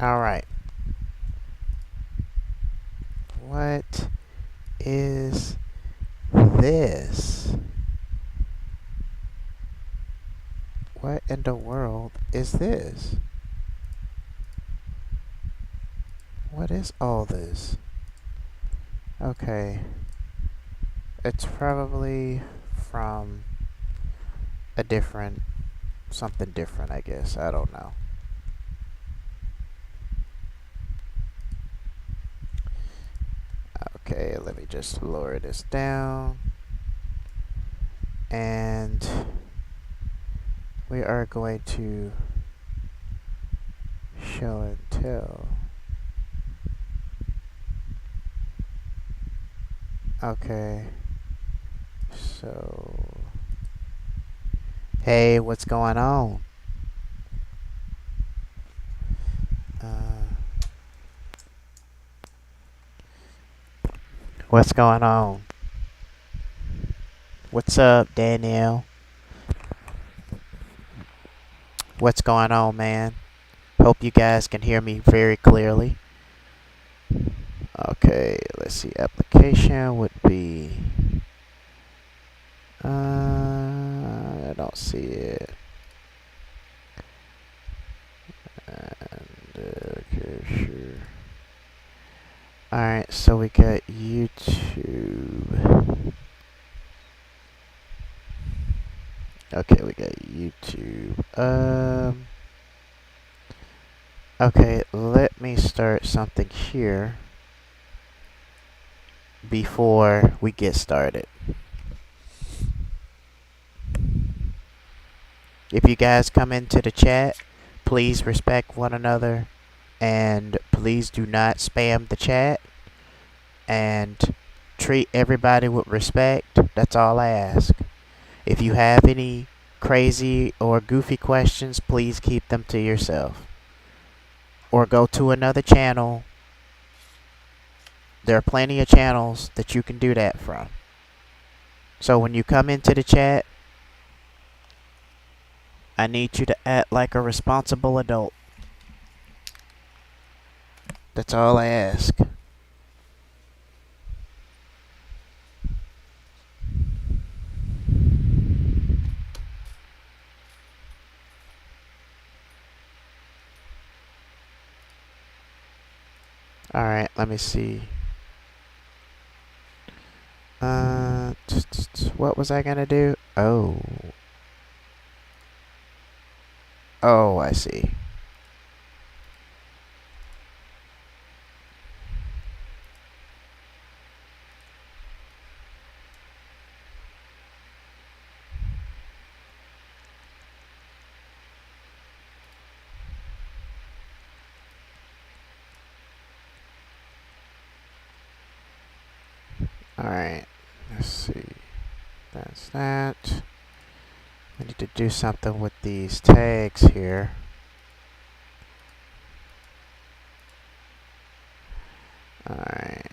Alright. What is this? What in the world is this? What is all this? Okay. It's probably from a different, something different, I guess. I don't know. Okay, let me just lower this down. And we are going to show and tell. Okay. So, hey, what's going on? What's going on? What's up, Danielle? What's going on, man? Hope you guys can hear me very clearly. Okay, let's see. Application would be... I don't see it. And, okay, sure. Alright, so we got YouTube. Okay, we got YouTube. Okay, let me start something here before we get started. If you guys come into the chat, please respect one another and please do not spam the chat and treat everybody with respect. That's all I ask. If you have any crazy or goofy questions, please keep them to yourself. Or go to another channel. There are plenty of channels that you can do that from. So when you come into the chat, I need you to act like a responsible adult. That's all I ask. Alright, let me see. What was I gonna do? Oh. Oh, I see. Alright, let's see. That's that. I need to do something with these tags here. Alright.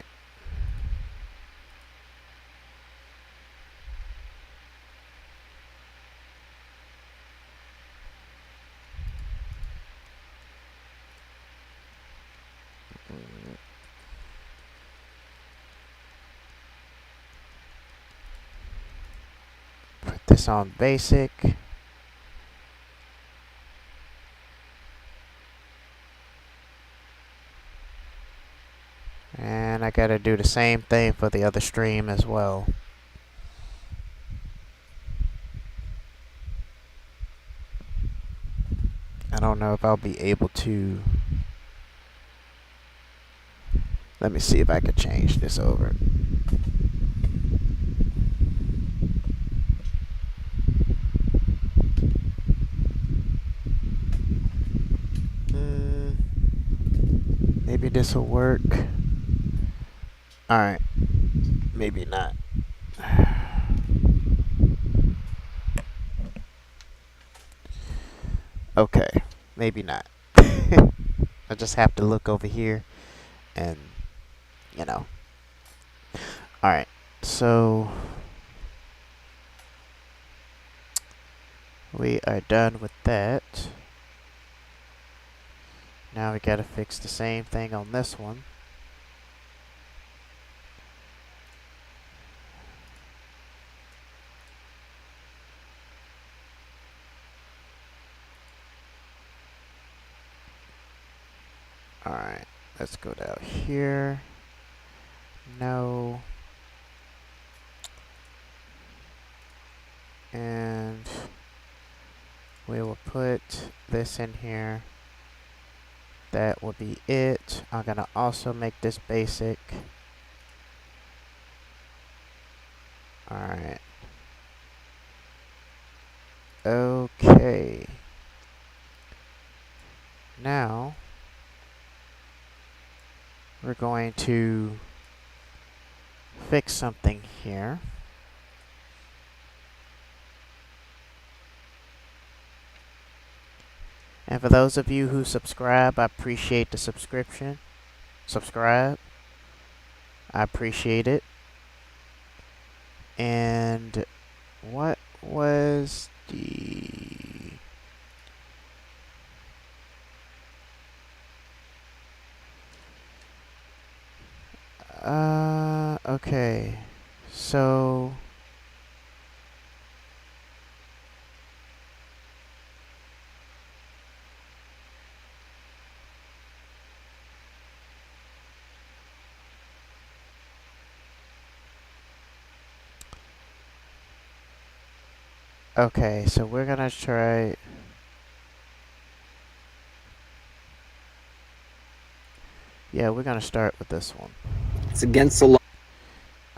Put this on basic. And I gotta do the same thing for the other stream as well. I don't know if I'll be able to. Let me see if I can change this over. Maybe this will work. Alright. Maybe not. Okay. Maybe not. I just have to look over here and, you know. Alright. So, we are done with that. Now we gotta fix the same thing on this one. Alright, let's go down here. No. And we will put this in here. That will be it. I'm gonna also make this basic. Alright. Okay. Now, we're going to fix something here. And for those of you who subscribe, I appreciate the subscription. Subscribe. I appreciate it. And what was the... okay. So... okay, so we're gonna try... yeah, we're gonna start with this one. It's against the law.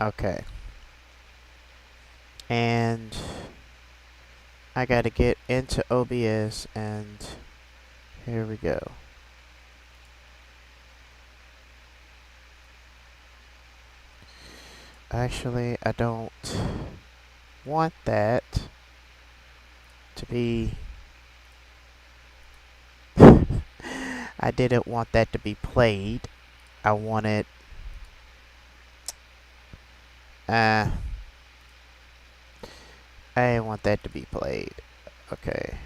Okay. And I gotta get into OBS, and here we go. Actually, I don't want that to be... I didn't want that to be played. I wanted... I didn't want that to be played. Okay.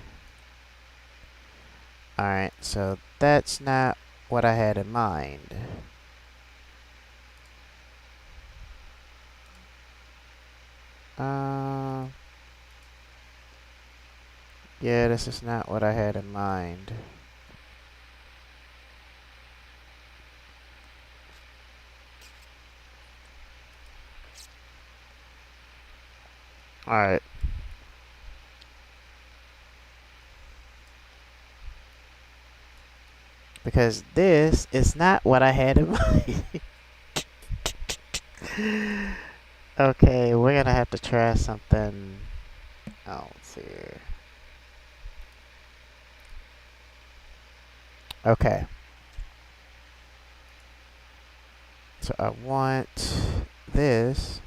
Alright, so that's not what I had in mind. Yeah, this is not what I had in mind. Alright. Because this is not what I had in mind. Okay, we're gonna have to try something else here. Okay. So I want this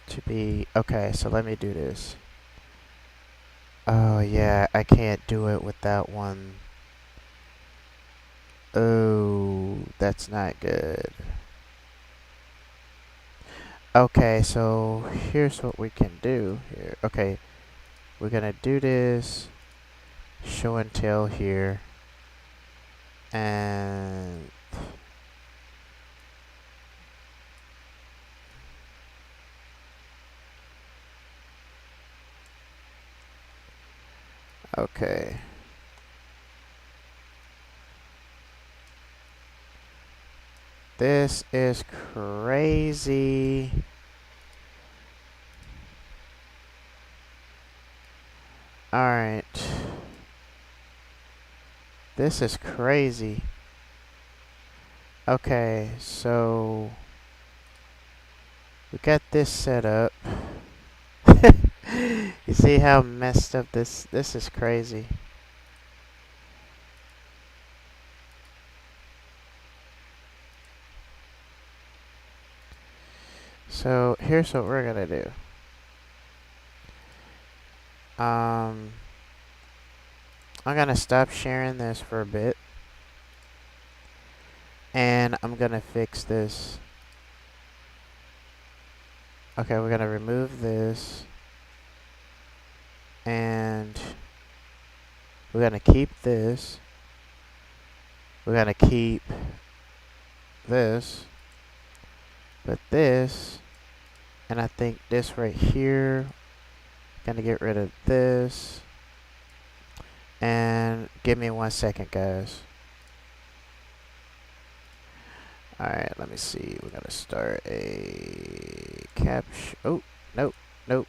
to be... okay, so let me do this. Oh yeah, I can't do it with that one. Oh, that's not good. Okay, so here's what we can do here. Okay, we're gonna do this show and tell here, and okay. This is crazy. Alright. This is crazy. Okay, so we got this set up. You see how messed up this is crazy. So here's what we're gonna do. I'm gonna stop sharing this for a bit, and I'm gonna fix this. Okay, we're gonna remove this, and we're gonna keep this, we're gonna keep this, but this, and I think this right here, gonna get rid of this. And give me 1 second, guys. Alright, let me see. We're gonna start a capture. Oh, nope, nope.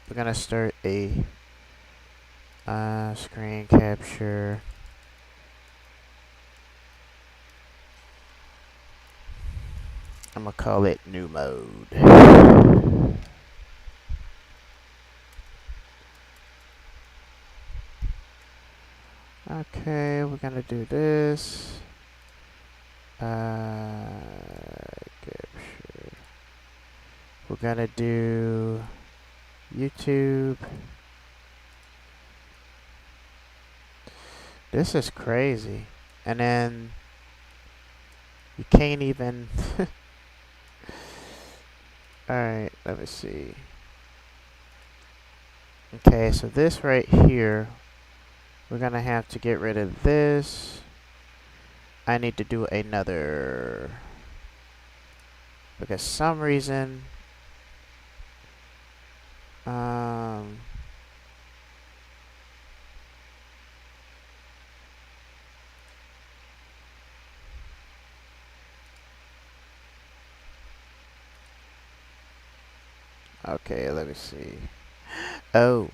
We're gonna start a screen capture. I'm gonna call it new mode. Okay, we're gonna do this. Capture. We're gonna do YouTube. This is crazy. And then you can't even. Alright, let me see. Okay, so this right here, we're gonna have to get rid of this. I need to do another, because some reason okay, let me see. Oh.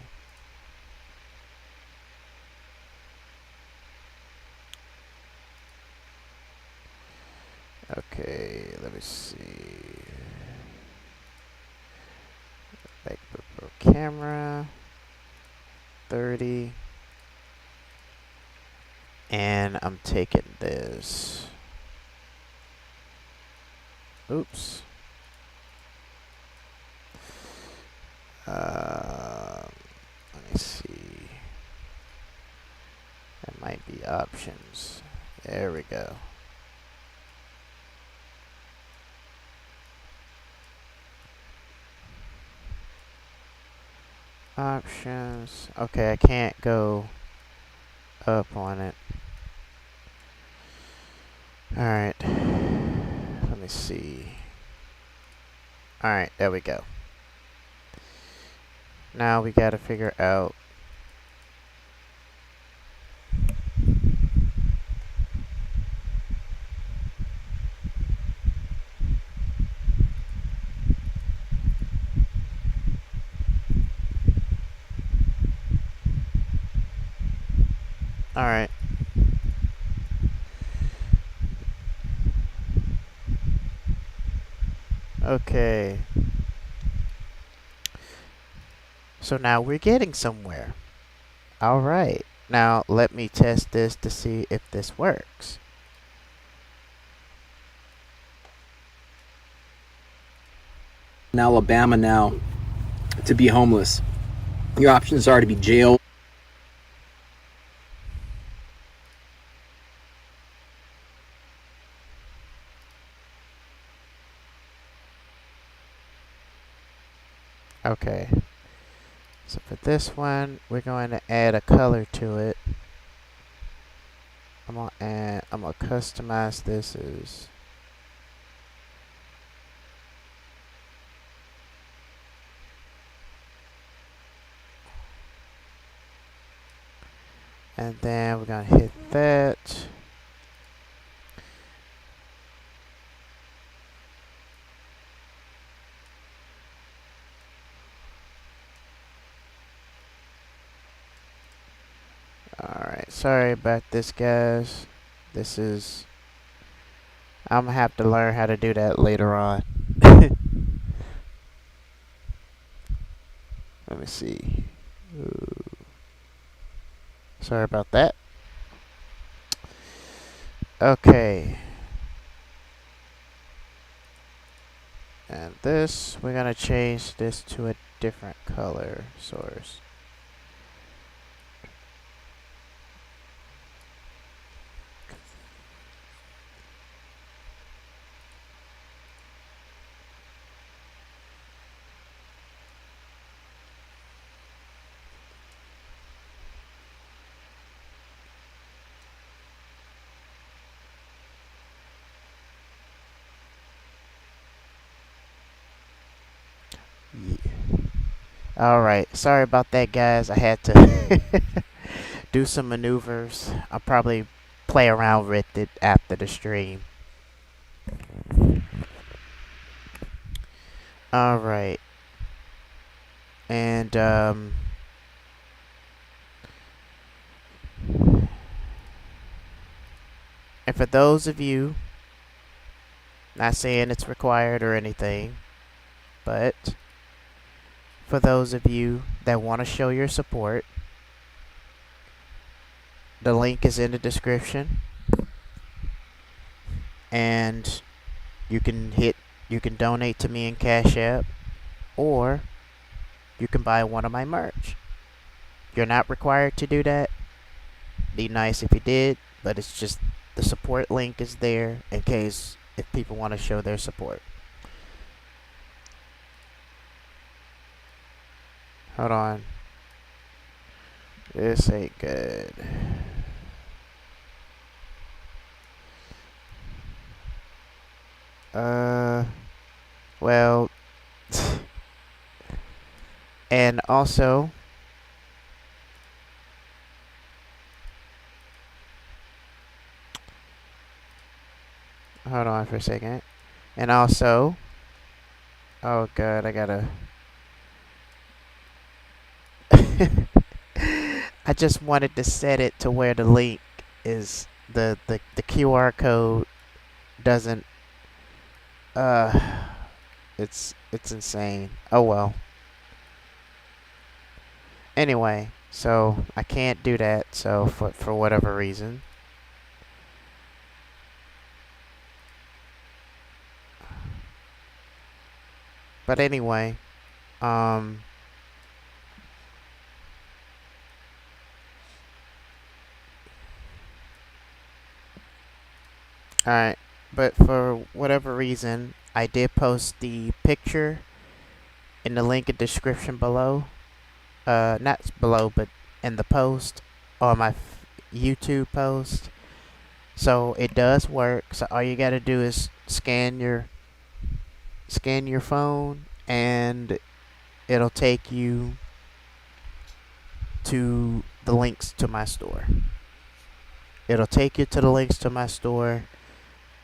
Okay, let me see. Like pro camera 30. And I'm taking this. Oops. Let me see. That might be options. There we go. Options. Okay, I can't go up on it. Alright. Let me see. Alright, there we go. Now we gotta figure out alright. Okay. So now we're getting somewhere. Alright. Now let me test this to see if this works. In Alabama now to be homeless. Your options are to be jailed. Okay. So for this one, we're going to add a color to it. I'm gonna customize this as and then we're gonna hit that. Alright, sorry about this, guys. This is I'm gonna have to learn how to do that later on. Let me see. Ooh. Sorry about that. Okay. And this, we're gonna change this to a different color source. Yeah. All right. Sorry about that, guys. I had to do some maneuvers. I'll probably play around with it after the stream. All right. And and for those of you, not saying it's required or anything, but for those of you that want to show your support, the link is in the description, and you can donate to me in Cash App, or you can buy one of my merch. You're not required to do that. Be nice if you did, but it's just the support link is there in case if people want to show their support. Hold on. This ain't good. Well, and also, hold on for a second. And also, oh god, I gotta. I just wanted to set it to where the link is the QR code doesn't it's insane. Oh well. Anyway, so I can't do that, so for whatever reason. But anyway, um alright. But for whatever reason, I did post the picture in the link in the description below. Not below, but in the post on my YouTube post. So it does work. So all you gotta do is scan your phone, and it'll take you to the links to my store. It'll take you to the links to my store.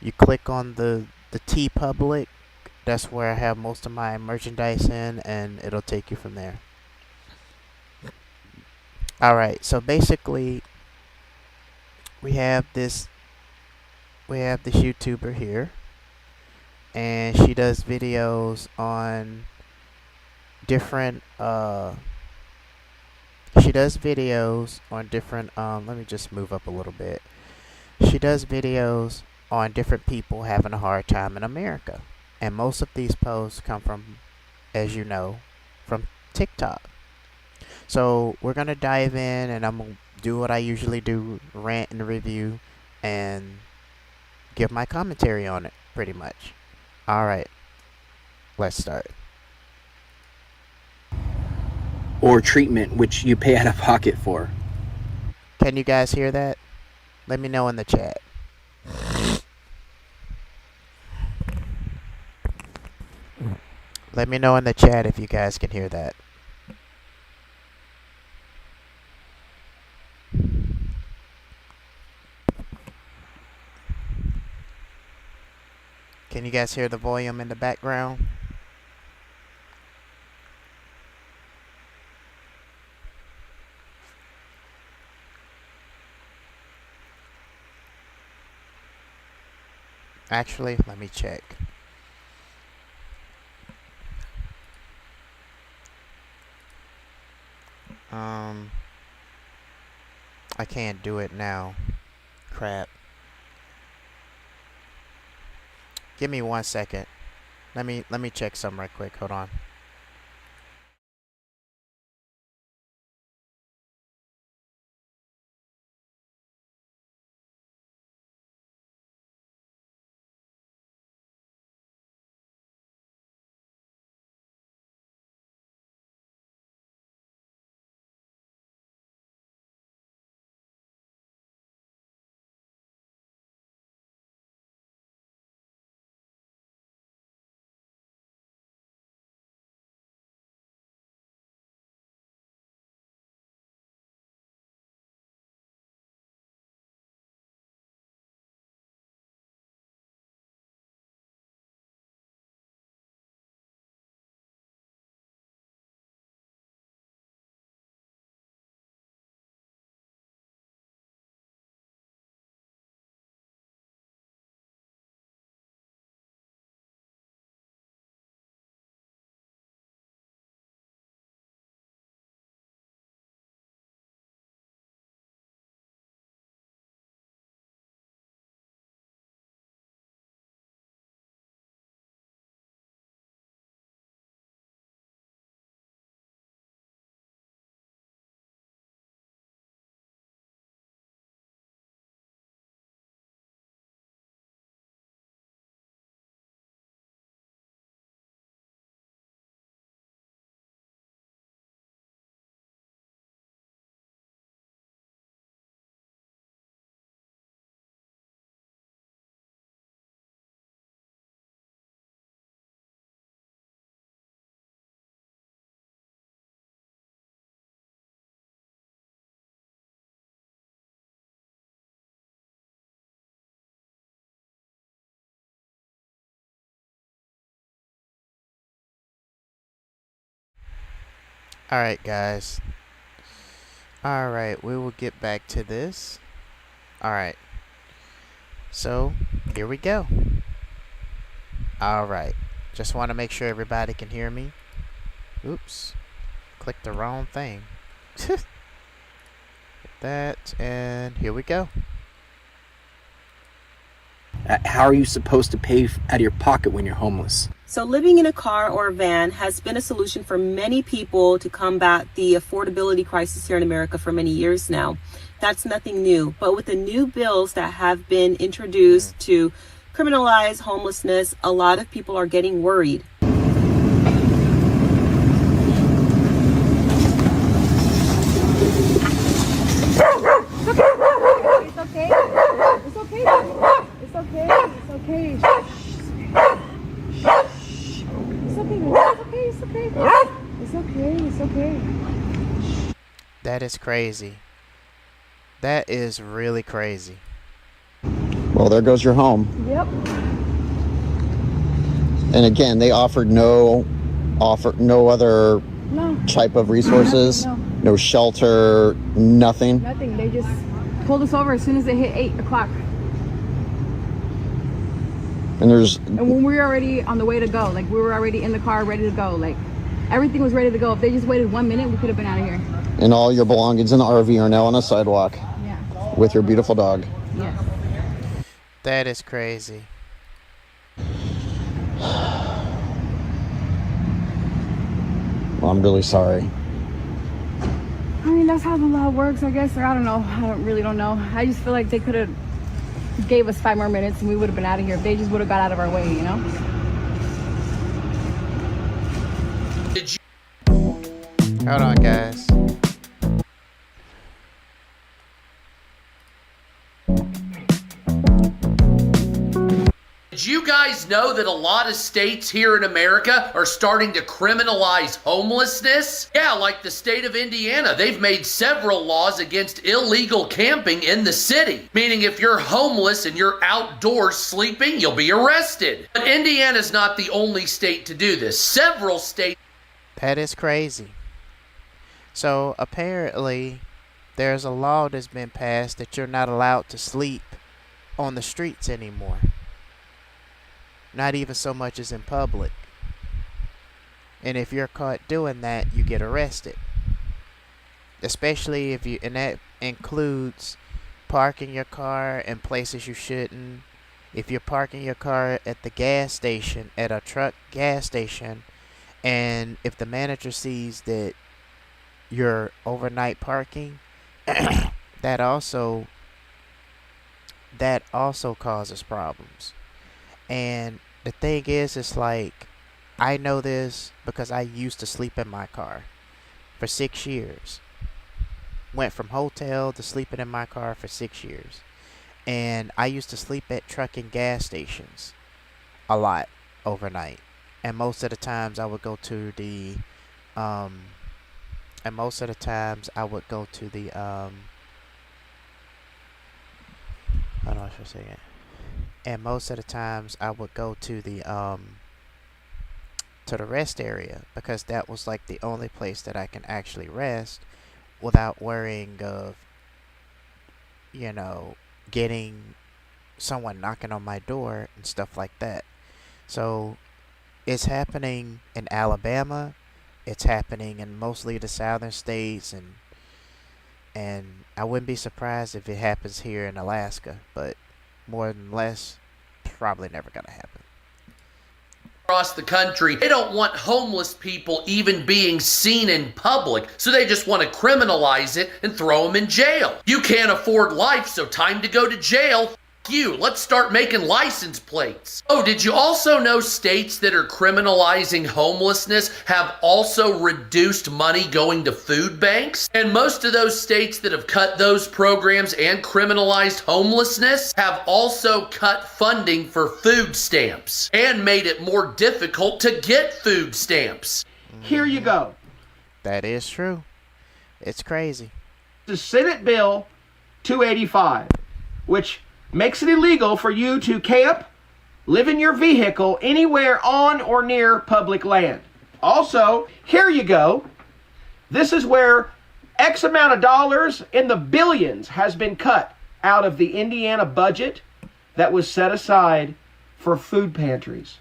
You click on the T Public. That's where I have most of my merchandise in, and it'll take you from there. All right. So basically, we have this YouTuber here, and she does videos on different let me just move up a little bit. She does videos on different people having a hard time in America. And most of these posts come from, as you know, from TikTok. So we're gonna dive in, and I'm gonna do what I usually do, rant and review, and give my commentary on it, pretty much. Alright, let's start. Or treatment, which you pay out of pocket for. Can you guys hear that? Let me know in the chat. Let me know in the chat if you guys can hear that. Can you guys hear the volume in the background? Actually, let me check. I can't do it now. Crap. Give me 1 second. Let me check some right quick. Hold on. Alright, guys. Alright, we will get back to this. Alright. So, here we go. Alright. Just want to make sure everybody can hear me. Oops. Clicked the wrong thing. That, and here we go. How are you supposed to pay out of your pocket when you're homeless? So living in a car or a van has been a solution for many people to combat the affordability crisis here in America for many years now. That's nothing new. But with the new bills that have been introduced to criminalize homelessness, a lot of people are getting worried. That is crazy. That is really crazy. Well, there goes your home. Yep. And again, they offered no other type of resources, no shelter, nothing. Nothing. They just pulled us over as soon as it hit 8 o'clock. And when we were already on the way to go, like we were already in the car ready to go, like everything was ready to go. If they just waited 1 minute, we could have been out of here. And all your belongings in the RV are now on a sidewalk. Yeah. With your beautiful dog. Yes. That is crazy. Well, I'm really sorry. I mean, that's how the law works, I guess, or I don't know. I really don't know. I just feel like they could have gave us 5 more minutes and we would have been out of here if they just would have got out of our way, you know? Hold on, guys. Did you guys know that a lot of states here in America are starting to criminalize homelessness? Yeah, like the state of Indiana. They've made several laws against illegal camping in the city. Meaning if you're homeless and you're outdoors sleeping, you'll be arrested. But Indiana's not the only state to do this. Several states. That is crazy. So apparently there's a law that's been passed that you're not allowed to sleep on the streets anymore. Not even so much as in public. And if you're caught doing that, you get arrested. Especially if you, and that includes parking your car in places you shouldn't. If you're parking your car at the gas station, at a truck gas station, and if the manager sees that you're overnight parking, that also causes problems. And the thing is, it's like, I know this because I used to sleep in my car for 6 years. Went from hotel to sleeping in my car for 6 years. And I used to sleep at truck and gas stations a lot overnight. And most of the times I would go to the hold on for a second. And most of the times I would go to the rest area, because that was like the only place that I can actually rest without worrying of, you know, getting someone knocking on my door and stuff like that. So it's happening in Alabama, it's happening in mostly the southern states, and I wouldn't be surprised if it happens here in Alaska, but more than less, probably never gonna happen. Across the country, they don't want homeless people even being seen in public, so they just want to criminalize it and throw them in jail. You can't afford life, so time to go to jail. You, let's start making license plates. Oh, did you also know states that are criminalizing homelessness have also reduced money going to food banks? And most of those states that have cut those programs and criminalized homelessness have also cut funding for food stamps and made it more difficult to get food stamps. Here you go. That is true. It's crazy. The Senate Bill 285, which makes it illegal for you to camp, live in your vehicle anywhere on or near public land. Also, here you go. This is where X amount of dollars in the billions has been cut out of the Indiana budget that was set aside for food pantries,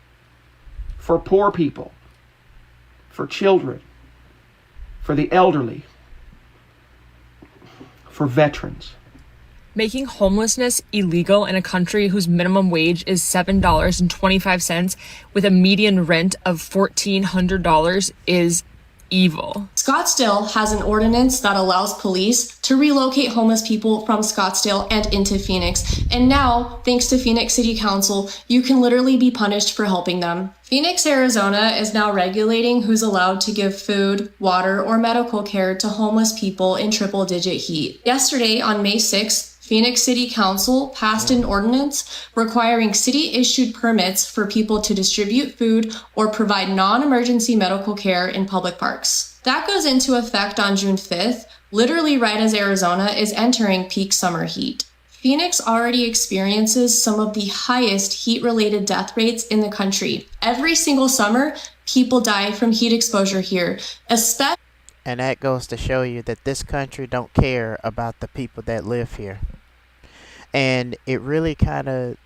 for poor people, for children, for the elderly, for veterans. Making homelessness illegal in a country whose minimum wage is $7.25 with a median rent of $1,400 is evil. Scottsdale has an ordinance that allows police to relocate homeless people from Scottsdale and into Phoenix. And now, thanks to Phoenix City Council, you can literally be punished for helping them. Phoenix, Arizona is now regulating who's allowed to give food, water, or medical care to homeless people in triple-digit heat. Yesterday, on May 6th, Phoenix City Council passed an ordinance requiring city-issued permits for people to distribute food or provide non-emergency medical care in public parks. That goes into effect on June 5th, literally right as Arizona is entering peak summer heat. Phoenix already experiences some of the highest heat-related death rates in the country. Every single summer, people die from heat exposure here, especially. And that goes to show you that this country don't care about the people that live here. And it really kind of,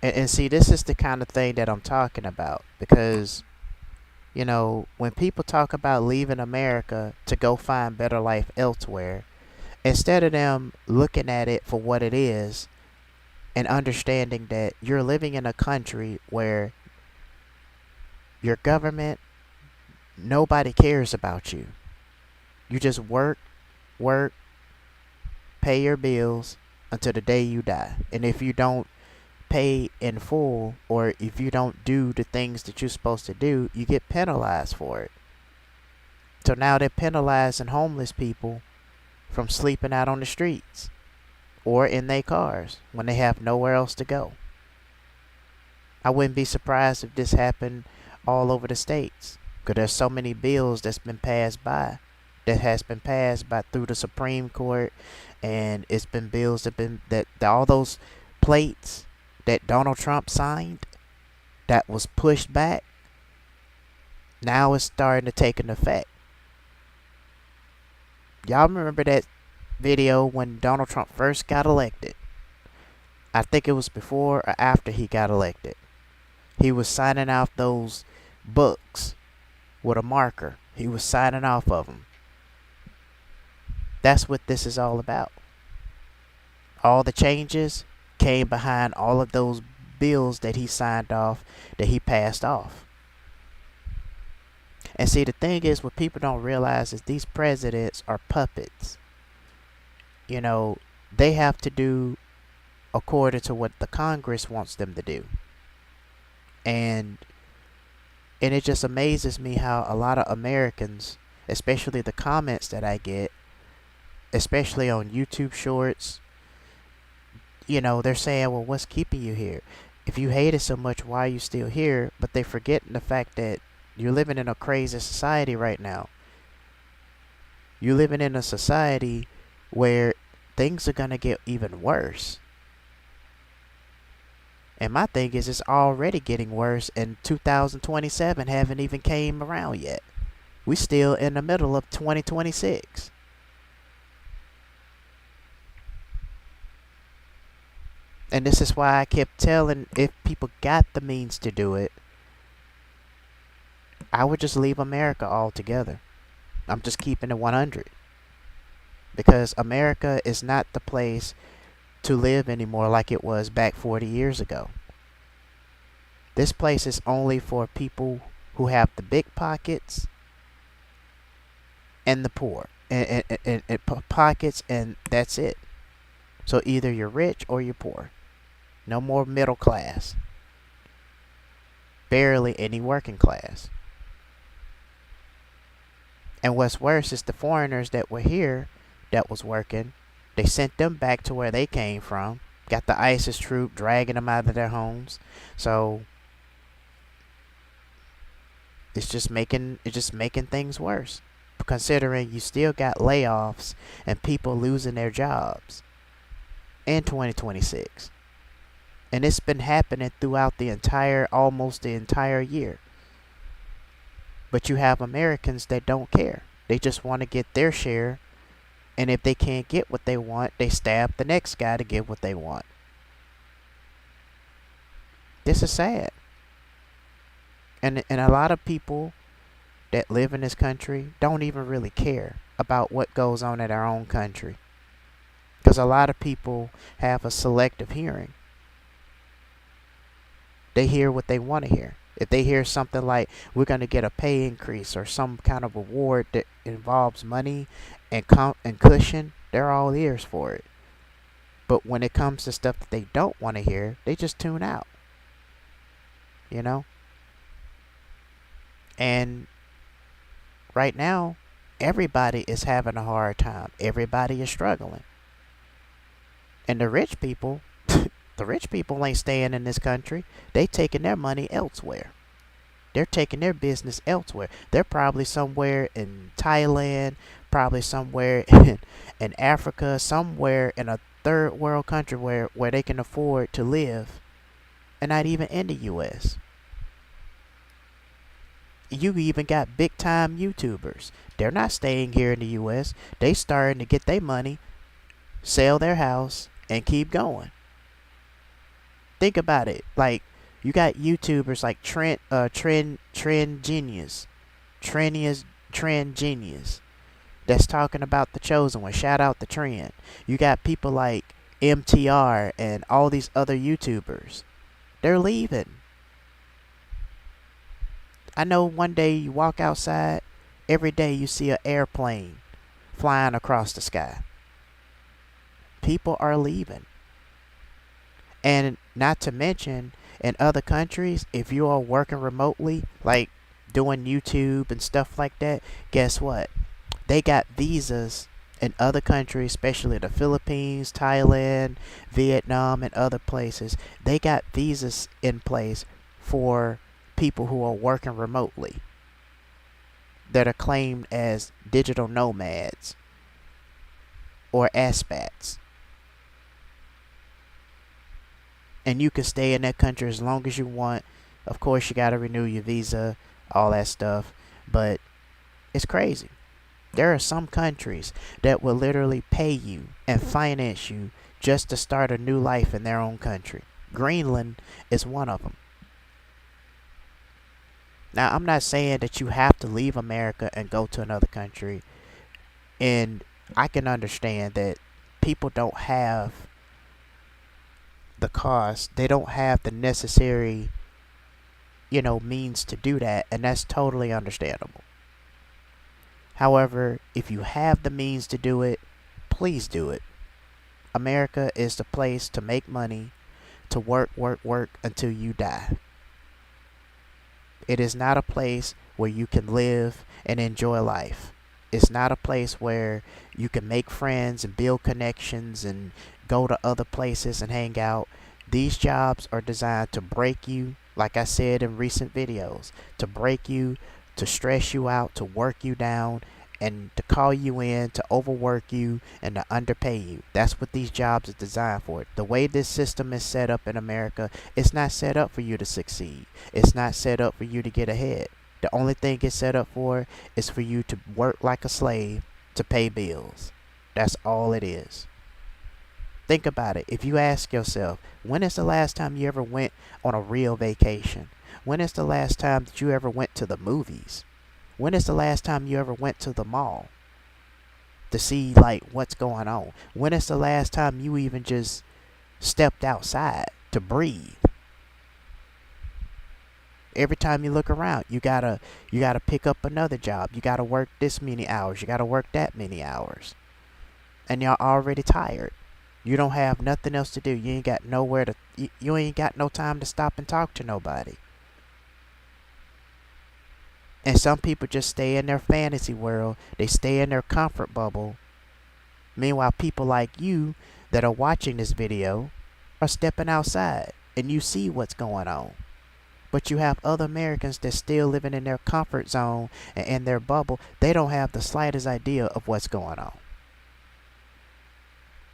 and see, this is the kind of thing that I'm talking about. Because, you know, when people talk about leaving America to go find better life elsewhere, instead of them looking at it for what it is and understanding that you're living in a country where your government, nobody cares about you. You just work, pay your bills until the day you die. And if you don't pay in full, or if you don't do the things that you're supposed to do, you get penalized for it. So now they're penalizing homeless people from sleeping out on the streets or in their cars when they have nowhere else to go. I wouldn't be surprised if this happened all over the states, because there's so many bills that has been passed by through the Supreme Court, and it's been bills that all those plates that Donald Trump signed that was pushed back, now it's starting to take an effect. Y'all remember that video when Donald Trump first got elected? I think it was before or after he got elected. He was signing off those books with a marker. He was signing off of them. That's what this is all about. All the changes came behind all of those bills that he signed off, that he passed off. And see, the thing is, what people don't realize is these presidents are puppets. You know, they have to do according to what the Congress wants them to do. And it just amazes me how a lot of Americans, especially the comments that I get, especially on YouTube shorts, you know, they're saying, well, what's keeping you here? If you hate it so much, why are you still here? But they're forgetting the fact that you're living in a crazy society right now. You're living in a society where things are going to get even worse. And my thing is, it's already getting worse, and 2027 haven't even came around yet. We still in the middle of 2026. And this is why I kept telling, if people got the means to do it, I would just leave America altogether. I'm just keeping it 100. Because America is not the place to live anymore like it was back 40 years ago. This place is only for people who have the big pockets and the poor. And pockets, and that's it. So either you're rich or you're poor. No more middle class. Barely any working class. And what's worse is the foreigners that were here that was working, they sent them back to where they came from. Got the ISIS troop dragging them out of their homes. So it's just making things worse. Considering you still got layoffs and people losing their jobs in 2026. And it's been happening throughout almost the entire year. But you have Americans that don't care. They just want to get their share. And if they can't get what they want, they stab the next guy to get what they want. This is sad. And a lot of people that live in this country don't even really care about what goes on in their own country. Because a lot of people have a selective hearing. They hear what they want to hear. If they hear something like, we're going to get a pay increase or some kind of award that involves money and cushion, they're all ears for it. But when it comes to stuff that they don't want to hear, they just tune out. You know? And right now, everybody is having a hard time. Everybody is struggling. And the rich people, the rich people ain't staying in this country. They taking their money elsewhere. They're taking their business elsewhere. They're probably somewhere in Thailand, probably somewhere in Africa, somewhere in a third world country where they can afford to live, and not even in the U.S. You even got big time YouTubers. They're not staying here in the U.S. They starting to get their money, sell their house, and keep going. Think about it. Like, you got YouTubers like Trend Genius that's talking about The Chosen One. Shout out the Trend. You got people like MTR and all these other YouTubers. They're leaving. I know one day you walk outside, every day you see an airplane flying across the sky. People are leaving. And not to mention, in other countries, if you are working remotely, like doing YouTube and stuff like that, guess what? They got visas in other countries, especially the Philippines, Thailand, Vietnam, and other places. They got visas in place for people who are working remotely that are claimed as digital nomads or expats. And you can stay in that country as long as you want. Of course, you got to renew your visa, all that stuff. But it's crazy. There are some countries that will literally pay you and finance you just to start a new life in their own country. Greenland is one of them. Now, I'm not saying that you have to leave America and go to another country. And I can understand that people don't have the cost. They don't have the necessary, means to do that. And that's totally understandable. However, if you have the means to do it, please do it. America is the place to make money, to work until you die. It is not a place where you can live and enjoy life. It's not a place where you can make friends and build connections and go to other places and hang out. These jobs are designed to break you, like I said in recent videos, to break you, to stress you out, to work you down, and to call you in, to overwork you, and to underpay you. That's what these jobs are designed for. The way this system is set up in America, it's not set up for you to succeed. It's not set up for you to get ahead. The only thing it's set up for is for you to work like a slave to pay bills. That's all it is. Think about it. If you ask yourself, when is the last time you ever went on a real vacation? When is the last time that you ever went to the movies? When is the last time you ever went to the mall to see what's going on? When is the last time you even just stepped outside to breathe? Every time you look around, you gotta pick up another job. You gotta work this many hours. You gotta work that many hours. And you're already tired. You don't have nothing else to do. You ain't got nowhere to. You ain't got no time to stop and talk to nobody. And some people just stay in their fantasy world. They stay in their comfort bubble. Meanwhile, people like you that are watching this video are stepping outside and you see what's going on. But you have other Americans that's still living in their comfort zone and in their bubble. They don't have the slightest idea of what's going on.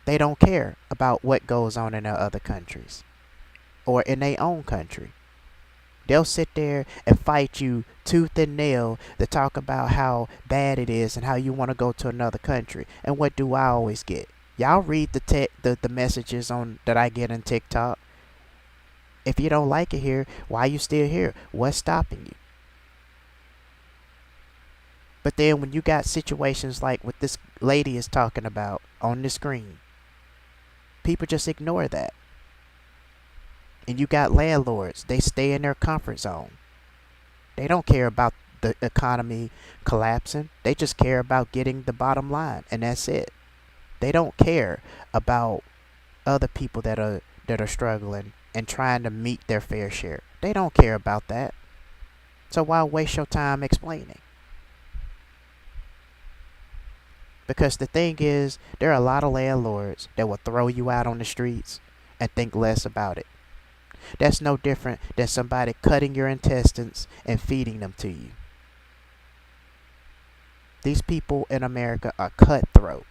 They don't care about what goes on in their other countries or in their own country. They'll sit there and fight you tooth and nail to talk about how bad it is and how you want to go to another country. And what do I always get? Y'all read the messages on that I get on TikTok. If you don't like it here, why you still here? What's stopping you? But then when you got situations like what this lady is talking about on the screen, people just ignore that. And you got landlords, they stay in their comfort zone. They don't care about the economy collapsing. They just care about getting the bottom line, and that's it. They don't care about other people that are struggling and trying to meet their fair share. They don't care about that. So why waste your time explaining? Because the thing is, there are a lot of landlords that will throw you out on the streets and think less about it. That's no different than somebody cutting your intestines and feeding them to you. These people in America are cutthroat.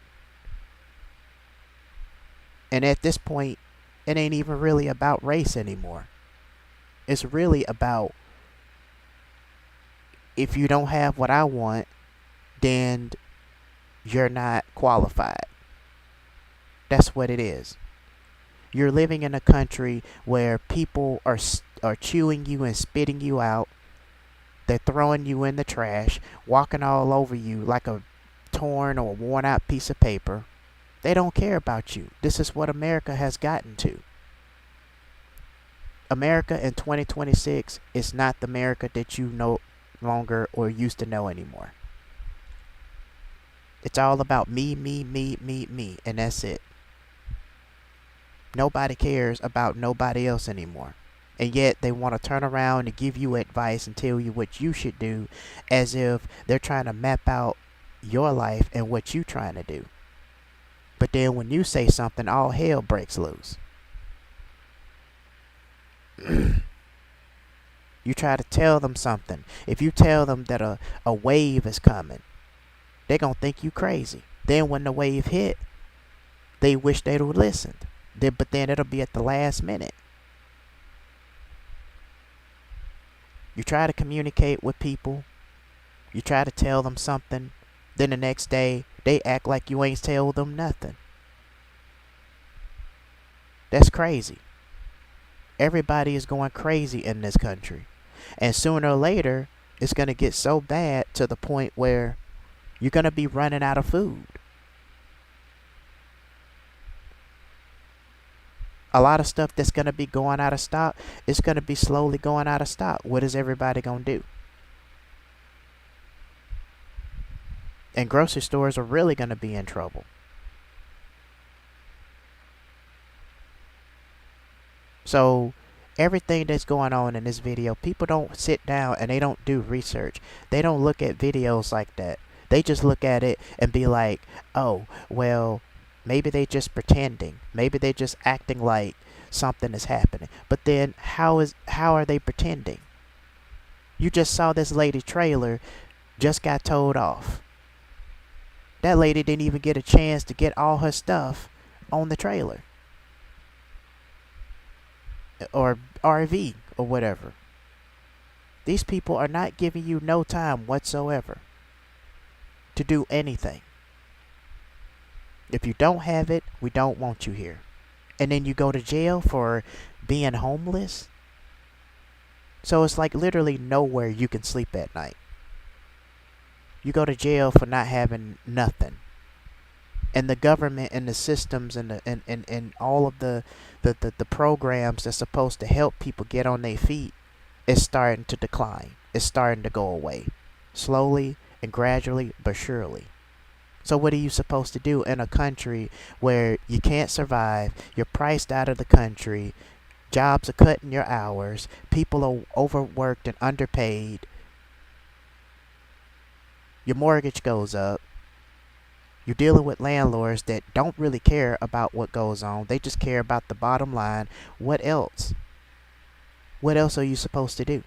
And at this point, it ain't even really about race anymore. It's really about, if you don't have what I want, then you're not qualified. That's what it is. You're living in a country where people are chewing you and spitting you out. They're throwing you in the trash, walking all over you like a torn or worn out piece of paper. They don't care about you. This is what America has gotten to. America in 2026 is not the America that you no longer or used to know anymore. It's all about me, and that's it. Nobody cares about nobody else anymore. And yet they want to turn around and give you advice and tell you what you should do, as if they're trying to map out your life and what you're trying to do. But then when you say something, all hell breaks loose. You try to tell them something. If you tell them that a wave is coming, they're going to think you crazy. Then when the wave hit, they wish they'd have listened. But then it'll be at the last minute. You try to communicate with people. You try to tell them something. Then the next day, they act like you ain't tell them nothing. That's crazy. Everybody is going crazy in this country. And sooner or later, it's going to get so bad to the point where you're going to be running out of food. A lot of stuff that's going to be going out of stock, it's going to be slowly going out of stock. What is everybody going to do? And grocery stores are really going to be in trouble. So everything that's going on in this video, people don't sit down and they don't do research. They don't look at videos like that. They just look at it and be like, oh, well, maybe they just pretending. Maybe they just acting like something is happening. But then how are they pretending? You just saw this lady trailer just got towed off. That lady didn't even get a chance to get all her stuff on the trailer. Or RV or whatever. These people are not giving you no time whatsoever to do anything. If you don't have it, we don't want you here. And then you go to jail for being homeless. So it's like literally nowhere you can sleep at night. You go to jail for not having nothing. And the government and the systems and all of the programs that's supposed to help people get on their feet is starting to decline. It's starting to go away. Slowly and gradually but surely. So what are you supposed to do in a country where you can't survive, you're priced out of the country, jobs are cutting your hours, people are overworked and underpaid, your mortgage goes up, you're dealing with landlords that don't really care about what goes on, they just care about the bottom line. What else? What else are you supposed to do?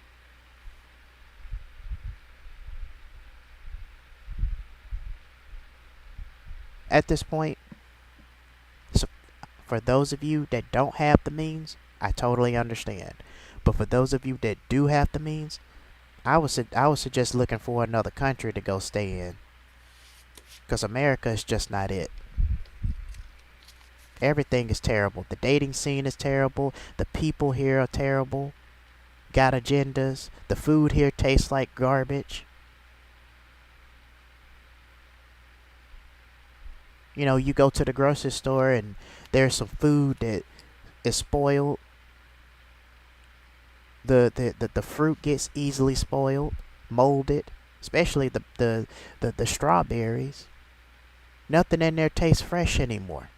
At this point, so for those of you that don't have the means, I totally understand. But for those of you that do have the means, I would suggest looking for another country to go stay in. Because America is just not it. Everything is terrible. The dating scene is terrible. The people here are terrible. Got agendas. The food here tastes like garbage. You know, you go to the grocery store and there's some food that is spoiled. The fruit gets easily spoiled, molded, especially the strawberries. Nothing in there tastes fresh anymore.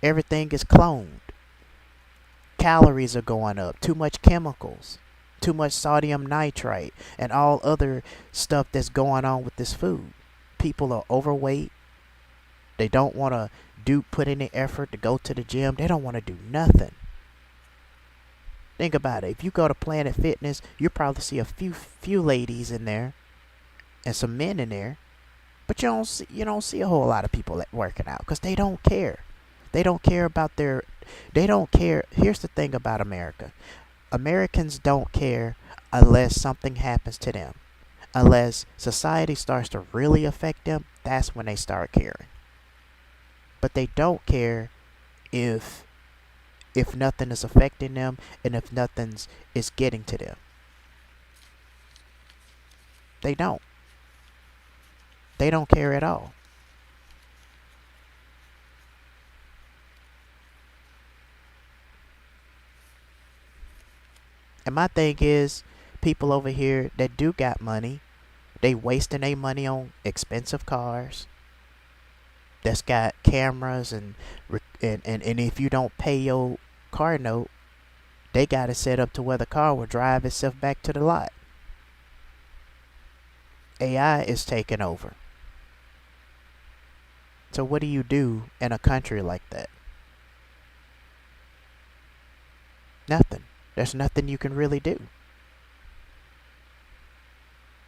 Everything is cloned. Calories are going up. Too much chemicals. Too much sodium nitrite and all other stuff that's going on with this food. People are overweight. They don't want to put any effort to go to the gym. They don't want to do nothing. Think about it. If you go to Planet Fitness, you'll probably see a few ladies in there and some men in there, but you don't see a whole lot of people working out because they don't care. They don't care about they don't care. Here's the thing about America. Americans don't care unless something happens to them. Unless society starts to really affect them, that's when they start caring. But they don't care if nothing is affecting them and if nothing is getting to them. They don't. They don't care at all. And my thing is, people over here that do got money, they wasting their money on expensive cars that's got cameras and if you don't pay your car note, they got it set up to where the car will drive itself back to the lot. AI is taking over. So what do you do in a country like that? Nothing. There's nothing you can really do.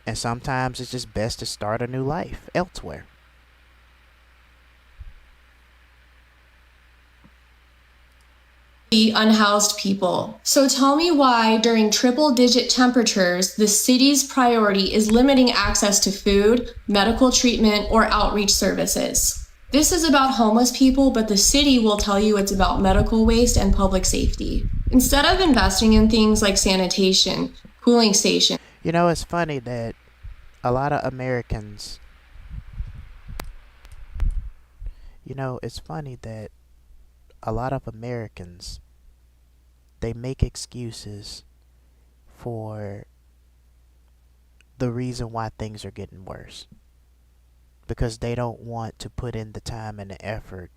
And sometimes it's just best to start a new life elsewhere. Unhoused people. So tell me why, during triple-digit temperatures, the city's priority is limiting access to food, medical treatment, or outreach services. This is about homeless people, but the city will tell you it's about medical waste and public safety. Instead of investing in things like sanitation, cooling stations. You know, it's funny that a lot of Americans, they make excuses for the reason why things are getting worse. Because they don't want to put in the time and the effort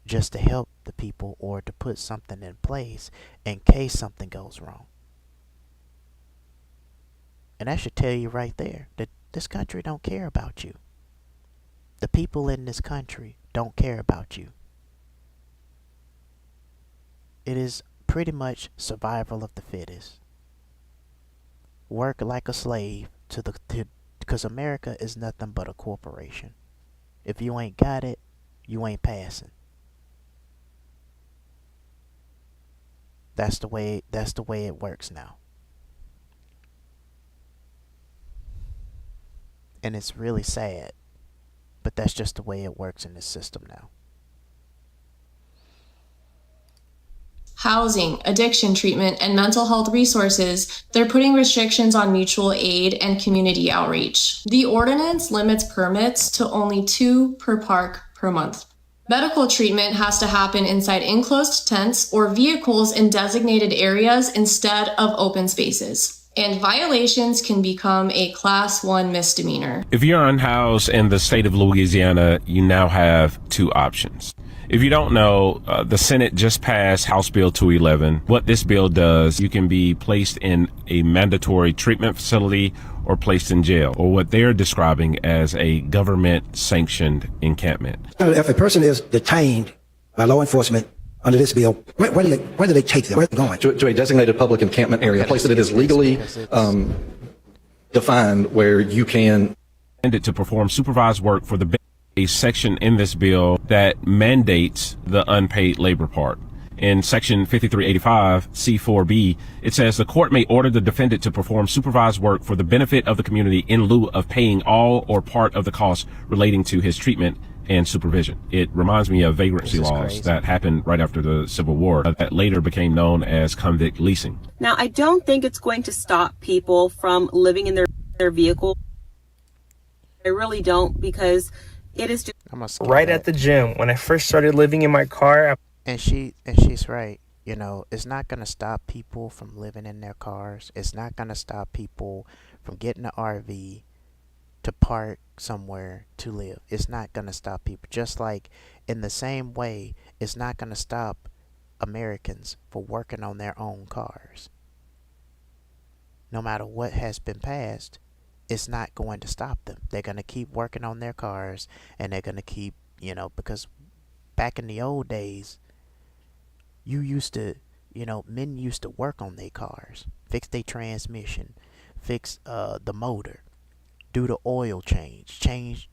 just to help the people or to put something in place in case something goes wrong. And that should tell you right there that this country don't care about you. The people in this country don't care about you. It is pretty much survival of the fittest. Work like a slave because America is nothing but a corporation. If you ain't got it, you ain't passing. That's the way it works now. And it's really sad, but that's just the way it works in this system now. Housing, addiction treatment, and mental health resources, they're putting restrictions on mutual aid and community outreach. The ordinance limits permits to only 2 per park per month. Medical treatment has to happen inside enclosed tents or vehicles in designated areas instead of open spaces. And violations can become a Class 1 misdemeanor. If you're unhoused in the state of Louisiana, you now have 2 options. If you don't know, the Senate just passed House Bill 211. What this bill does, you can be placed in a mandatory treatment facility or placed in jail, or what they're describing as a government-sanctioned encampment. If a person is detained by law enforcement under this bill, where do they take them? Where are they going? To a designated public encampment area, a place that it is legally defined where you can... ...to perform supervised work for a section in this bill that mandates the unpaid labor part. In section 5385 C4B, it says the court may order the defendant to perform supervised work for the benefit of the community in lieu of paying all or part of the costs relating to his treatment and supervision. It reminds me of vagrancy laws that happened right after the Civil War that later became known as convict leasing. Now, I don't think it's going to stop people from living in their vehicle. I really don't, because it is just right at the gym. When I first started living in my car, and she's right. You know, it's not going to stop people from living in their cars. It's not going to stop people from getting an RV to park somewhere to live. It's not going to stop people. Just like in the same way, it's not going to stop Americans for working on their own cars. No matter what has been passed, it's not going to stop them. They're going to keep working on their cars, and they're going to keep, you know, because back in the old days, men used to work on their cars, fix their transmission, fix the motor, do the oil change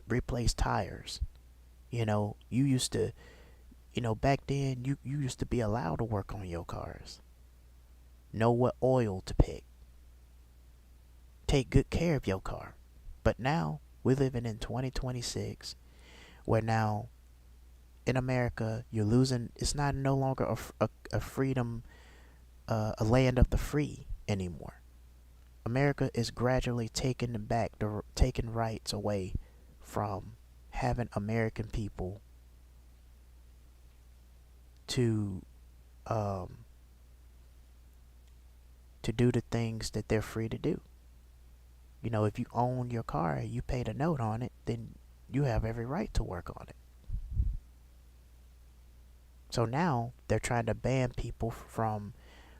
replace tires. You know, you used to, back then you used to be allowed to work on your cars. Know what oil to pick. Take good care of your car. But now we're living in 2026, where now in America you're losing. It's no longer a freedom, a land of the free anymore. America is gradually taking rights away from having American people to do the things that they're free to do. You know, if you own your car, you paid a note on it, then you have every right to work on it. So now they're trying to ban people from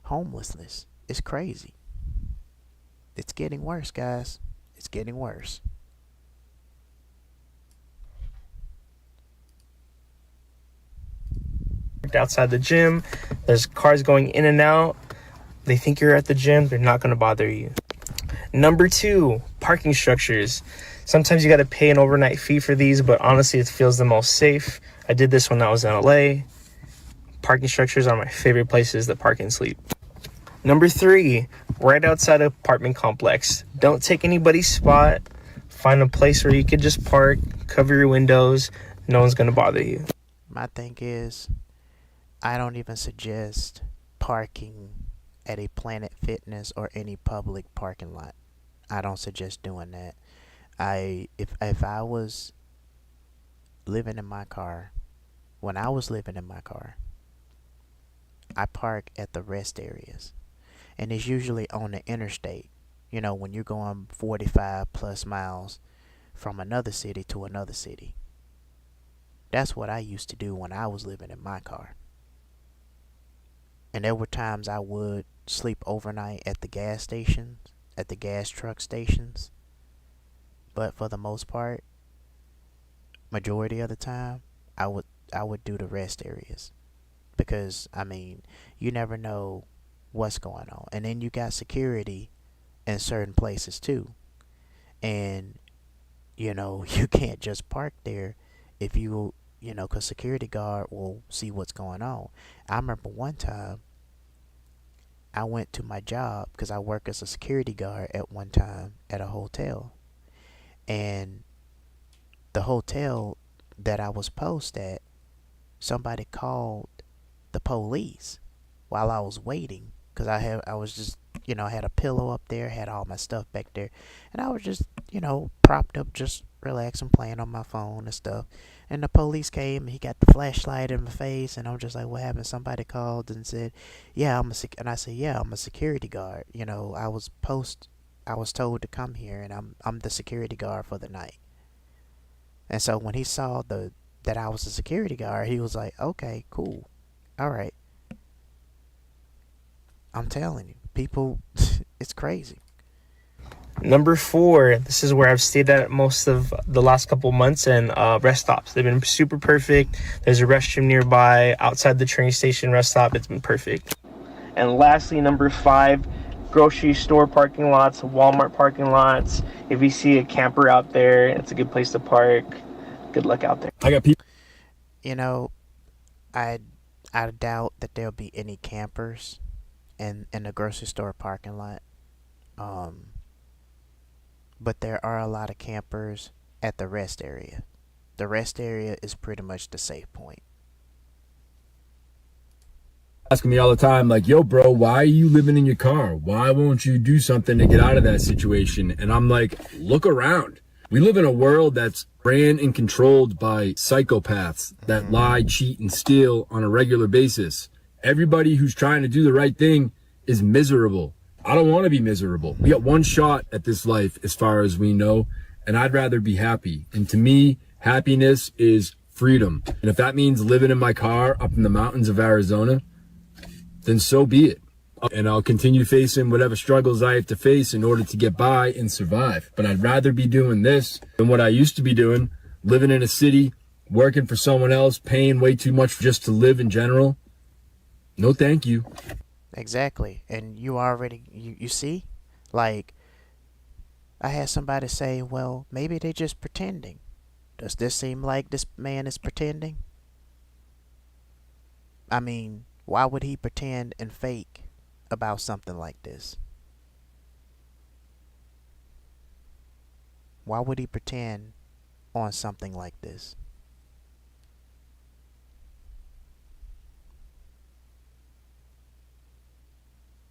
homelessness. It's crazy. It's getting worse, guys. It's getting worse. outside the gym, there's cars going in and out. They think you're at the gym, they're not going to bother you. Number 2, parking structures. Sometimes you got to pay an overnight fee for these, but honestly, it feels the most safe. I did this when I was in LA. Parking structures are my favorite places to park and sleep. Number 3, right outside an apartment complex. Don't take anybody's spot. Find a place where you could just park, cover your windows. No one's going to bother you. My thing is, I don't even suggest parking at a Planet Fitness or any public parking lot. I don't suggest doing that. If I was living in my car, when I was living in my car, I park at the rest areas. And it's usually on the interstate. You know, when you're going 45 plus miles from another city to another city. That's what I used to do when I was living in my car. And there were times I would sleep overnight at the gas stations, at the gas truck stations. But for the most part, majority of the time, I would do the rest areas. Because, I mean, you never know what's going on. And then you got security in certain places too. And, you know, you can't just park there if because security guard will see what's going on. I remember one time I went to my job because I work as a security guard at one time at a hotel. And the hotel that I was posted at, somebody called the police while I was waiting because I had a pillow up there, had all my stuff back there, and I was just, propped up, just relaxing, playing on my phone and stuff. And the police came, and he got the flashlight in my face, and I'm just like, what happened? Somebody called and said, and I said, yeah, I'm a security guard. I was told to come here, and I'm the security guard for the night. And so when he saw that I was a security guard, he was like, okay, cool, all right. I'm telling you, people, it's crazy. Number 4, this is where I've stayed at most of the last couple months, and rest stops. They've been super perfect. There's a restroom nearby outside the train station rest stop. It's been perfect. And lastly, number 5, grocery store parking lots, Walmart parking lots. If you see a camper out there, it's a good place to park. Good luck out there. I got people. I I doubt that there'll be any campers in the grocery store parking lot. But there are a lot of campers at the rest area. The rest area is pretty much the safe point. Asking me all the time, like, yo, bro, why are you living in your car? Why won't you do something to get out of that situation? And I'm like, look around. We live in a world that's ran and controlled by psychopaths that lie, cheat, and steal on a regular basis. Everybody who's trying to do the right thing is miserable. I don't want to be miserable. We got one shot at this life as far as we know, and I'd rather be happy. And to me, happiness is freedom. And if that means living in my car up in the mountains of Arizona, then so be it. And I'll continue facing whatever struggles I have to face in order to get by and survive. But I'd rather be doing this than what I used to be doing, living in a city, working for someone else, paying way too much just to live in general. No, thank you. Exactly. And you already, you see? Like, I had somebody say, well, maybe they're just pretending. Does this seem like this man is pretending? I mean, why would he pretend and fake about something like this? Why would he pretend on something like this?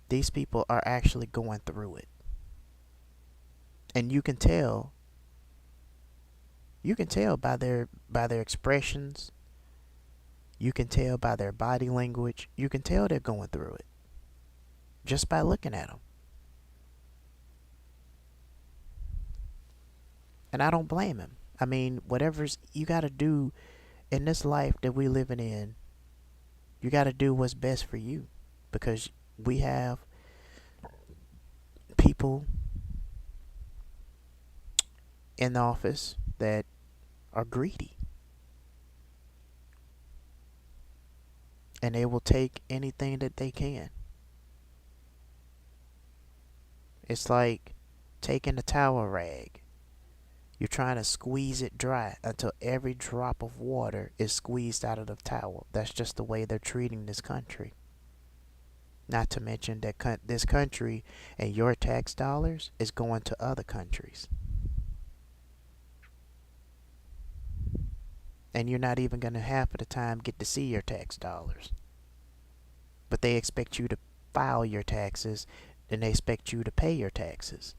These people are actually going through it. And you can tell by their expressions. You can tell by their body language. You can tell they're going through it just by looking at them. And I don't blame him. I mean, whatever's you got to do in this life that we living in, you got to do what's best for you, because we have people in the office that are greedy. And they will take anything that they can. It's like taking a towel rag. You're trying to squeeze it dry until every drop of water is squeezed out of the towel. That's just the way they're treating this country. Not to mention that this country and your tax dollars is going to other countries. And you're not even going to half of the time get to see your tax dollars. But they expect you to file your taxes, and they expect you to pay your taxes.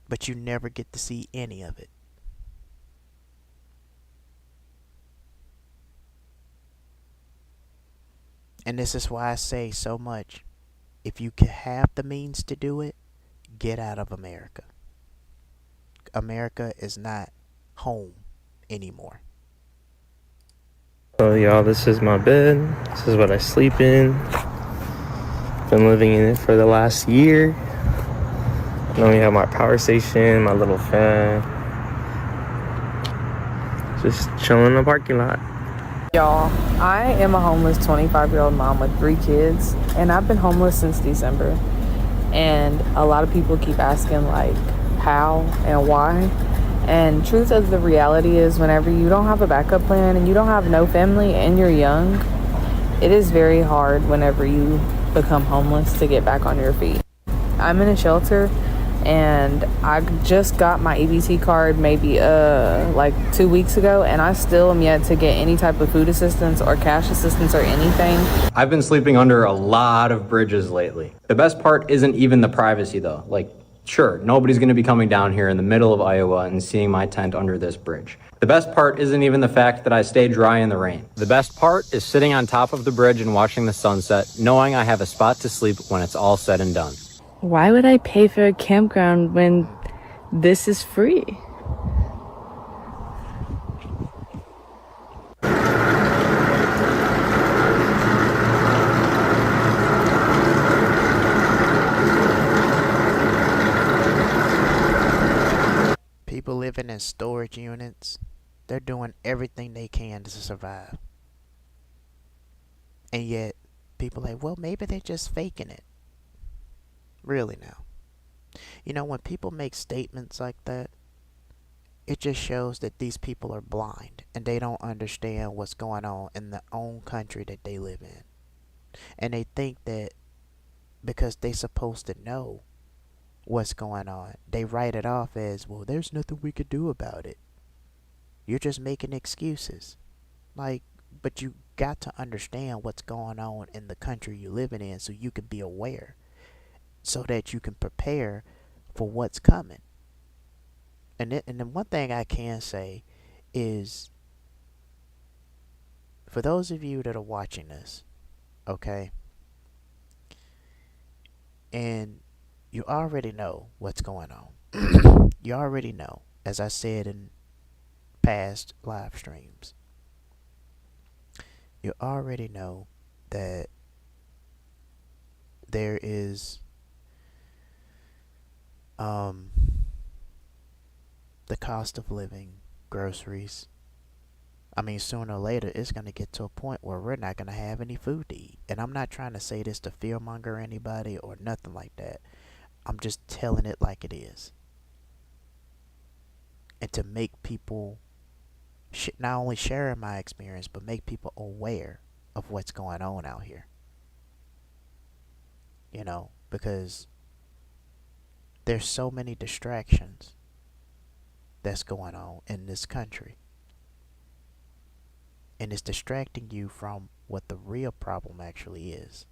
But you never get to see any of it. And this is why I say so much, if you can have the means to do it, get out of America. America is not home anymore. So y'all, this is my bed. This is what I sleep in. Been living in it for the last year. Then we have my power station, my little fan. Just chilling in the parking lot. Y'all, I am a homeless 25-year-old mom with 3 kids, and I've been homeless since December. And a lot of people keep asking, like, how and why. And truth of the reality is, whenever you don't have a backup plan and you don't have no family and you're young, it is very hard whenever you become homeless to get back on your feet. I'm in a shelter, and I just got my EBT card maybe like 2 weeks ago, and I still am yet to get any type of food assistance or cash assistance or anything. I've been sleeping under a lot of bridges lately. The best part isn't even the privacy though. Like, sure, nobody's gonna be coming down here in the middle of Iowa and seeing my tent under this bridge. The best part isn't even the fact that I stay dry in the rain. The best part is sitting on top of the bridge and watching the sunset, knowing I have a spot to sleep when it's all said and done. Why would I pay for a campground when this is free? People living in storage units, they're doing everything they can to survive. And yet, people are like, well, maybe they're just faking it. Really now. You know, when people make statements like that, it just shows that these people are blind and they don't understand what's going on in their own country that they live in. And they think that because they're supposed to know what's going on, they write it off as, well, there's nothing we could do about it. You're just making excuses. Like, but you got to understand what's going on in the country you're living in so you can be aware, so that you can prepare for what's coming. And then one thing I can say is, for those of you that are watching this, okay, and you already know what's going on. You already know, as I said in past live streams, you already know that there is the cost of living, groceries. I mean, sooner or later, it's going to get to a point where we're not going to have any food to eat. And I'm not trying to say this to fearmonger anybody or nothing like that. I'm just telling it like it is. And to make people not only share my experience, but make people aware of what's going on out here. You know, because there's so many distractions that's going on in this country. And it's distracting you from what the real problem actually is.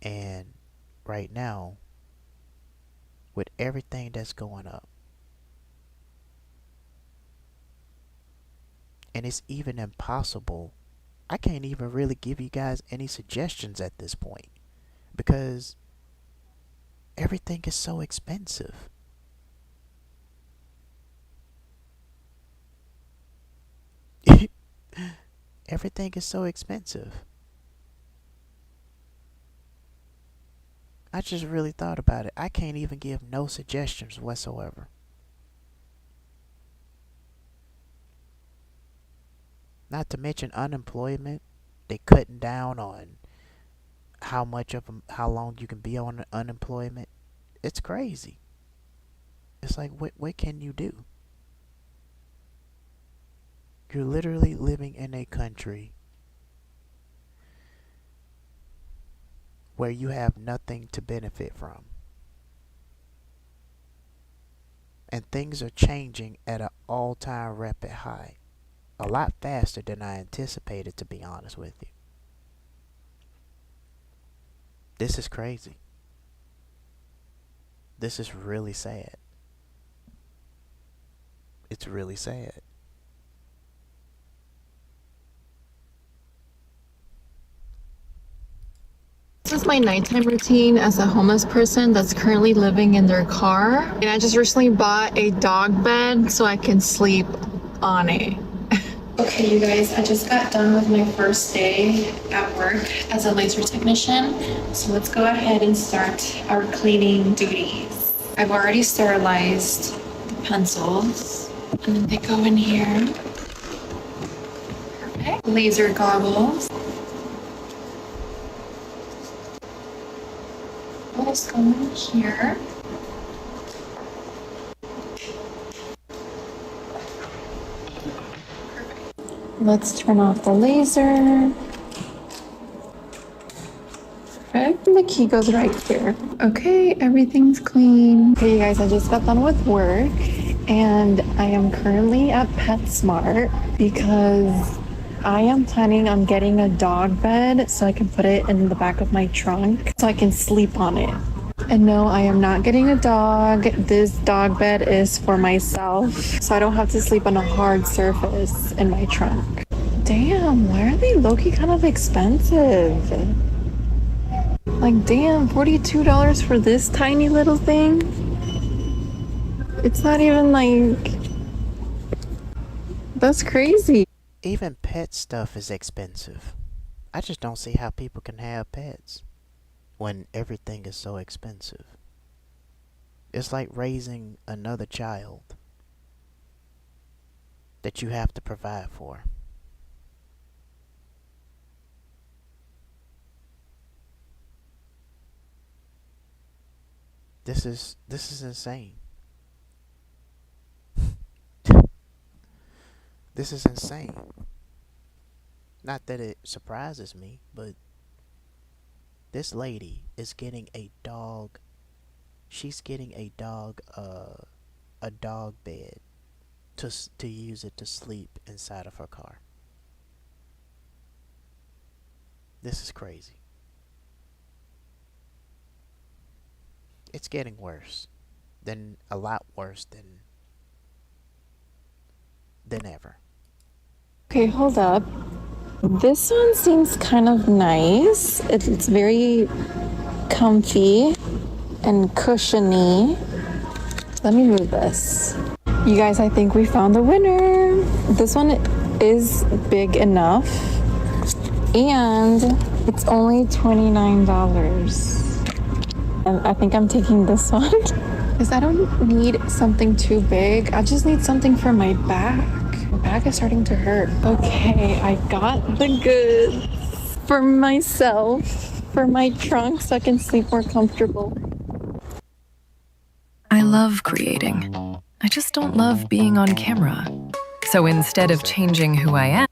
And right now, with everything that's going up, and it's even impossible, I can't even really give you guys any suggestions at this point, because everything is so expensive. Everything is so expensive. I just really thought about it. I can't even give no suggestions whatsoever. Not to mention unemployment. They cutting down on how long you can be on unemployment. It's crazy. It's like, what can you do? You're literally living in a country where you have nothing to benefit from. And things are changing at an all-time rapid high. A lot faster than I anticipated, to be honest with you. This is crazy. This is really sad. It's really sad. This is my nighttime routine as a homeless person that's currently living in their car. And I just recently bought a dog bed so I can sleep on it. Okay, you guys, I just got done with my first day at work as a laser technician. So let's go ahead and start our cleaning duties. I've already sterilized the pencils. And then they go in here. Perfect. Laser goggles. Let's go in here. Let's turn off the laser. Perfect. And the key goes right here. Okay, everything's clean. Okay, you guys, I just got done with work and I am currently at PetSmart because I am planning on getting a dog bed so I can put it in the back of my trunk so I can sleep on it. And no, I am not getting a dog. This dog bed is for myself, so I don't have to sleep on a hard surface in my trunk. Damn, why are they low-key kind of expensive? Like, damn, $42 for this tiny little thing? It's not even like... That's crazy. Even pet stuff is expensive. I just don't see how people can have pets when everything is so expensive. It's like raising another child that you have to provide for. This is insane. This is insane. Not that it surprises me, but this lady is getting a dog. She's getting a dog bed to use it to sleep inside of her car. This is crazy. It's getting worse. A lot worse than ever. Okay, hold up. This one seems kind of nice. It's very comfy and cushiony. Let me move this. You guys, I think we found the winner. This one is big enough and it's only $29. And I think I'm taking this one because I don't need something too big. I just need something for my back. My back is starting to hurt. Okay, I got the goods for myself, for my trunk, so I can sleep more comfortable. I love creating. I just don't love being on camera. So instead of changing who I am...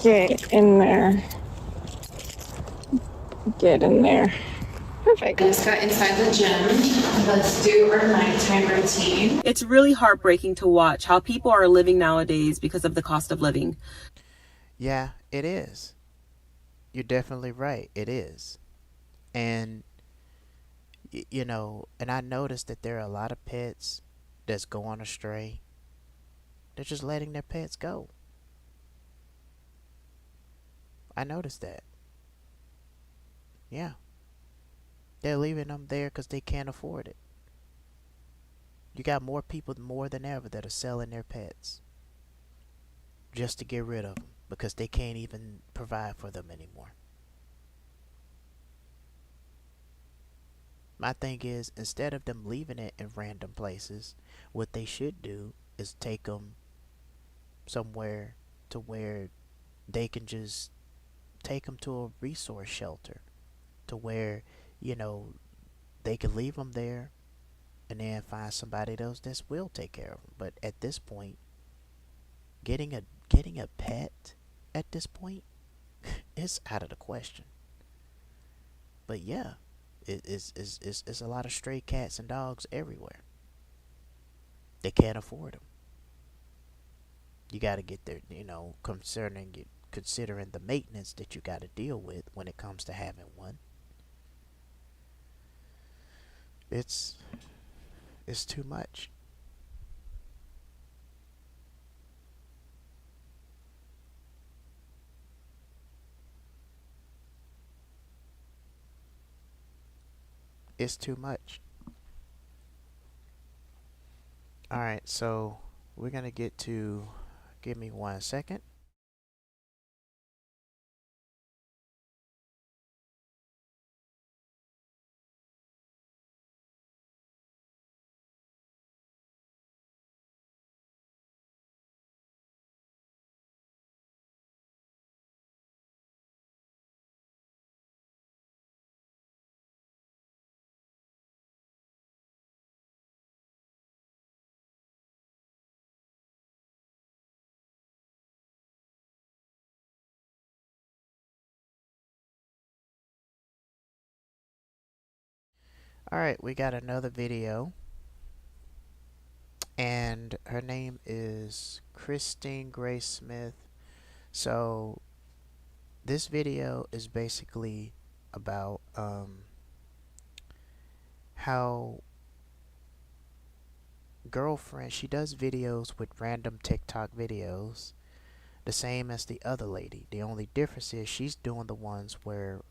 Get in there. Get in there. Perfect. Just got inside the gym. Let's do our nighttime routine. It's really heartbreaking to watch how people are living nowadays because of the cost of living. Yeah, it is. You're definitely right. It is. And, you know, and I noticed that there are a lot of pets that's going astray. They're just letting their pets go. I noticed that. Yeah. They're leaving them there because they can't afford it. You got more people more than ever that are selling their pets just to get rid of them because they can't even provide for them anymore. My thing is, instead of them leaving it in random places, what they should do is take them somewhere to where they can just take them to a resource shelter to where, you know, they can leave them there and then find somebody else that will take care of them. But at this point, getting a pet at this point is out of the question. But yeah, it's a lot of stray cats and dogs everywhere. They can't afford them. You got to get there, you know, considering the maintenance that you got to deal with when it comes to having one. It's too much. It's too much. Alright, so we're gonna get to, give me 1 second. Alright, we got another video. And her name is Christine Grace Smith. So this video is basically about how girlfriend, she does videos with random TikTok videos, the same as the other lady. The only difference is she's doing the ones where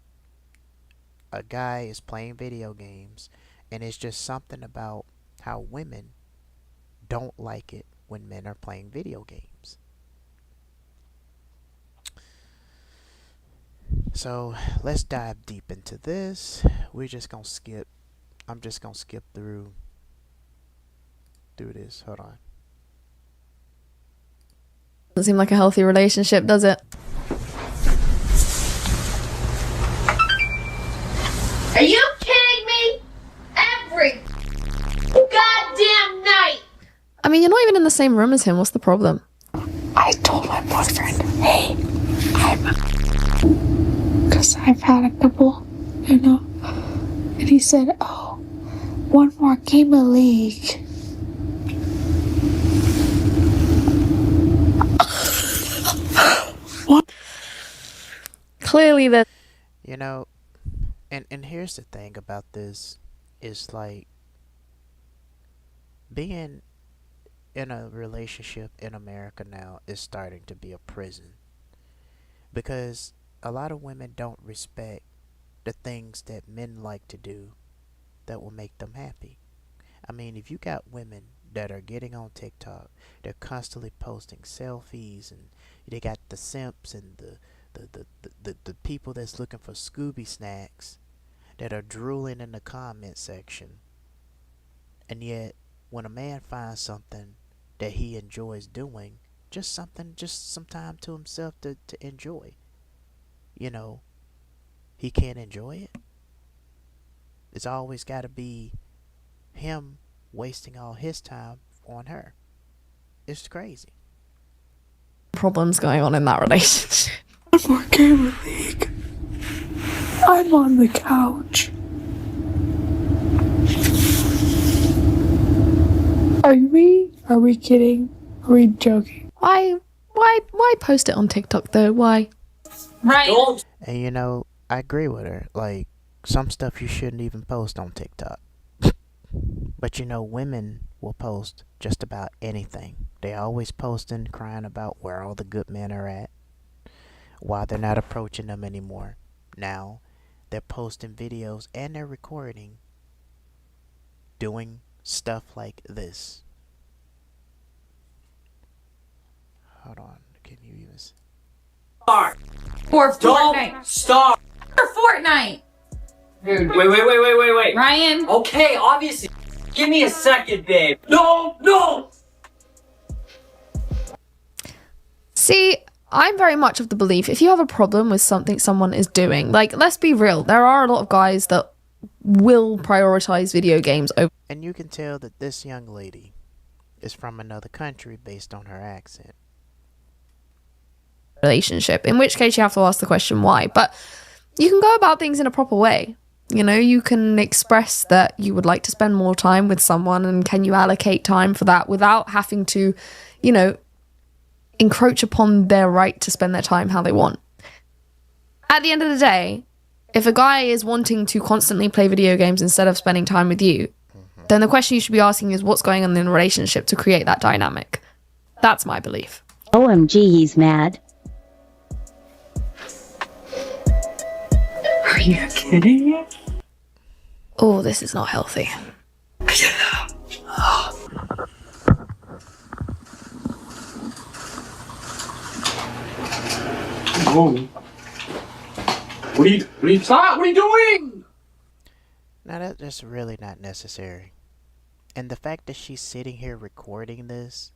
a guy is playing video games and it's just something about how women don't like it when men are playing video games. So let's dive deep into this. We're just gonna skip. I'm just gonna skip through this. Hold on. Doesn't seem like a healthy relationship, does it? Are you kidding me? Every goddamn night! I mean, you're not even in the same room as him. What's the problem? I told my boyfriend, hey, because I've had a couple, and he said, oh, one more game of League. Clearly, that. You know, and here's the thing about this is like being in a relationship in America now is starting to be a prison because a lot of women don't respect the things that men like to do that will make them happy. I mean, if you got women that are getting on TikTok, they're constantly posting selfies, and they got the simps and the people that's looking for Scooby snacks that are drooling in the comment section. And yet, when a man finds something that he enjoys doing, just some time to himself to enjoy, you know, he can't enjoy it. It's always got to be him wasting all his time on her. It's crazy. Problems going on in that relationship. One more game of League. I'm on the couch. Are we kidding? Are we joking? Why post it on TikTok though? Why? Right. And you know, I agree with her. Like, some stuff you shouldn't even post on TikTok. But you know, women will post just about anything. They always posting, crying about where all the good men are at, why they're not approaching them anymore. Now, they're posting videos and they're recording doing stuff like this. Hold on, can you even see? For Fortnite. Stop. For Fortnite. Dude, wait. Ryan. Okay, obviously. Give me a second, babe. No! See, I'm very much of the belief if you have a problem with something someone is doing, like, let's be real, there are a lot of guys that will prioritize video games over. And you can tell that this young lady is from another country based on her accent. Relationship, in which case you have to ask the question why. But you can go about things in a proper way. You know, you can express that you would like to spend more time with someone, and can you allocate time for that without having to, you know, encroach upon their right to spend their time how they want. At the end of the day, if a guy is wanting to constantly play video games instead of spending time with you, then the question you should be asking is what's going on in the relationship to create that dynamic. That's my belief. OMG, he's mad. Are you kidding me? Oh, this is not healthy. Whoa. What are you doing? Now that's really not necessary. And the fact that she's sitting here recording this,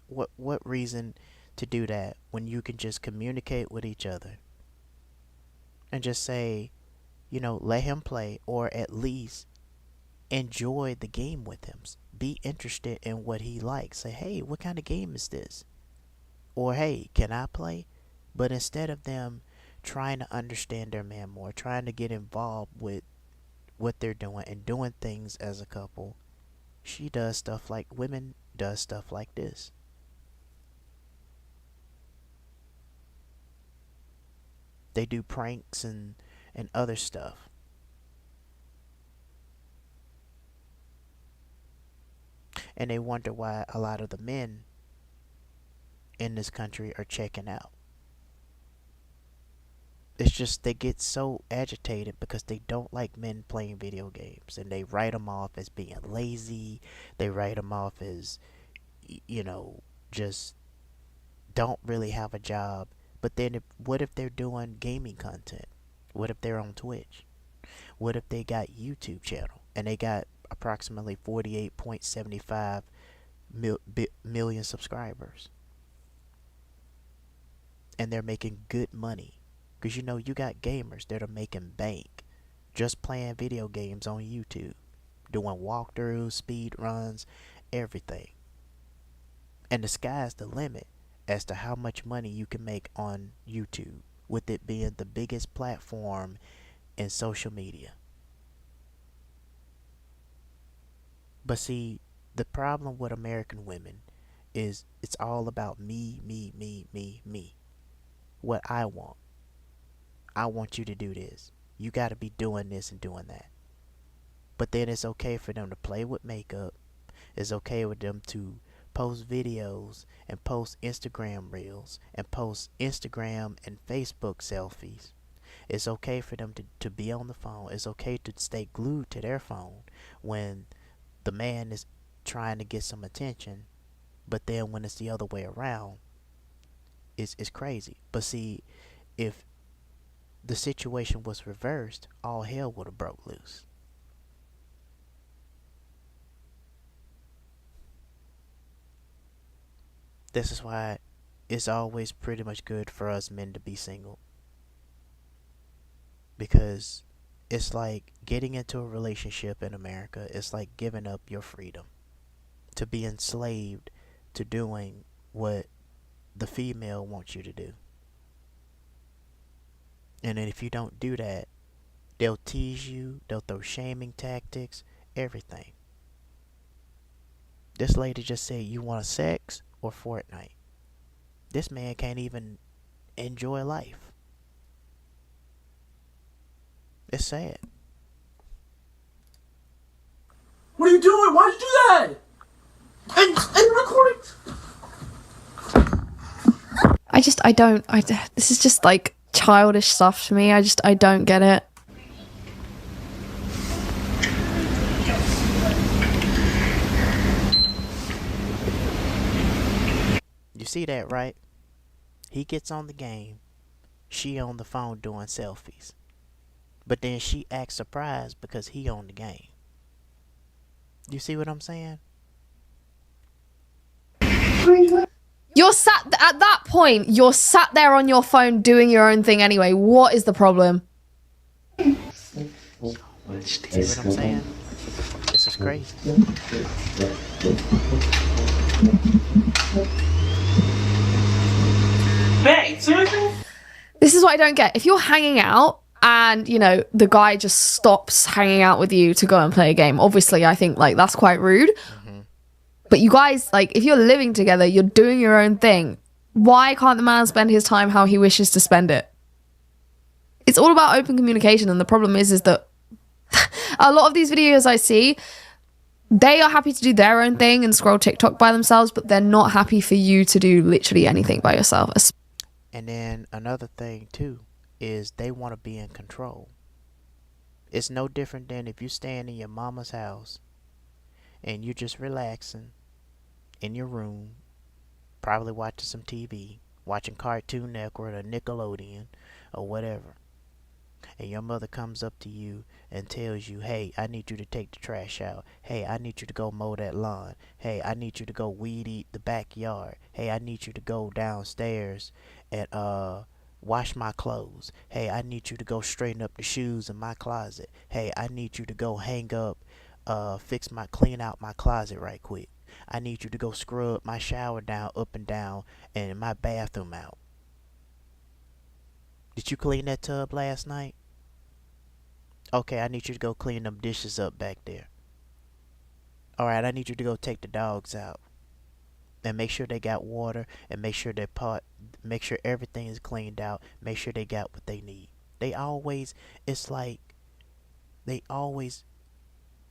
what reason to do that when you can just communicate with each other and just say, you know, let him play, or at least enjoy the game with him. Be interested in what he likes. Say, hey, what kind of game is this? Or, hey, can I play? But instead of them trying to understand their man more, trying to get involved with what they're doing and doing things as a couple, she does stuff like women does stuff like this. They do pranks and other stuff. And they wonder why a lot of the men in this country are checking out. It's just they get so agitated because they don't like men playing video games, and they write them off as being lazy. They write them off as, you know, just don't really have a job. But then what if they're doing gaming content? What if they're on Twitch? What if they got YouTube channel and they got approximately 48.75 million subscribers? And they're making good money. Because, you know, you got gamers that are making bank just playing video games on YouTube. doing walkthroughs, speed runs, everything. And the sky's the limit as to how much money you can make on YouTube, with it being the biggest platform in social media. But see, the problem with American women is it's all about me, me, me, me, me. What I want. I want you to do this. You got to be doing this and doing that. But then it's okay for them to play with makeup. It's okay with them to post videos and post Instagram reels and post Instagram and Facebook selfies. It's okay for them to be on the phone. It's okay to stay glued to their phone when the man is trying to get some attention. But then when it's the other way around, it's crazy. But see, if the situation was reversed, all hell would have broke loose. This is why it's always pretty much good for us men to be single. Because it's like getting into a relationship in America. It's like giving up your freedom to be enslaved to doing what the female wants you to do. And then if you don't do that, they'll tease you, they'll throw shaming tactics, everything. This lady just said, you want sex or Fortnite? This man can't even enjoy life. It's sad. What are you doing? Why'd you do that? And recording. This is just like childish stuff to me. I don't get it. You see that, right? He gets on the game, she on the phone doing selfies. But then she acts surprised because he on the game. You see what I'm saying? You're sat at that point, you're sat there on your phone doing your own thing anyway. What is the problem? See what I'm saying? This is crazy. Babe, seriously? This is what I don't get. If you're hanging out and, you know, the guy just stops hanging out with you to go and play a game, obviously I think like that's quite rude. But you guys, like, if you're living together, you're doing your own thing. Why can't the man spend his time how he wishes to spend it? It's all about open communication, and the problem is that a lot of these videos I see, they are happy to do their own thing and scroll TikTok by themselves, but they're not happy for you to do literally anything by yourself. And then another thing too is they want to be in control. It's no different than if you stand in your mama's house and you're just relaxing in your room, probably watching some TV, watching Cartoon Network or Nickelodeon or whatever. And your mother comes up to you and tells you, hey, I need you to take the trash out. Hey, I need you to go mow that lawn. Hey, I need you to go weed eat the backyard. Hey, I need you to go downstairs and wash my clothes. Hey, I need you to go straighten up the shoes in my closet. Hey, I need you to go hang up, clean out my closet right quick. I need you to go scrub my shower down, up and down, and my bathroom out. Did you clean that tub last night? Okay, I need you to go clean them dishes up back there. Alright, I need you to go take the dogs out. And make sure they got water, and make sure everything is cleaned out, make sure they got what they need. It's like they always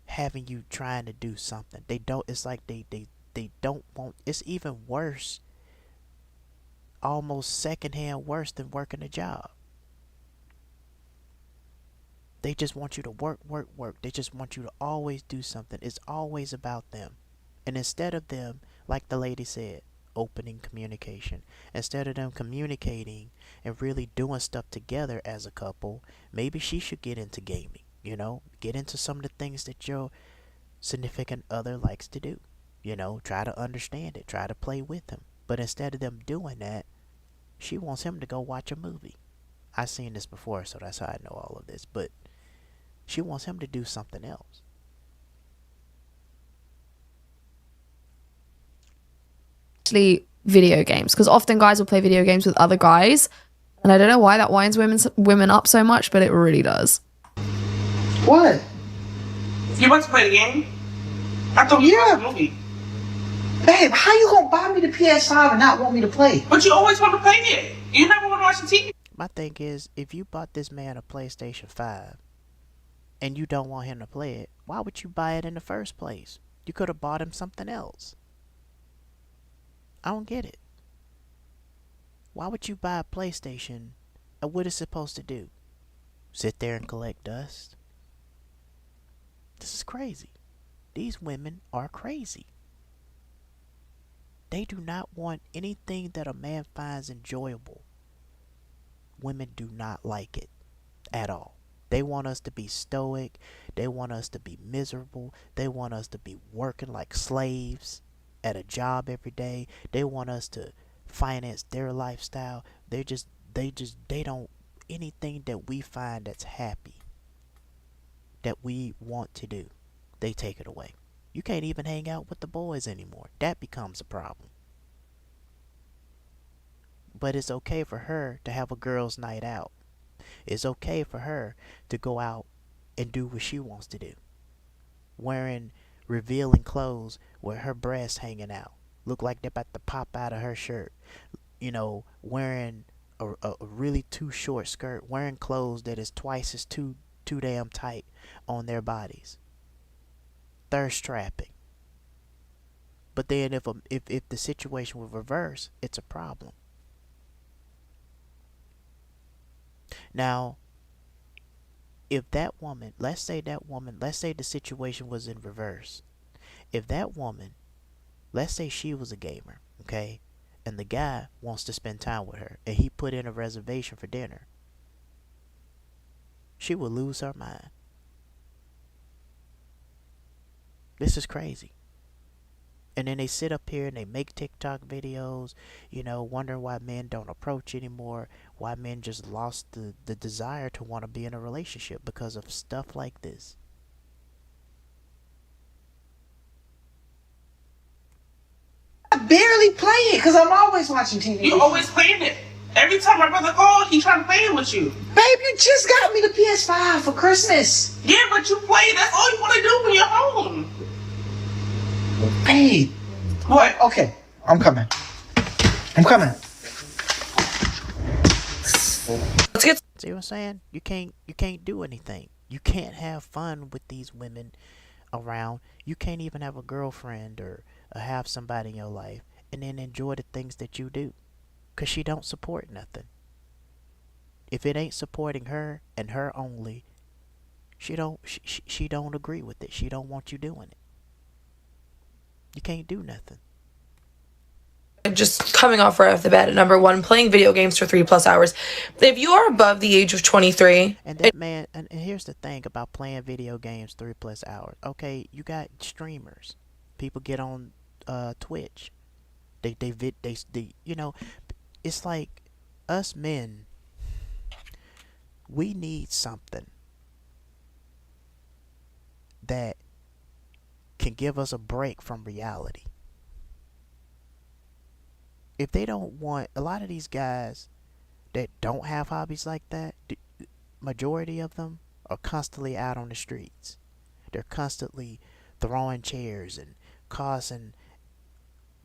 having you trying to do something. It's like they don't want, it's even worse, almost secondhand worse than working a job. They just want you to work. They just want you to always do something. It's always about them. And instead of them, like the lady said, opening communication, instead of them communicating and really doing stuff together as a couple, maybe she should get into gaming, get into some of the things that your significant other likes to do. Try to understand it, try to play with him. But instead of them doing that, she wants him to go watch a movie. I've seen this before, so that's how I know all of this. But she wants him to do something else. actually video games, because often guys will play video games with other guys, and I don't know why that winds women up so much, but it really does. What? You want to play the game? I thought you watched the movie. Babe, how you gonna buy me the PS5 and not want me to play? But you always want to play it. You never want to watch the TV. My thing is, if you bought this man a PlayStation 5 and you don't want him to play it, why would you buy it in the first place? You could have bought him something else. I don't get it. Why would you buy a PlayStation and what is it supposed to do? Sit there and collect dust? This is crazy. These women are crazy. They do not want anything that a man finds enjoyable. Women do not like it at all. They want us to be stoic. They want us to be miserable. They want us to be working like slaves at a job every day. They want us to finance their lifestyle. They don't, anything that we find that's happy, that we want to do, they take it away. You can't even hang out with the boys anymore. That becomes a problem. But it's okay for her to have a girls' night out. It's okay for her to go out and do what she wants to do. Wearing revealing clothes with her breasts hanging out. Look like they're about to pop out of her shirt. You know, wearing a really too short skirt. Wearing clothes that is twice as too damn tight on their bodies. Thirst trapping. But then if the situation were reversed, it's a problem. Now, if that woman, let's say the situation was in reverse. If that woman, let's say she was a gamer, okay, and the guy wants to spend time with her, and he put in a reservation for dinner, she would lose her mind. This is crazy. And then they sit up here and they make TikTok videos, you know, wondering why men don't approach anymore, why men just lost the desire to want to be in a relationship because of stuff like this. I barely play it because I'm always watching TV. You always playing it. Every time my brother calls, he trying to play it with you. Babe, you just got me the PS5 for Christmas. Yeah, but you play. That's all you want to do when you're home. Babe. What? Okay, I'm coming. Let's get. See what I'm saying? You can't do anything. You can't have fun with these women around. You can't even have a girlfriend or have somebody in your life and then enjoy the things that you do. Cause she don't support nothing. If it ain't supporting her and her only, she don't agree with it. She don't want you doing it. You can't do nothing. Just coming off right off the bat at number one, playing video games for 3+ hours. If you are above the age of 23, and that man, and here's the thing about playing video games 3+ hours. Okay, you got streamers. People get on Twitch. They you know, it's like us men, we need something that can give us a break from reality. If they don't want, a lot of these guys that don't have hobbies like that, the majority of them are constantly out on the streets. They're constantly throwing chairs and causing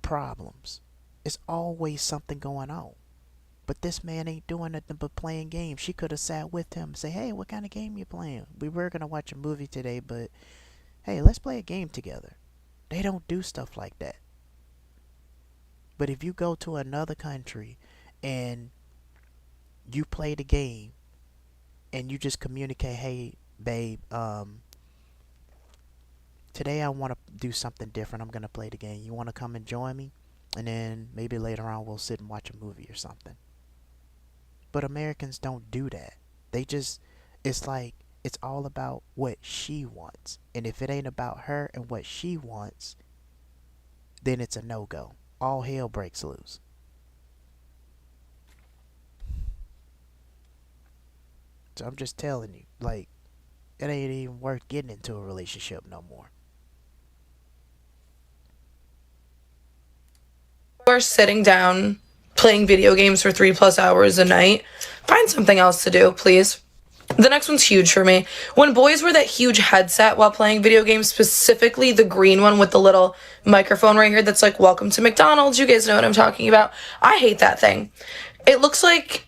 problems. It's always something going on. But this man ain't doing nothing but playing games. She could have sat with him and say, hey, what kind of game you playing? We were going to watch a movie today, but hey, let's play a game together. They don't do stuff like that. But if you go to another country and you play the game and you just communicate, hey, babe, today I want to do something different. I'm going to play the game. You want to come and join me? And then maybe later on we'll sit and watch a movie or something. But Americans don't do that. They just, it's like, it's all about what she wants. And if it ain't about her and what she wants, then it's a no-go. All hell breaks loose. So I'm just telling you, like, it ain't even worth getting into a relationship no more. are sitting down playing video games for 3+ hours a night, find something else to do, please. The next one's huge for me. When boys wear that huge headset while playing video games, specifically the green one with the little microphone right here that's like, welcome to McDonald's, you guys know what I'm talking about. I hate that thing. It looks like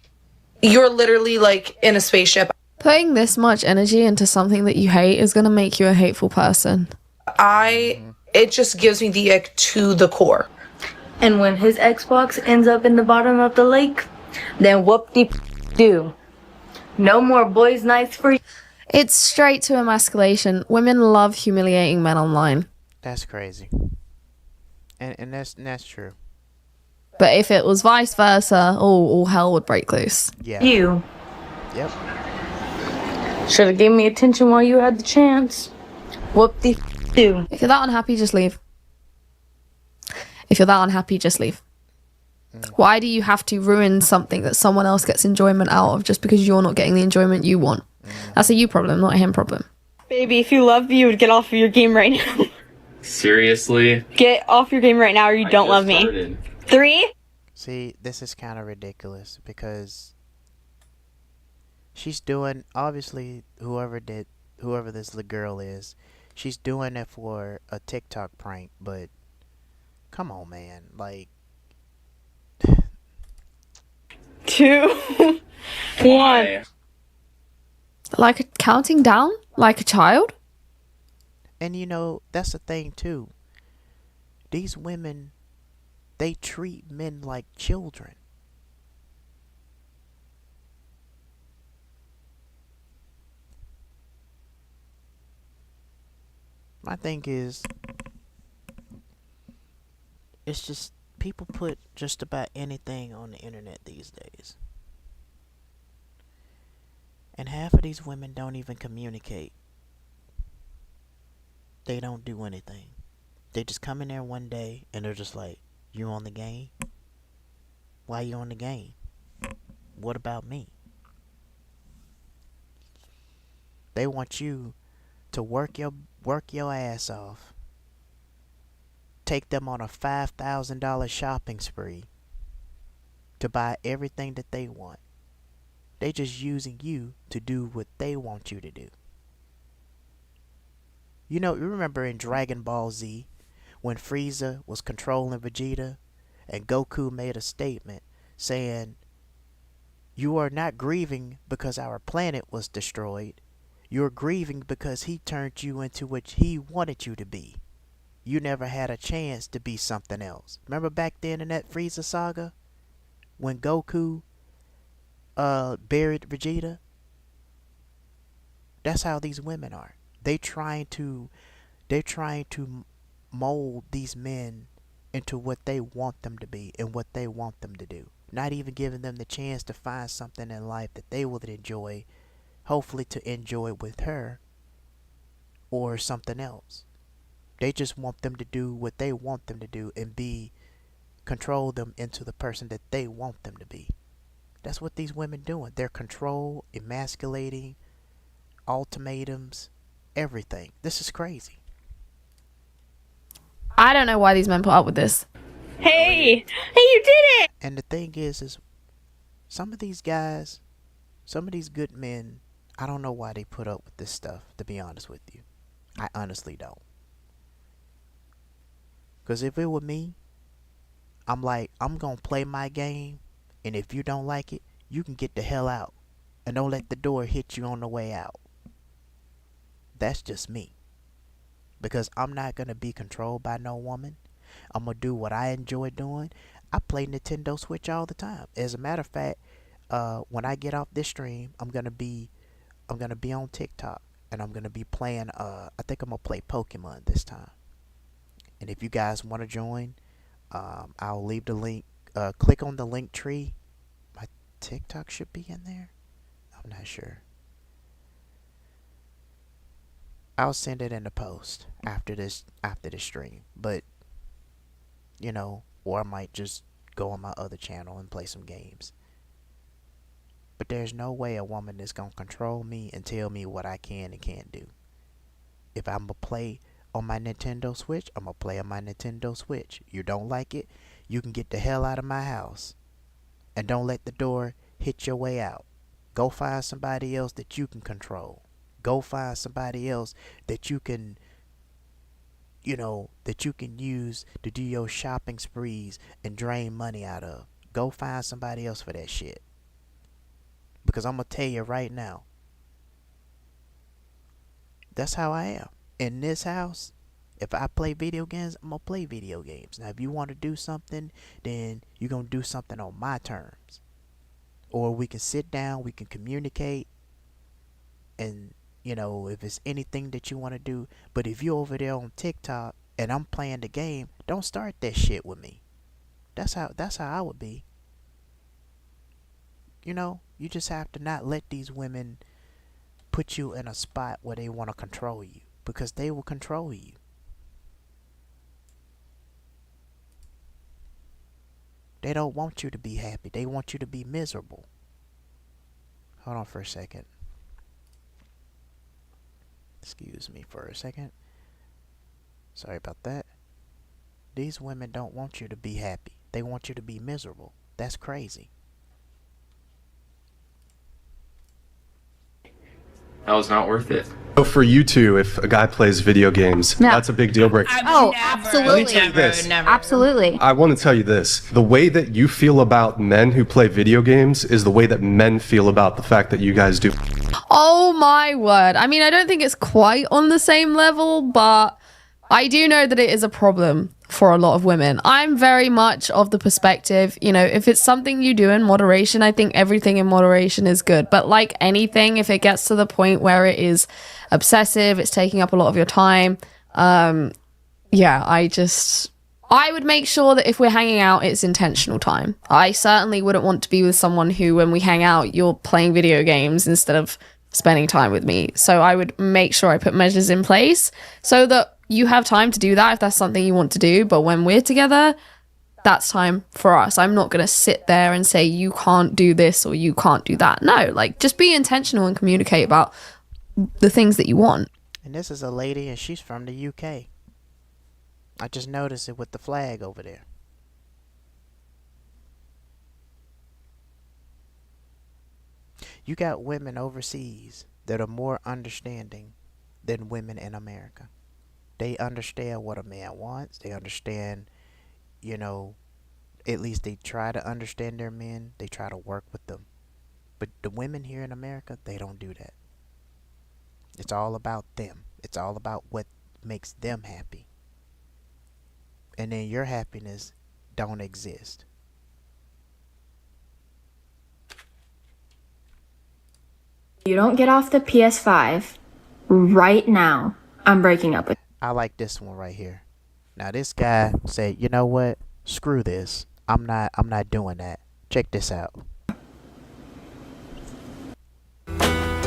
you're literally like in a spaceship. Putting this much energy into something that you hate is going to make you a hateful person. It just gives me the ick to the core. And when his Xbox ends up in the bottom of the lake, then whoop-de-do. No more boys' nights for you. It's straight to emasculation. Women love humiliating men online. That's crazy. And that's true. But if it was vice versa, all hell would break loose. Yeah. You. Yep. Should have given me attention while you had the chance. Whoop-de-do. If you're that unhappy, just leave. If you're that unhappy, just leave. Why do you have to ruin something that someone else gets enjoyment out of just because you're not getting the enjoyment you want? That's a you problem, not a him problem. Baby, if you love me, you would get off of your game right now. Seriously? Get off your game right now or you don't love me. Started. 3? See, this is kind of ridiculous because she's doing, obviously, whoever this little girl is, she's doing it for a TikTok prank, but come on, man. Like, 2, 1. Like counting down? Like a child? and you know, that's the thing too. These women, they treat men like children. My thing is, it's just people put just about anything on the internet these days. And half of these women don't even communicate. They don't do anything. They just come in there one day and they're just like, you on the game? Why you on the game? What about me? They want you to work your ass off. Take them on a $5,000 shopping spree to buy everything that they want. They just using you to do what they want you to do. You know, you remember in Dragon Ball Z when Frieza was controlling Vegeta and Goku made a statement saying, you are not grieving because our planet was destroyed. You're grieving because he turned you into what he wanted you to be. You never had a chance to be something else. Remember back then in that Frieza saga? When Goku buried Vegeta? That's how these women are. They're trying to mold these men into what they want them to be and what they want them to do. Not even giving them the chance to find something in life that they will enjoy, hopefully to enjoy with her or something else. They just want them to do what they want them to do and control them into the person that they want them to be. That's what these women doing. They're control, emasculating, ultimatums, everything. This is crazy. I don't know why these men put up with this. Hey, you did it! And the thing is some of these guys, some of these good men, I don't know why they put up with this stuff, to be honest with you. I honestly don't. Because if it were me, I'm like, I'm going to play my game, and if you don't like it, you can get the hell out. And don't let the door hit you on the way out. That's just me. Because I'm not going to be controlled by no woman. I'm going to do what I enjoy doing. I play Nintendo Switch all the time. As a matter of fact, when I get off this stream, I'm going to be on TikTok. And I'm going to be playing, I think I'm going to play Pokemon this time. And if you guys want to join, I'll leave the link. Click on the link tree. My TikTok should be in there. I'm not sure. I'll send it in the post after this stream. But, you know, or I might just go on my other channel and play some games. But there's no way a woman is going to control me and tell me what I can and can't do. If I'm going to play on my Nintendo Switch, I'm going to play on my Nintendo Switch. You don't like it, you can get the hell out of my house. And don't let the door hit your way out. Go find somebody else that you can control. Go find somebody else that you can, that you can use to do your shopping sprees and drain money out of. Go find somebody else for that shit. Because I'm going to tell you right now, that's how I am. In this house, if I play video games, I'm going to play video games. Now, if you want to do something, then you're going to do something on my terms. Or we can sit down, we can communicate, and, if it's anything that you want to do. But if you're over there on TikTok and I'm playing the game, don't start that shit with me. That's how I would be. You just have to not let these women put you in a spot where they want to control you, because they will control you. They don't want you to be happy. They want you to be miserable. Hold on for a second. Excuse me for a second. Sorry about that. These women don't want you to be happy. They want you to be miserable. That's crazy. That was not worth it. So for you two, if a guy plays video games, No. that's a big deal breaker. Oh, Let me absolutely. tell you this. Absolutely. I want to tell you this. The way that you feel about men who play video games is the way that men feel about the fact that you guys do. Oh my word. I mean, I don't think it's quite on the same level, but I do know that it is a problem for a lot of women. I'm very much of the perspective, if it's something you do in moderation, I think everything in moderation is good. But like anything, if it gets to the point where it is obsessive, it's taking up a lot of your time, I would make sure that if we're hanging out, it's intentional time. I certainly wouldn't want to be with someone who, when we hang out, you're playing video games instead of spending time with me. So I would make sure I put measures in place so that you have time to do that if that's something you want to do. But when we're together, that's time for us. I'm not going to sit there and say, you can't do this or you can't do that. No, just be intentional and communicate about the things that you want. And this is a lady, and she's from the UK. I just noticed it with the flag over there. You got women overseas that are more understanding than women in America. They understand what a man wants. They understand, at least they try to understand their men. They try to work with them. But the women here in America, they don't do that. It's all about them. It's all about what makes them happy. And then your happiness don't exist. You don't get off the PS5 right now, I'm breaking up with you. I like this one right here. Now this guy said, you know what? Screw this. I'm not doing that. Check this out.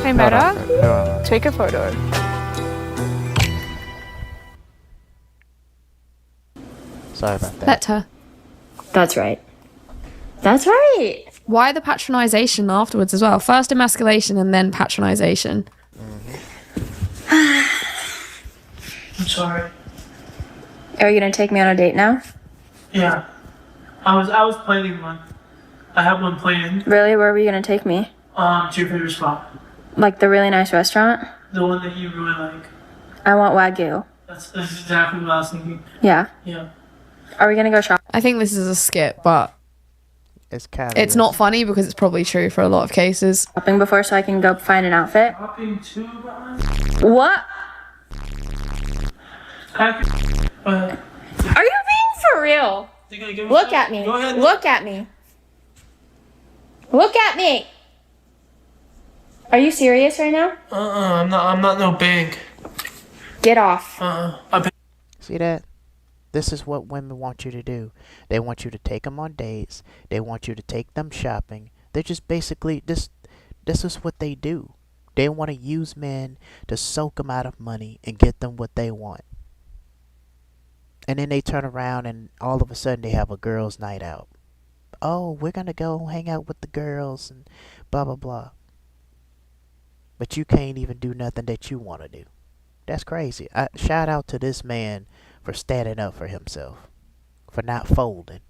Hey Meta, take a photo. Sorry about that. Let her. That's right. That's right. Why the patronization afterwards as well? First emasculation and then patronization. I'm sorry. Are you gonna take me on a date now? Yeah. I was planning one. I have one planned. Really? Where were you gonna take me? To your favorite spot. Like the really nice restaurant? The one that you really like. I want Wagyu. That's exactly what I was thinking. Yeah. Yeah. Are we gonna go shopping? I think this is a skit, but it's not funny because it's probably true for a lot of cases. Shopping before so I can go find an outfit? Shopping too, What? Are you being for real? Look at me. Go ahead. Look at me. Look at me. Are you serious right now? I'm not no bank. Get off. See that? This is what women want you to do. They want you to take them on dates. They want you to take them shopping. They're just basically, this is what they do. They want to use men to soak them out of money and get them what they want. And then they turn around and all of a sudden they have a girls' night out. Oh, we're going to go hang out with the girls and blah, blah, blah. But you can't even do nothing that you want to do. That's crazy. Shout out to this man for standing up for himself. For not folding.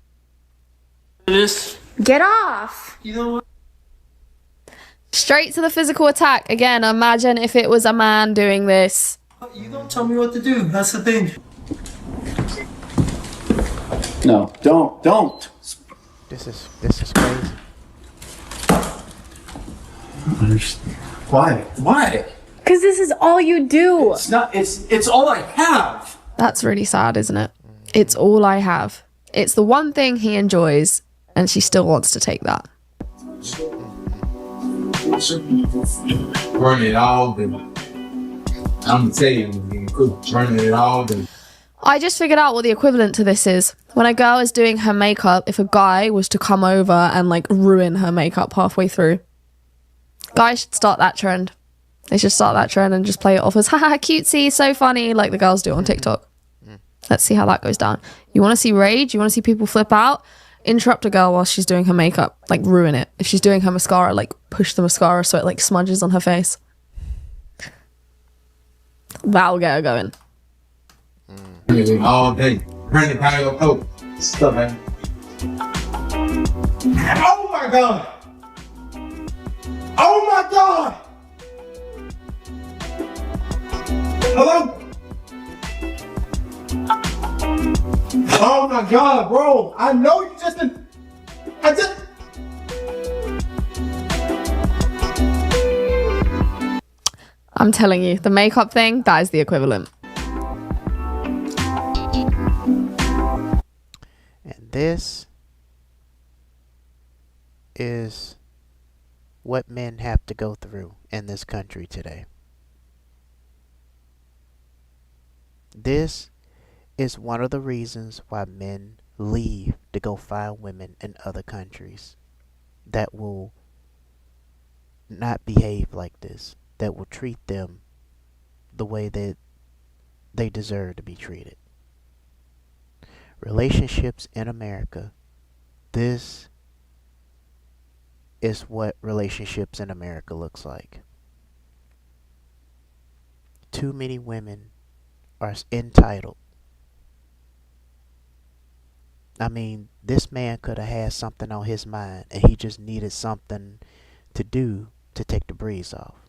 This. Get off! You know what? Straight to the physical attack. Again, imagine if it was a man doing this. You don't tell me what to do. That's the thing. No, don't. This is crazy. Why? Because this is all you do. It's not. It's all I have. That's really sad, isn't it? It's all I have. It's the one thing he enjoys, and she still wants to take that. Burn it all, then I'm gonna tell you, burning it all, then. I just figured out what the equivalent to this is. When a girl is doing her makeup, if a guy was to come over and like ruin her makeup halfway through, guys should start that trend. They should start that trend and just play it off as haha cutesy, so funny, like the girls do on TikTok. Let's see how that goes down. You want to see rage? You want to see people flip out? Interrupt a girl while she's doing her makeup, like ruin it. If she's doing her mascara, like push the mascara so it like smudges on her face. That'll get her going. All day. Burn it down your coat. Stuff, man. Oh my god! Oh my god! Hello? Oh my god, bro! I know you just didn't. I'm telling you, the makeup thing, that is the equivalent. And this is what men have to go through in this country today. This is one of the reasons why men leave to go find women in other countries that will not behave like this, that will treat them the way that they deserve to be treated. Relationships in America, this is what relationships in America looks like. Too many women are entitled. I mean, this man could have had something on his mind and he just needed something to do to take the breeze off.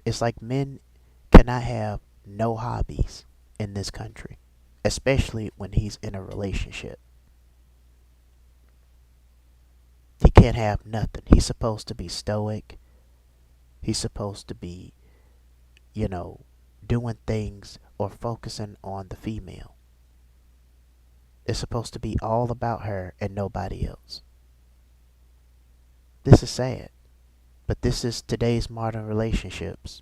It's like men cannot have no hobbies in this country, especially when he's in a relationship. He can't have nothing. He's supposed to be stoic. He's supposed to be, doing things or focusing on the female. It's supposed to be all about her and nobody else. This is sad, but this is today's modern relationships.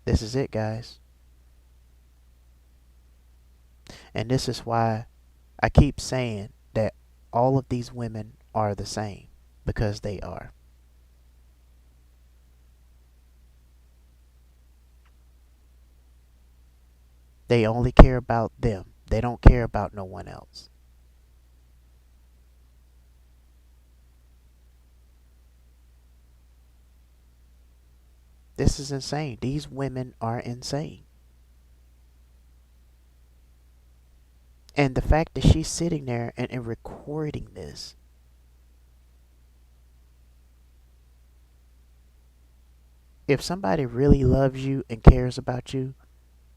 This is it, guys. And this is why I keep saying that all of these women are the same, because they are. They only care about them. They don't care about no one else. This is insane. These women are insane. And the fact that she's sitting there and recording this. If somebody really loves you and cares about you,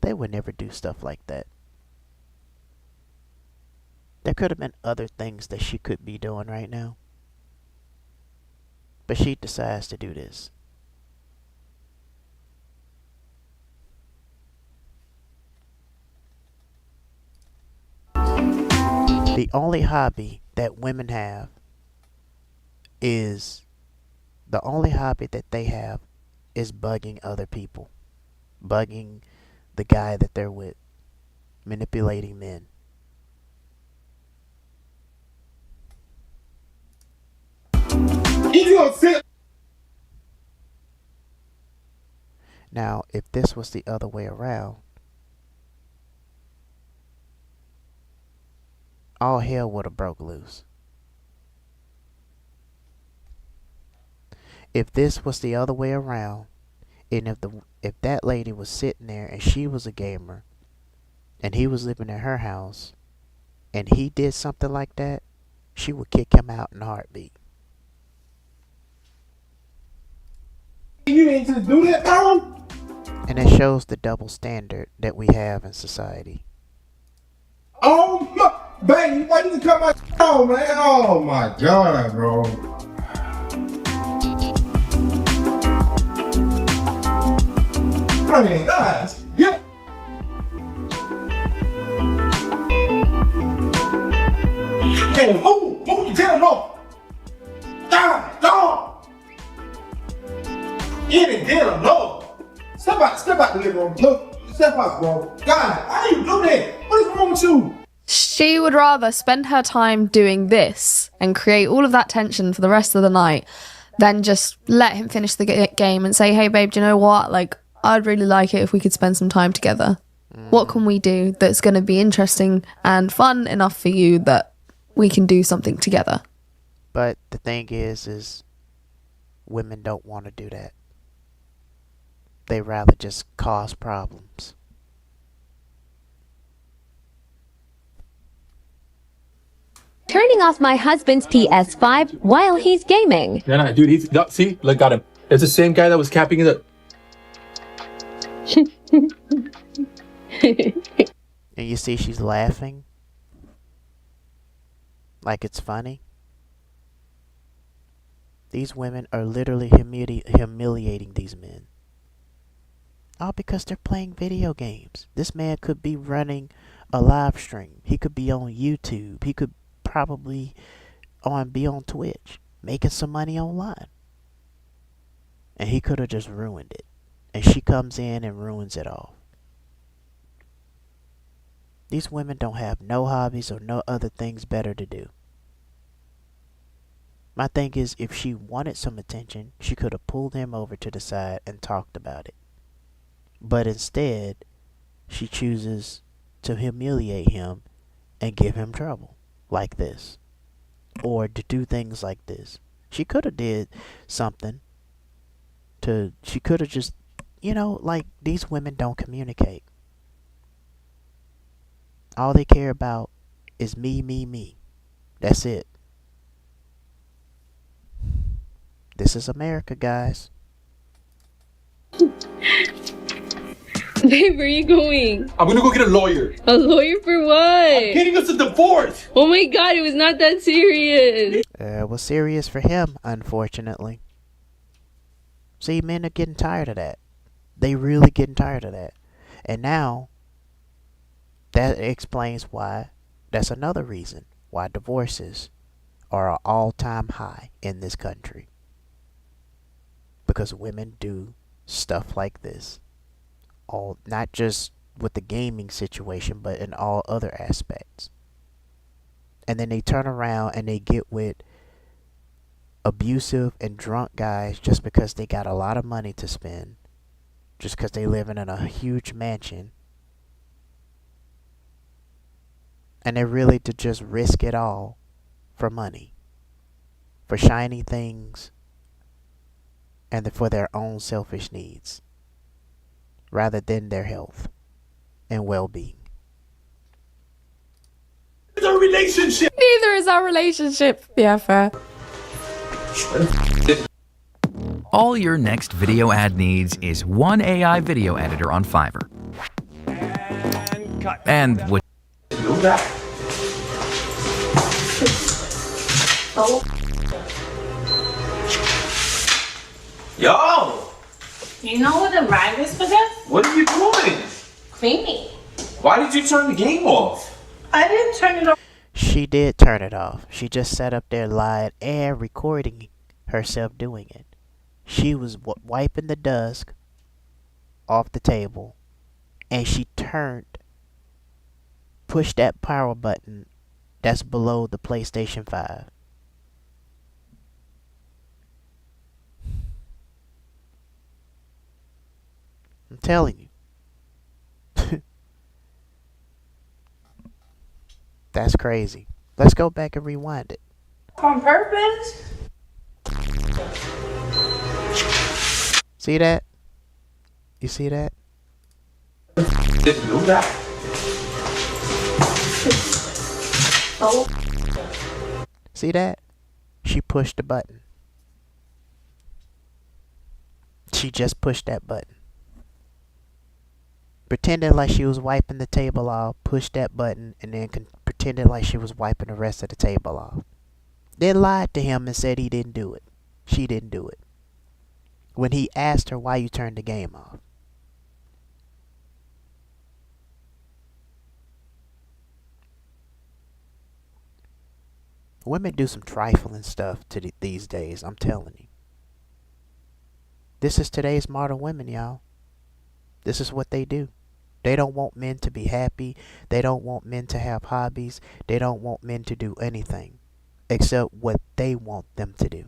they would never do stuff like that. There could have been other things that she could be doing right now. But she decides to do this. The only hobby that women have is bugging other people. Bugging the guy that they're with. Manipulating men. Now, if this was the other way around, all hell would have broke loose. If this was the other way around, and if that lady was sitting there and she was a gamer, and he was living in her house, and he did something like that, she would kick him out in a heartbeat. You ain't just do that, Tom? And it shows the double standard that we have in society. Oh my, baby, why didn't you cut my off, man? Oh my God, bro. I mean, guys, yeah. Hey, move your tail off. Dog. Get it, damn, no. Step out the living room. Look, step out, bro. God, how do you do that? What is wrong with you? She would rather spend her time doing this and create all of that tension for the rest of the night than just let him finish the game and say, hey, babe, do you know what? Like, I'd really like it if we could spend some time together. What can we do that's going to be interesting and fun enough for you that we can do something together? But the thing is women don't want to do that. They rather just cause problems. Turning off my husband's PS5 while he's gaming. Nah, dude, see, look, got him. It's the same guy that was capping in the... And you see she's laughing like it's funny. These women are literally humiliating these men. All because they're playing video games. This man could be running a live stream. He could be on YouTube. He could probably be on Twitch making some money online. And he could have just ruined it. And she comes in and ruins it all. These women don't have no hobbies or no other things better to do. My thing is, if she wanted some attention, she could have pulled him over to the side and talked about it. But instead, she chooses to humiliate him and give him trouble like this. Or to do things like this. She could have did something she could have just, like, these women don't communicate. All they care about is me. That's it. This is America, guys. Babe, where are you going? I'm gonna go get a lawyer. A lawyer for what? I'm getting us a divorce. Oh my God, it was not that serious. It was serious for him, unfortunately. See, men are getting tired of that. They really getting tired of that. And now, that explains why, that's another reason why divorces are an all-time high in this country. Because women do stuff like this. Not just with the gaming situation, but in all other aspects. And then they turn around and they get with abusive and drunk guys just because they got a lot of money to spend. Just because they living in a huge mansion. And they're really to just risk it all for money. For shiny things. And for their own selfish needs. Rather than their health and well-being. It's a relationship. Neither is our relationship. Yeah, fair. All your next video ad needs is one AI video editor on Fiverr. And what? Yo! You know what the rag is for this? What are you doing? Cleaning. Why did you turn the game off? I didn't turn it off. She did turn it off. She just sat up there live and recording herself doing it. She was wiping the dust off the table, and she pushed that power button that's below the PlayStation 5. I'm telling you. That's crazy. Let's go back and rewind it. On purpose? See that? You see that? Didn't do that. See that? She pushed the button. She just pushed that button. Pretended like she was wiping the table off, pushed that button, and then pretended like she was wiping the rest of the table off. Then lied to him and said he didn't do it. She didn't do it. When he asked her why you turned the game off. Women do some trifling stuff these days, I'm telling you. This is today's modern women, y'all. This is what they do. They don't want men to be happy. They don't want men to have hobbies. They don't want men to do anything except what they want them to do.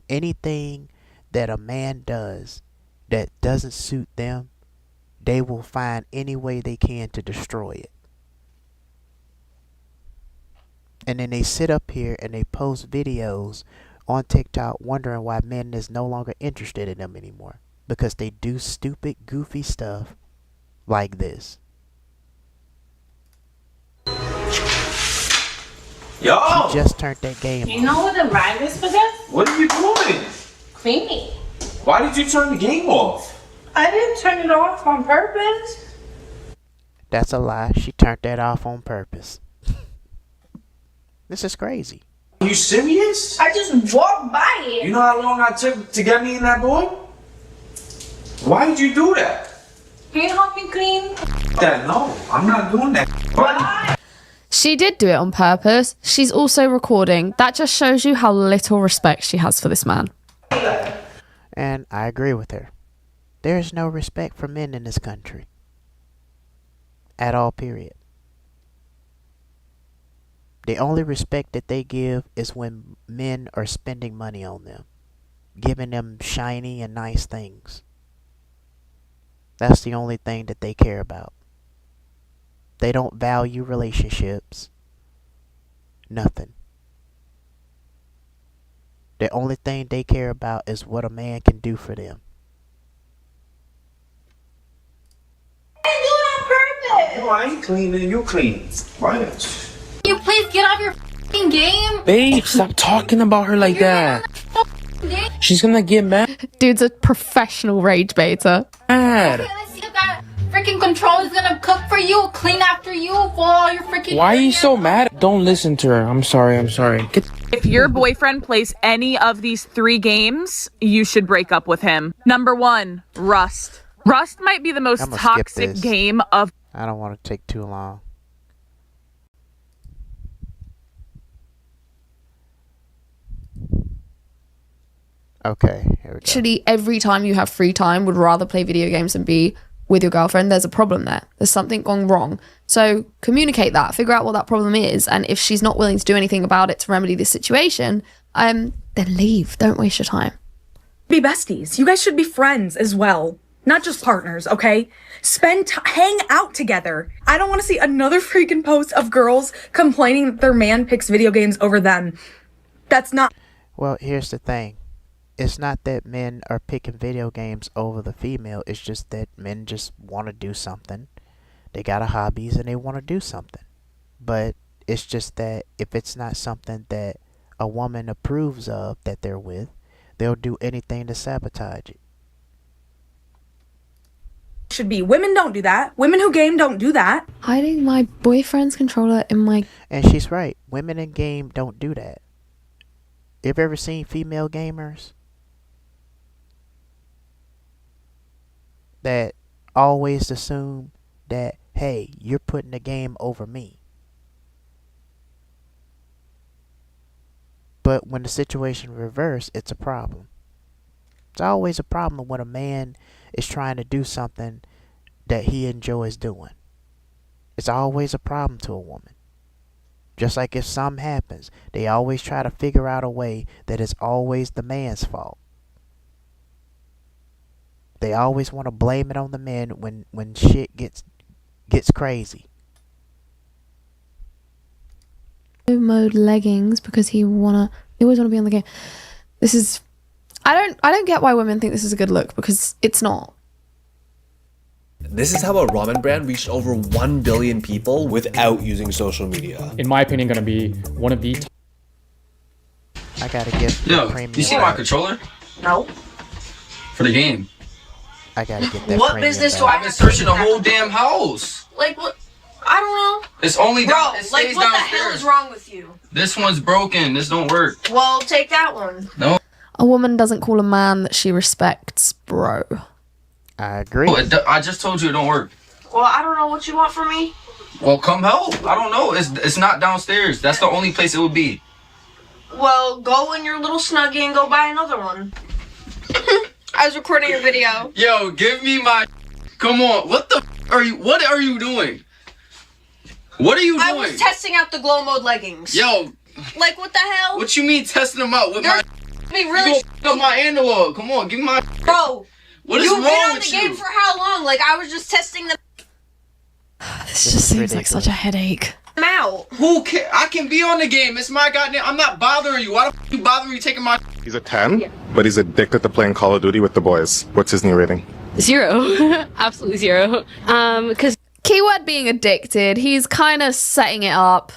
Anything that a man does that doesn't suit them, they will find any way they can to destroy it. And then they sit up here and they post videos on TikTok wondering why men is no longer interested in them anymore. Because they do stupid, goofy stuff like this. Yo! She just turned that game You know what the rag is for this? What are you doing? Cleaning. Why did you turn the game off? I didn't turn it off on purpose. That's a lie. She turned that off on purpose. This is crazy. Are you serious? I just walked by it. You know how long I took to get me in that boy? Why did you do that? Can you help me clean? That no, I'm not doing that. Why? She did do it on purpose. She's also recording. That just shows you how little respect she has for this man. And I agree with her. There is no respect for men in this country. At all, period. The only respect that they give is when men are spending money on them. Giving them shiny and nice things. That's the only thing that they care about. They don't value relationships. Nothing. The only thing they care about is what a man can do for them. I didn't do it on purpose. No, I ain't cleaning. You clean. Why? Can you please get off your f***ing game? Babe, stop talking about her like that. She's gonna get mad. Dude's a professional rage baiter. Mad. Okay, let's see if that freaking controller is gonna cook for you, clean after you for all your freaking. Why are you so mad? Don't listen to her. I'm sorry. If your boyfriend plays any of these 3 games, you should break up with him. Number 1, Rust. Rust might be the most toxic game of. I don't want to take too long. Okay, here we go. Actually, every time you have free time, would rather play video games than be with your girlfriend. There's a problem there. There's something gone wrong. So communicate that. Figure out what that problem is. And if she's not willing to do anything about it to remedy this situation, then leave. Don't waste your time. Be besties. You guys should be friends as well. Not just partners, okay? Hang out together. I don't want to see another freaking post of girls complaining that their man picks video games over them. That's not. Well, here's the thing. It's not that men are picking video games over the female. It's just that men just want to do something. They got a hobbies and they want to do something. But it's just that if it's not something that a woman approves of that they're with, they'll do anything to sabotage it. Should be. Women don't do that. Women who game don't do that. Hiding my boyfriend's controller in my. And she's right. Women in game don't do that. You've ever seen female gamers that always assume that, hey, you're putting the game over me? But when the situation reverse, it's a problem. It's always a problem when a man is trying to do something that he enjoys doing. It's always a problem to a woman. Just like if something happens, they always try to figure out a way that it's always the man's fault. They always want to blame it on the men when shit gets crazy. Mode leggings because he always wanna be on the game. This is. I don't get why women think this is a good look, because it's not. This is how a ramen brand reached over 1 billion people without using social media. In my opinion, going to be one of the I gotta get Yo, premium. you see my controller? No. For the game. I gotta get that What premium business back. do I I've been searching the whole damn house. Like what? I don't know. It's only Bro, down. It like stays what the downstairs. hell is wrong with you? This one's broken. This don't work. Well, take that one. No. A woman doesn't call a man that she respects bro. I agree. Oh, I just told you it don't work. Well, I don't know what you want from me. Well, come help. I don't know. It's not downstairs. That's the only place it would be. Well, go in your little snuggie and go buy another one. I was recording your video. Yo, give me my. Come on. What the are you? What are you doing? What are you doing? I was testing out the glow mode leggings. Yo. Like what the hell? What you mean testing them out with my? Me really. You gonna up my analog? Come on, give me my. Bro. What is You've wrong been on with the you? game for how long? Like I was just testing them This just seems like such a headache. out. Who can? I can be on the game. It's my goddamn. I'm not bothering you. Why the f you bothering me taking my? He's a 10, but he's addicted to playing Call of Duty with the boys. What's his new rating? 0. Absolutely 0. Because Keyword being addicted, he's kind of setting it up.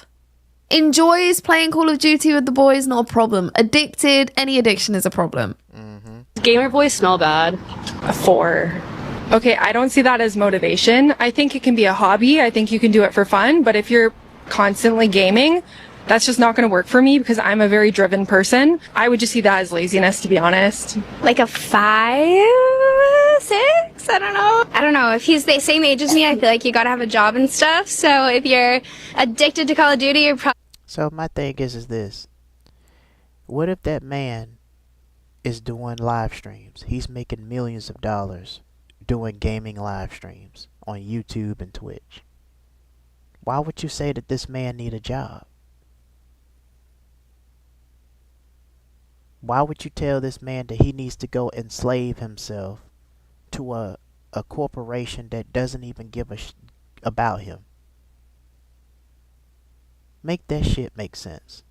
Enjoys playing Call of Duty with the boys, not a problem. Addicted, any addiction is a problem. gamer boys smell bad. A 4. Okay, I don't see that as motivation. I think it can be a hobby. I think you can do it for fun. But if you're constantly gaming, that's just not going to work for me because I'm a very driven person. I would just see that as laziness, to be honest. Like a 5, 6? I don't know. I don't know. If he's the same age as me, I feel like you gotta have a job and stuff. So if you're addicted to Call of Duty, you're probably... So my thing is this. What if that man is doing live streams? He's making millions of dollars doing gaming live streams on YouTube and Twitch. Why would you say that this man need a job? Why would you tell this man that he needs to go enslave himself to a corporation that doesn't even give a about him? Make that shit make sense.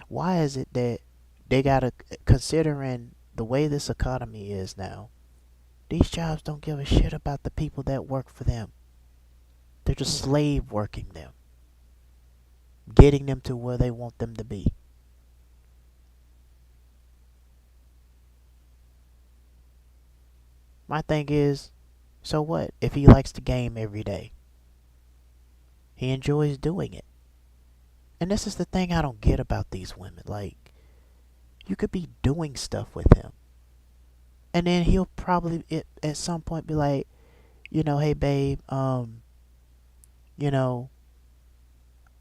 Why is it that they gotta, considering the way this economy is now, these jobs don't give a shit about the people that work for them. They're just slave working them, getting them to where they want them to be. My thing is, so what if he likes to game every day? He enjoys doing it. And this is the thing I don't get about these women. Like, you could be doing stuff with him, and then he'll probably at some point be like, you know, hey babe, you know,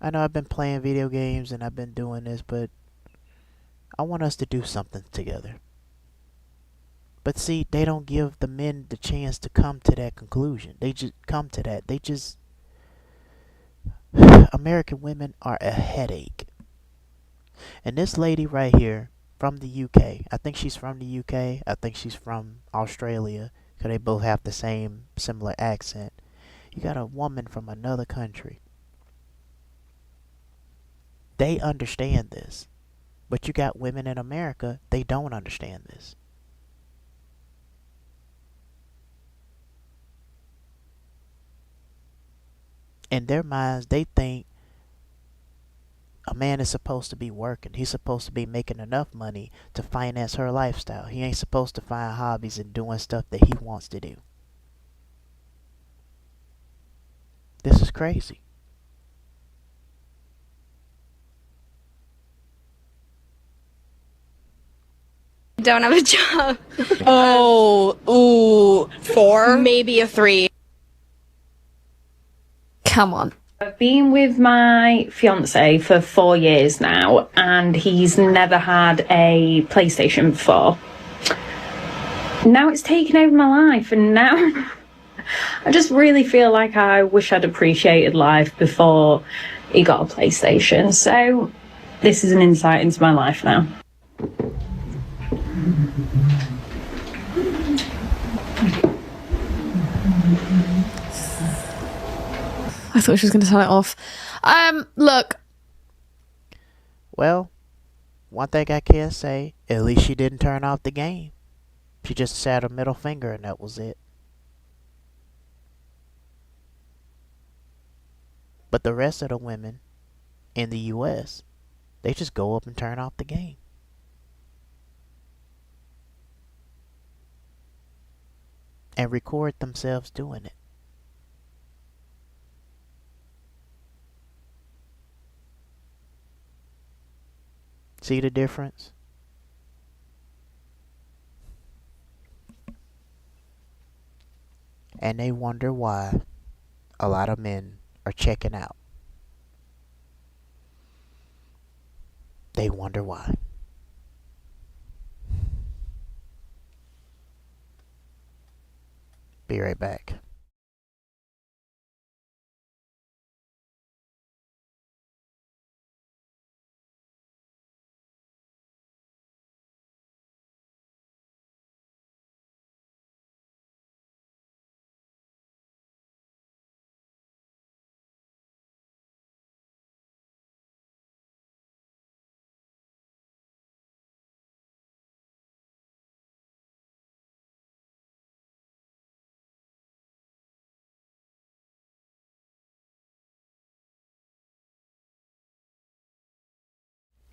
I know I've been playing video games and I've been doing this, but I want us to do something together. But see, they don't give the men the chance to come to that conclusion. They just come to that. They just... American women are a headache. And this lady right here from the UK, I think she's from the UK, I think she's from Australia, because they both have the same similar accent. You got a woman from another country. They understand this. But you got women in America, they don't understand this. In their minds, they think a man is supposed to be working. He's supposed to be making enough money to finance her lifestyle. He ain't supposed to find hobbies and doing stuff that he wants to do. This is crazy. Don't have a job. Oh, 4? Maybe a 3. Come on. I've been with my fiance for 4 years now, and he's never had a PlayStation before. Now it's taken over my life, and now I just really feel like I wish I'd appreciated life before he got a PlayStation. So this is an insight into my life now. I thought she was going to turn it off. Look. Well, one thing I can say, at least she didn't turn off the game. She just sat her middle finger and that was it. But the rest of the women in the US, they just go up and turn off the game. and record themselves doing it. See the difference? And they wonder why a lot of men are checking out. They wonder why. Be right back.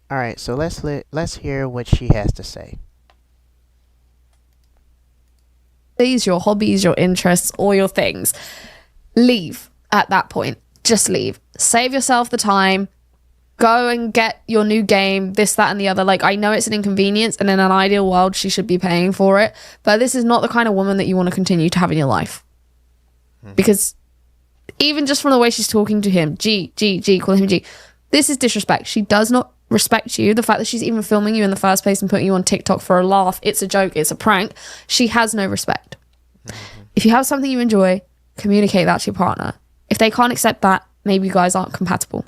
All right, so let's hear what she has to say. Your hobbies, your interests, all your things. Leave at that point. Just leave. Save yourself the time. Go and get your new game, this, that, and the other. Like, I know it's an inconvenience, and in an ideal world, she should be paying for it. But this is not the kind of woman that you want to continue to have in your life. Because even just from the way she's talking to him, G, calling him G, this is disrespect. She does not respect you. The fact that she's even filming you in the first place and putting you on TikTok for a laugh, it's a joke, it's a prank. She has no respect. If you have something you enjoy, communicate that to your partner. If they can't accept that, maybe you guys aren't compatible.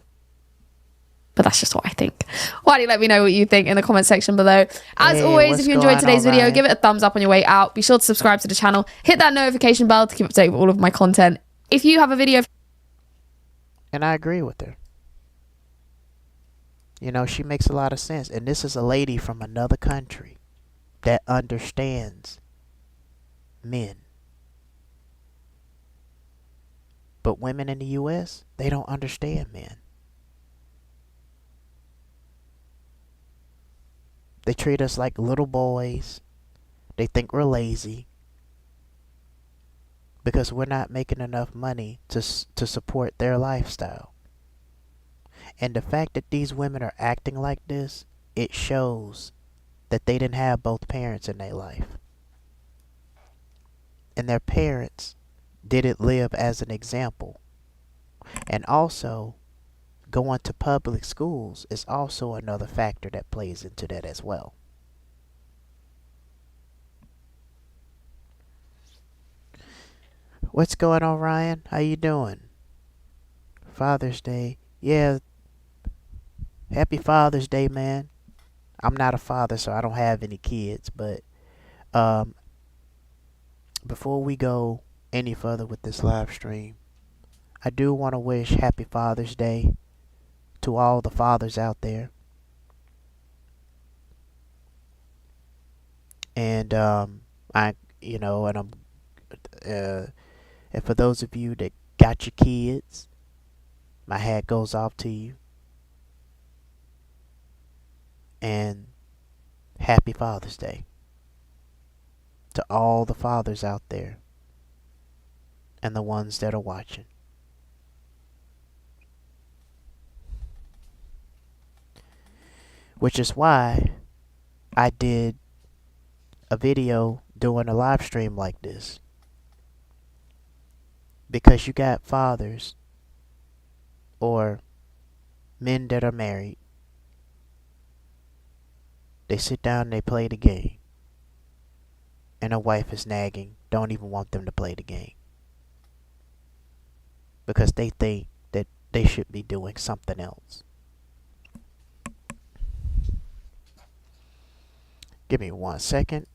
But that's just what I think. Why don't you let me know what you think in the comment section below. As always, if you enjoyed today's video, give it a thumbs up on your way out. Be sure to subscribe to the channel. Hit that notification bell to keep up to date with all of my content. If you have a video... And I agree with her. You know, she makes a lot of sense. And this is a lady from another country that understands men. But women in the U.S., they don't understand men. They treat us like little boys. They think we're lazy because we're not making enough money to support their lifestyle. And the fact that these women are acting like this, it shows that they didn't have both parents in their life. And their parents didn't live as an example. And also, going to public schools is also another factor that plays into that as well. What's going on, Ryan? How you doing? Father's Day. Yeah. Happy Father's Day, man. I'm not a father, so I don't have any kids, but before we go any further with this live stream, I do want to wish Happy Father's Day to all the fathers out there. And and for those of you that got your kids, my hat goes off to you. And Happy Father's Day to all the fathers out there and the ones that are watching. Which is why I did a video doing a live stream like this. Because you got fathers or men that are married. They sit down and they play the game. And a wife is nagging, don't even want them to play the game. Because they think that they should be doing something else. Give me 1 second.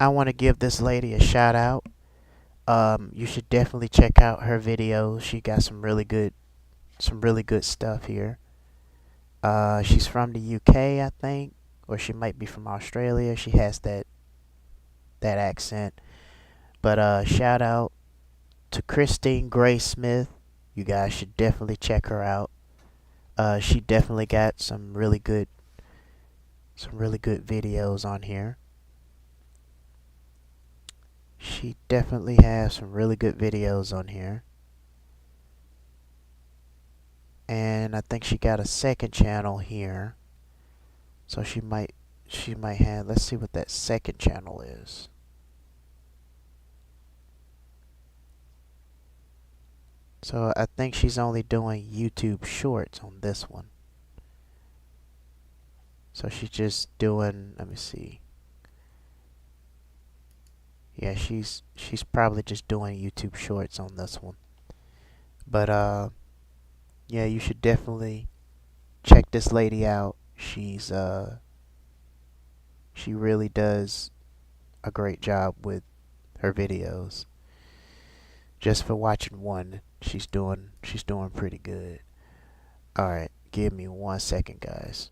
I want to give this lady a shout out. You should definitely check out her videos. She got some really good stuff here. She's from the UK, I think, or she might be from Australia. She has that accent. But shout out to Christine Gray Smith. You guys should definitely check her out. She definitely got some really good videos on here. She definitely has some really good videos on here. And I think she got a second channel here. So she might have, let's see what that second channel is. So I think she's only doing YouTube shorts on this one. So she's just doing, let me see. Yeah, she's probably just doing YouTube shorts on this one. But yeah, you should definitely check this lady out. She really does a great job with her videos. Just for watching one, she's doing pretty good. All right, give me 1 second, guys.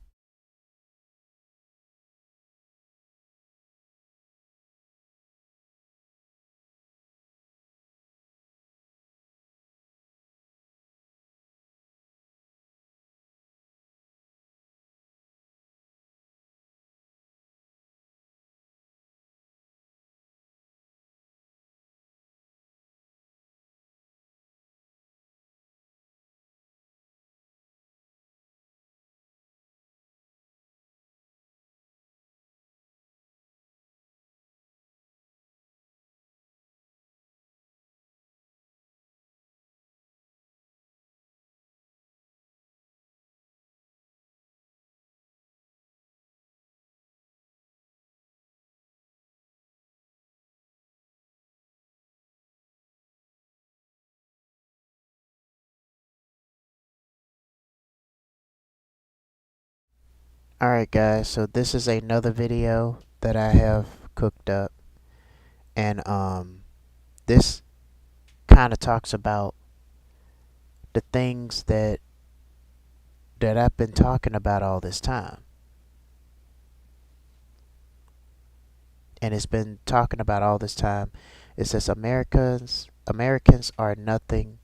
Alright guys, so this is another video that I have cooked up, and this kind of talks about the things that I've been talking about all this time. And it's been talking about all this time. It says Americans are noticing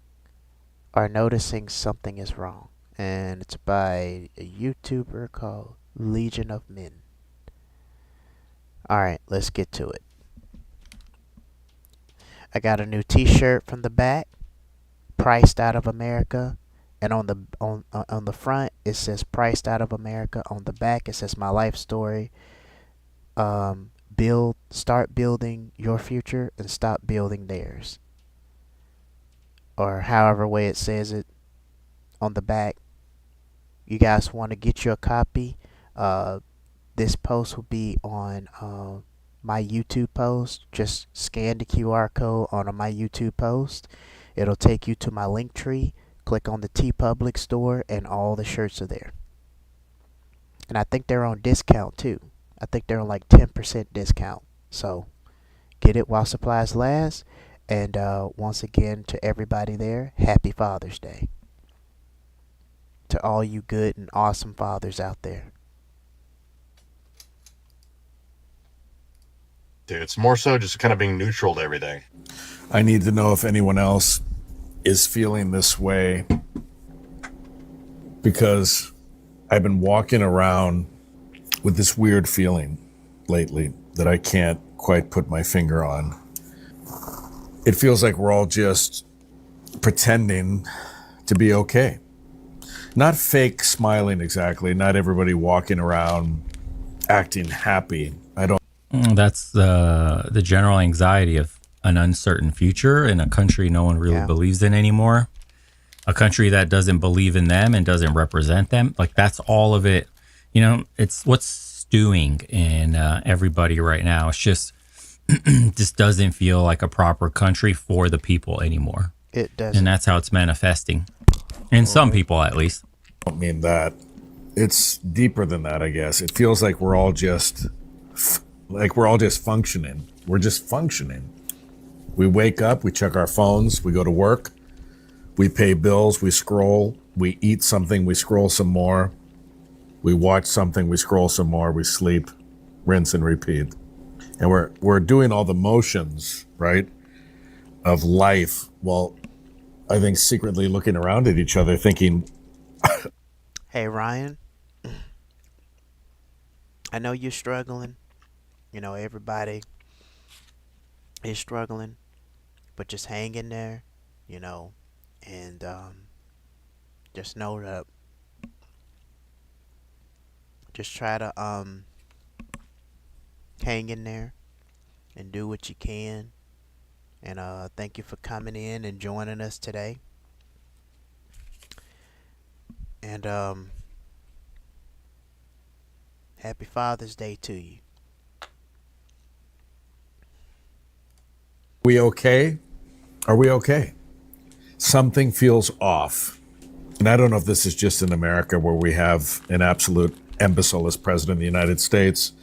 something is wrong. And it's by a YouTuber called Legion of Men. Alright, let's get to it. I got a new t-shirt from the back, priced out of America, and on the front it says priced out of America. On the back it says my life story. Start building your future and stop building theirs. Or however way it says it on the back. You guys want to get your copy? This post will be on my YouTube post. Just scan the QR code on my YouTube post. It'll take you to my link tree. Click on the TeePublic store and all the shirts are there. And I think they're on discount too. I think they're on like 10% discount. So get it while supplies last. And once again, to everybody there, happy Father's Day. To all you good and awesome fathers out there. Dude, it's more so just kind of being neutral to everything. I need to know if anyone else is feeling this way, because I've been walking around with this weird feeling lately that I can't quite put my finger on. It feels like we're all just pretending to be okay. Not fake smiling exactly, not everybody walking around acting happy. I don't. That's the general anxiety of an uncertain future in a country no one really believes in anymore. A country that doesn't believe in them and doesn't represent them. Like, that's all of it. You know, it's what's stewing in everybody right now. It's just doesn't feel like a proper country for the people anymore. It doesn't. And that's how it's manifesting. In some people, at least. I don't mean that. It's deeper than that, I guess. It feels like we're all just Like we're all just functioning. We're just functioning. We wake up, we check our phones, we go to work, we pay bills, we scroll, we eat something, we scroll some more, we watch something, we scroll some more, we sleep, rinse and repeat. And we're doing all the motions, right, of life, while I think secretly looking around at each other thinking, Hey, Ryan, I know you're struggling. You know, everybody is struggling, but just hang in there, you know, and just know that, just try to hang in there and do what you can. And thank you for coming in and joining us today. And happy Father's Day to you. we okay? Are we okay? Something feels off. And I don't know if this is just in America where we have an absolute imbecile as president of the United States.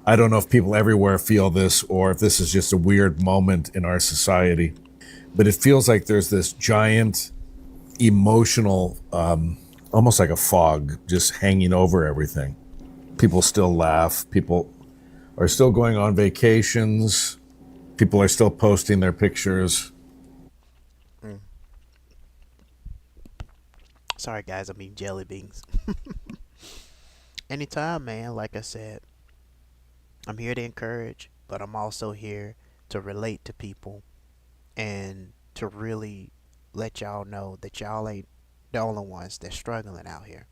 I don't know if people everywhere feel this or if this is just a weird moment in our society. But it feels like there's this giant emotional, almost like a fog, just hanging over everything. People still laugh. People are still going on vacations. People are still posting their pictures. Sorry, guys, I'm eating jelly beans. Anytime, man, like I said, I'm here to encourage, but I'm also here to relate to people and to really let y'all know that y'all ain't the only ones that's struggling out here.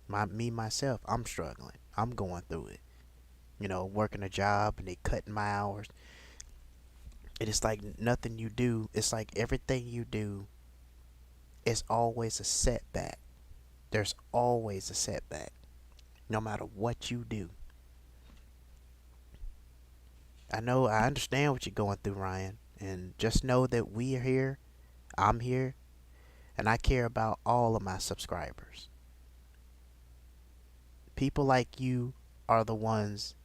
Myself, I'm struggling. I'm going through it. You know, working a job and they cutting my hours. It is like nothing you do. It's like everything you do is always a setback. There's always a setback, no matter what you do. I understand what you're going through, Ryan. And just know that we are here. I'm here. And I care about all of my subscribers. People like you are the ones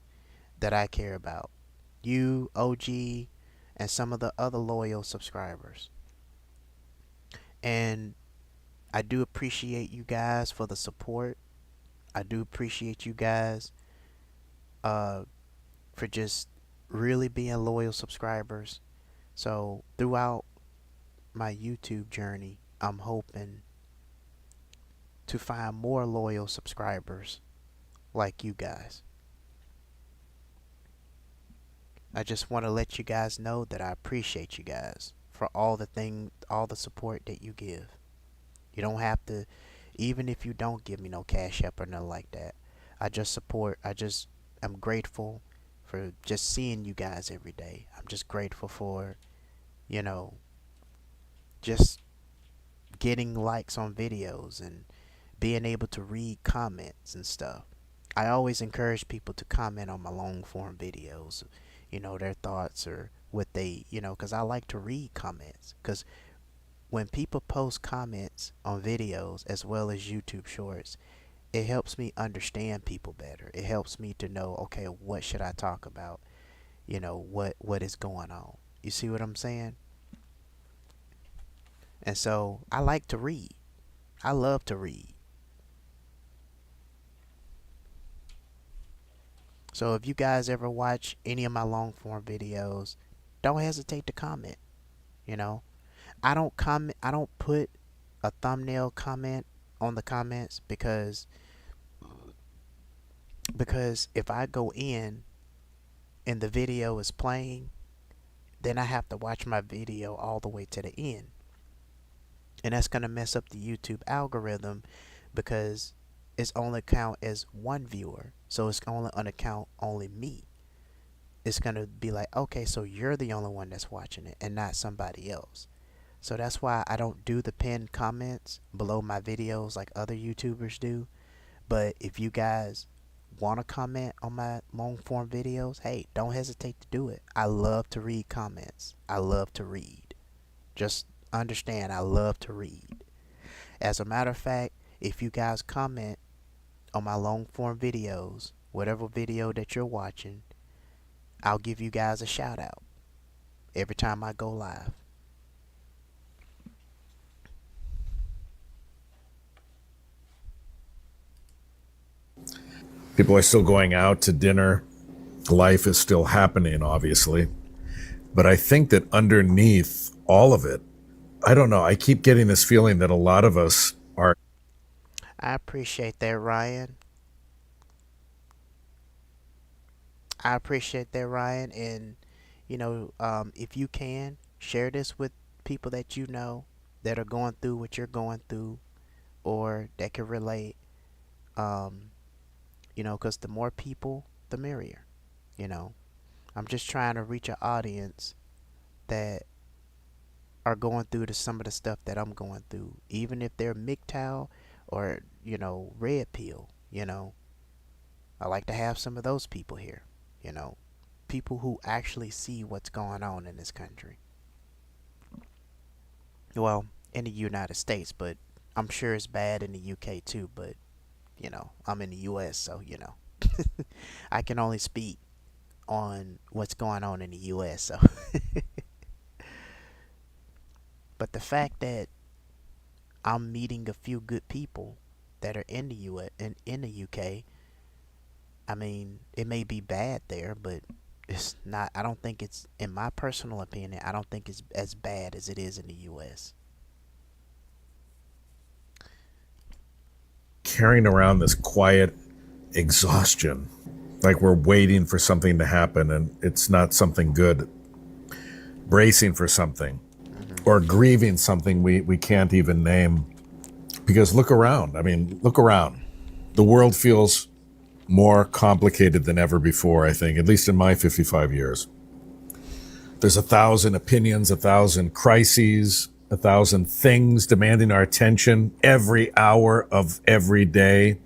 that I care about. You, OG, and some of the other loyal subscribers. And I do appreciate you guys for the support. I do appreciate you guys for just really being loyal subscribers. So throughout my YouTube journey, I'm hoping to find more loyal subscribers like you guys. I just want to let you guys know that I appreciate you guys for all the support that you give. You don't have to, even if you don't give me no cash app or nothing like that. I'm grateful for just seeing you guys every day. I'm just grateful for, you know, just getting likes on videos and being able to read comments and stuff. I always encourage people to comment on my long form videos, you know, their thoughts or what they, you know, because I like to read comments. Because when people post comments on videos as well as YouTube shorts, it helps me understand people better. It helps me to know, okay, what should I talk about? You know, what is going on? You see what I'm saying? And so I like to read. I love to read. So if you guys ever watch any of my long form videos, don't hesitate to comment. You know, I don't put a thumbnail comment on the comments because if I go in and the video is playing, then I have to watch my video all the way to the end. And that's going to mess up the YouTube algorithm because it's only count as one viewer. So it's only on account only me. It's going to be like, okay, so you're the only one that's watching it and not somebody else. So that's why I don't do the pinned comments below my videos like other YouTubers do. But if you guys want to comment on my long form videos, hey, don't hesitate to do it. I love to read comments. I love to read. Just understand, I love to read. As a matter of fact, if you guys comment on my long form videos, whatever video that you're watching, I'll give you guys a shout out every time I go live. People are still going out to dinner. Life is still happening, obviously. But I think that underneath all of it, I don't know, I keep getting this feeling that a lot of us are. I appreciate that, Ryan. I appreciate that, Ryan. And, if you can, share this with people that you know that are going through what you're going through or that can relate. Because the more people, the merrier. I'm just trying to reach an audience that are going through some of the stuff that I'm going through, even if they're MGTOW or red pill. I like to have some of those people here. People who actually see what's going on in this country. Well, in the United States, but I'm sure it's bad in the UK too. But I'm in the US, so I can only speak on what's going on in the US. So, but the fact that I'm meeting a few good people that are in the US and in the UK, I mean, it may be bad there, but it's not. I don't think it's, in my personal opinion, I don't think it's as bad as it is in the US. Carrying around this quiet exhaustion, like we're waiting for something to happen and it's not something good, bracing for something, or grieving something we can't even name. Because look around. I mean, look around. The world feels more complicated than ever before, I think, at least in my 55 years. There's 1,000 opinions, 1,000 crises, 1,000 things demanding our attention every hour of every day.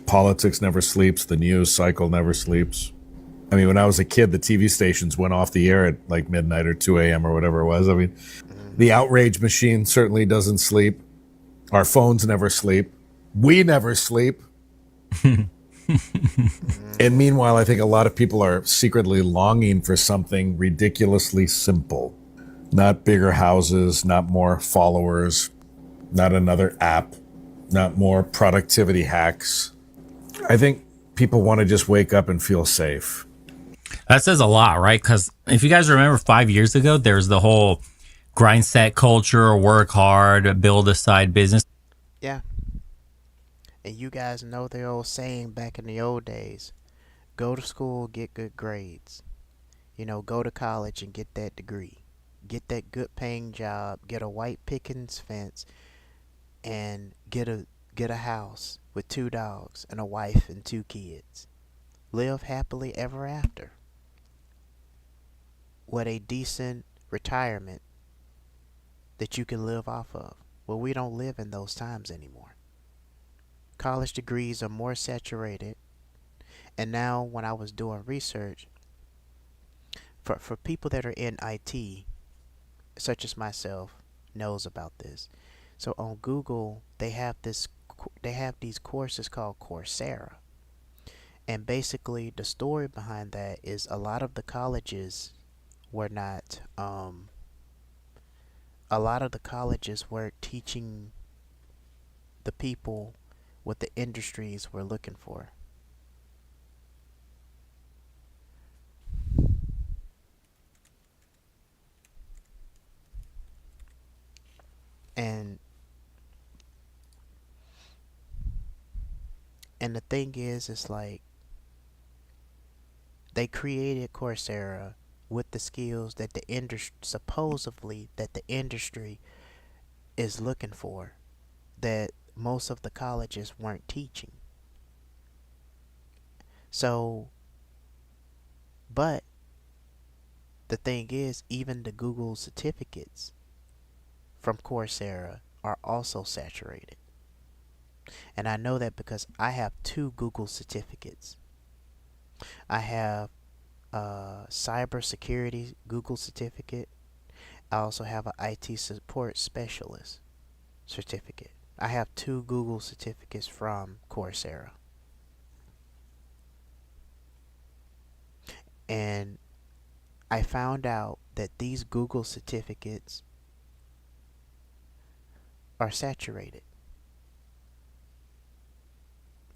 Politics never sleeps. The news cycle never sleeps. I mean, when I was a kid, the TV stations went off the air at like midnight or 2 a.m. or whatever it was. I mean, the outrage machine certainly doesn't sleep. Our phones never sleep. We never sleep. And meanwhile, I think a lot of people are secretly longing for something ridiculously simple. Not bigger houses, not more followers, not another app, not more productivity hacks. I think people want to just wake up and feel safe. That says a lot, right? Because if you guys remember 5 years ago, there's the whole grind set culture, work hard, build a side business. Yeah. And you guys know the old saying back in the old days, go to school, get good grades. Go to college and get that degree. Get that good paying job, get a white pickings fence, and get a house with 2 dogs and a wife and 2 kids. Live happily ever after. With a decent retirement that you can live off of. Well, we don't live in those times anymore. College degrees are more saturated. And now when I was doing research, for people that are in IT, such as myself, knows about this. So on Google, they have these courses called Coursera. And basically the story behind that is a lot of the colleges were not a lot of the colleges were teaching the people what the industries were looking for. And the thing is, it's like they created Coursera with the skills that the industry supposedly that the industry is looking for, that most of the colleges weren't teaching. So, but the thing is, even the Google certificates from Coursera are also saturated. And I know that because I have 2 Google certificates. I have a cybersecurity Google certificate. I also have an IT support specialist certificate. I have 2 Google certificates from Coursera. And I found out that these Google certificates are saturated.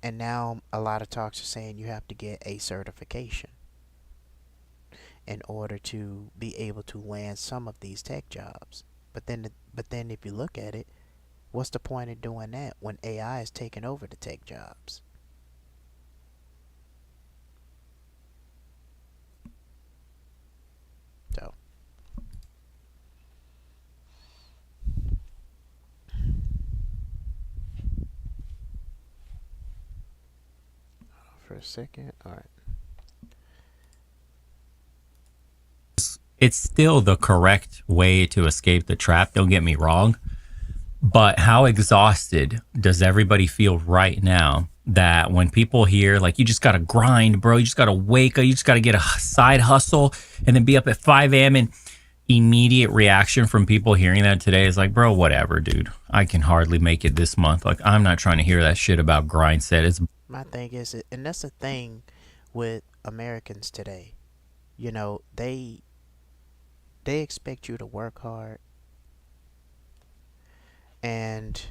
And now a lot of talks are saying you have to get a certification in order to be able to land some of these tech jobs. But then if you look at it, what's the point of doing that when AI is taking over the tech jobs? So for a second. All right. It's still the correct way to escape the trap, don't get me wrong. But how exhausted does everybody feel right now that when people hear, like, you just got to grind, bro, you just got to wake up, you just got to get a side hustle and then be up at 5 a.m. and immediate reaction from people hearing that today is like, bro, whatever, dude. I can hardly make it this month. Like, I'm not trying to hear that shit about grind set. It's My thing is, and that's the thing with Americans today. You know, they expect you to work hard, and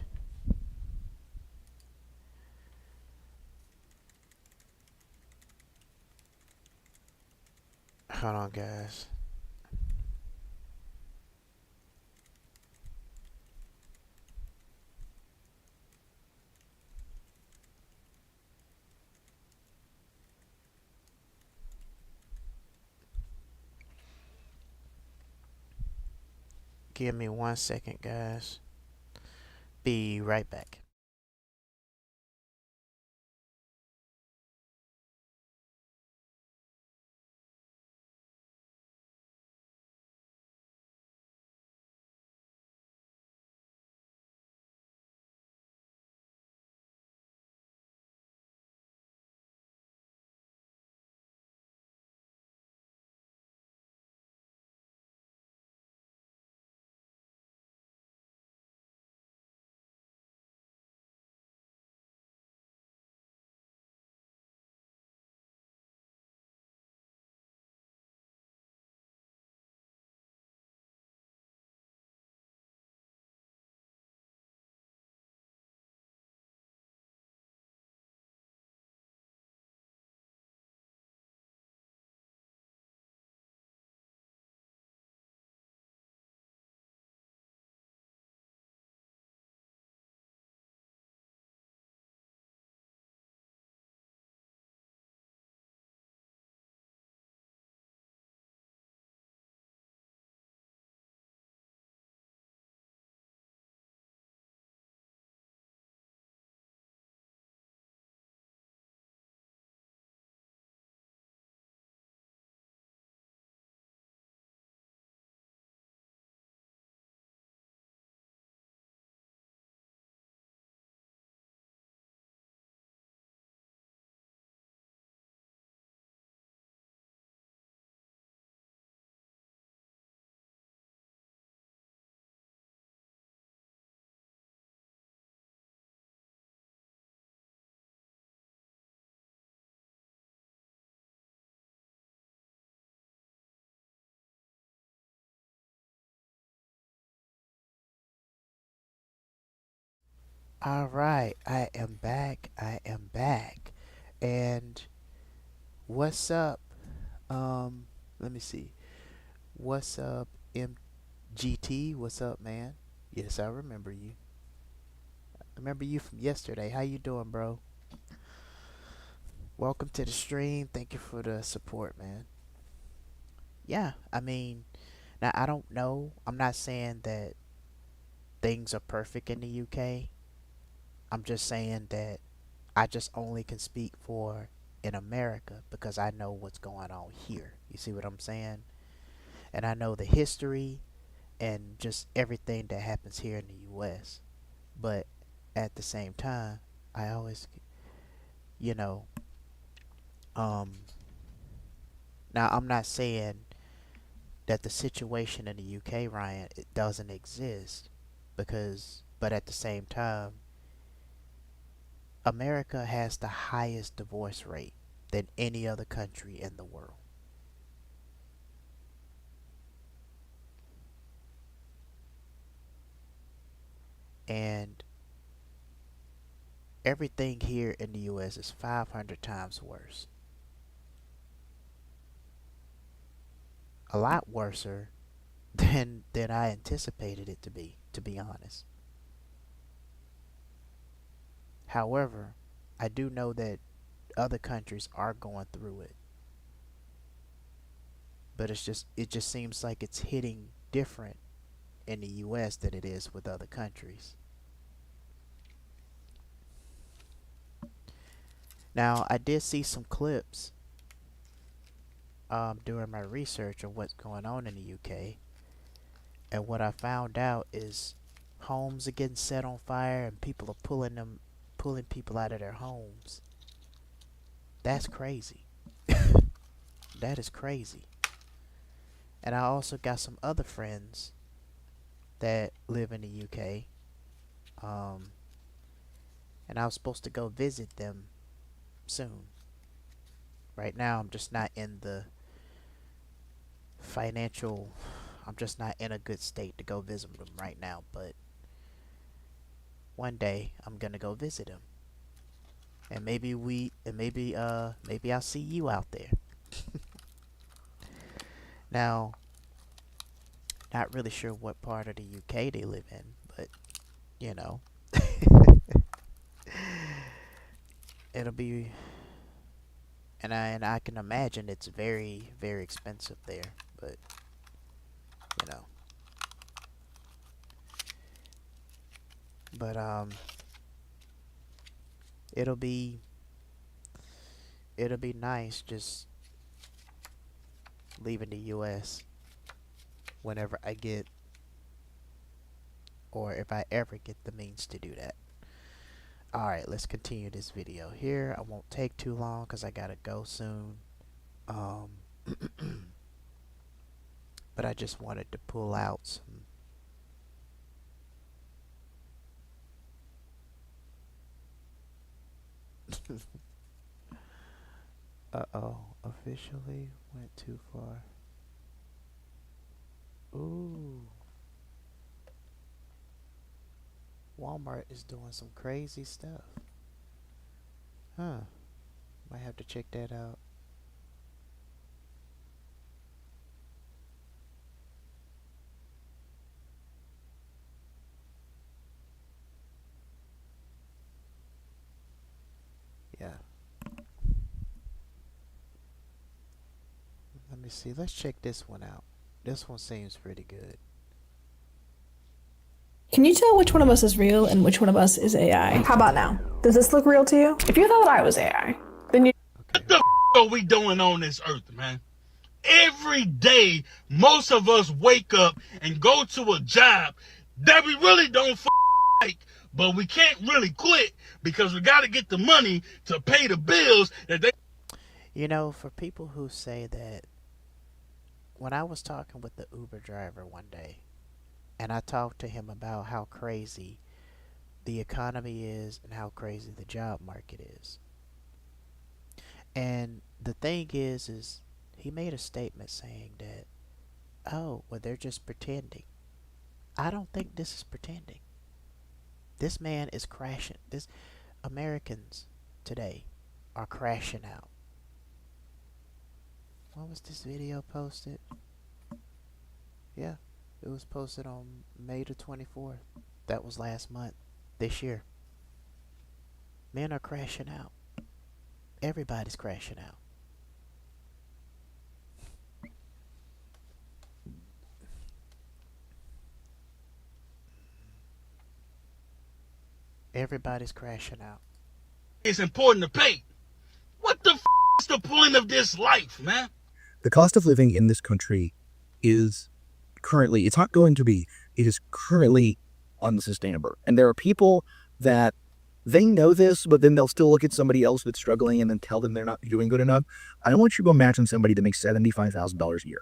hold on, guys. Give me 1 second, guys. Be right back. All right, I am back. I am back. And what's up? Let me see. What's up, MGT? What's up, man? Yes, I remember you. I remember you from yesterday. How you doing, bro? Welcome to the stream. Thank you for the support, man. Yeah, I mean, now I don't know. I'm not saying that things are perfect in the UK. I'm just saying that I just only can speak for in America because I know what's going on here. You see what I'm saying? And I know the history and just everything that happens here in the US. But at the same time, I always, you know, now I'm not saying that the situation in the UK, Ryan, it doesn't exist because, but at the same time, America has the highest divorce rate than any other country in the world. And everything here in the US is 500 times worse. A lot worser than I anticipated it to be honest. However, I do know that other countries are going through it. But it just seems like it's hitting different in the US than it is with other countries. Now, I did see some clips during my research of what's going on in the UK, and what I found out is homes are getting set on fire and people are pulling people out of their homes. That's crazy. That is crazy. And I also got some other friends that live in the UK, and I was supposed to go visit them soon. Right now, I'm just not in the I'm just not in a good state to go visit them right now, but one day I'm gonna go visit them. And maybe maybe I'll see you out there. Now, not really sure what part of the UK they live in, but you know. It'll be, and I can imagine it's very, very expensive there, but you know. But it'll be nice just leaving the US whenever I get, or if I ever get the means to do that. Alright, let's continue this video here. I won't take too long because I gotta go soon. But I just wanted to pull out some uh-oh, officially went too far. Ooh. Walmart is doing some crazy stuff. Huh. Might have to check that out. Yeah. Let me see. Let's check this one out. This one seems pretty good. Can you tell which one of us is real and which one of us is AI? How about now? Does this look real to you? If you thought I was AI, then you... What the are we doing on this earth, man? Every day, most of us wake up and go to a job that we really don't like, but we can't really quit because we got to get the money to pay the bills that they... You know, for people who say that, when I was talking with the Uber driver one day, and I talked to him about how crazy the economy is and how crazy the job market is. And the thing is he made a statement saying that, oh, well, they're just pretending. I don't think this is pretending. This man is crashing. Americans today are crashing out. When was this video posted? Yeah. It was posted on May the 24th. That was last month, this year. Men are crashing out. Everybody's crashing out. Everybody's crashing out. It's important to pay. What the is the point of this life, man? The cost of living in this country is currently, it's not going to be, it is currently unsustainable. And there are people that they know this, but then they'll still look at somebody else that's struggling and then tell them they're not doing good enough. I don't want you to imagine somebody that makes $75,000 a year.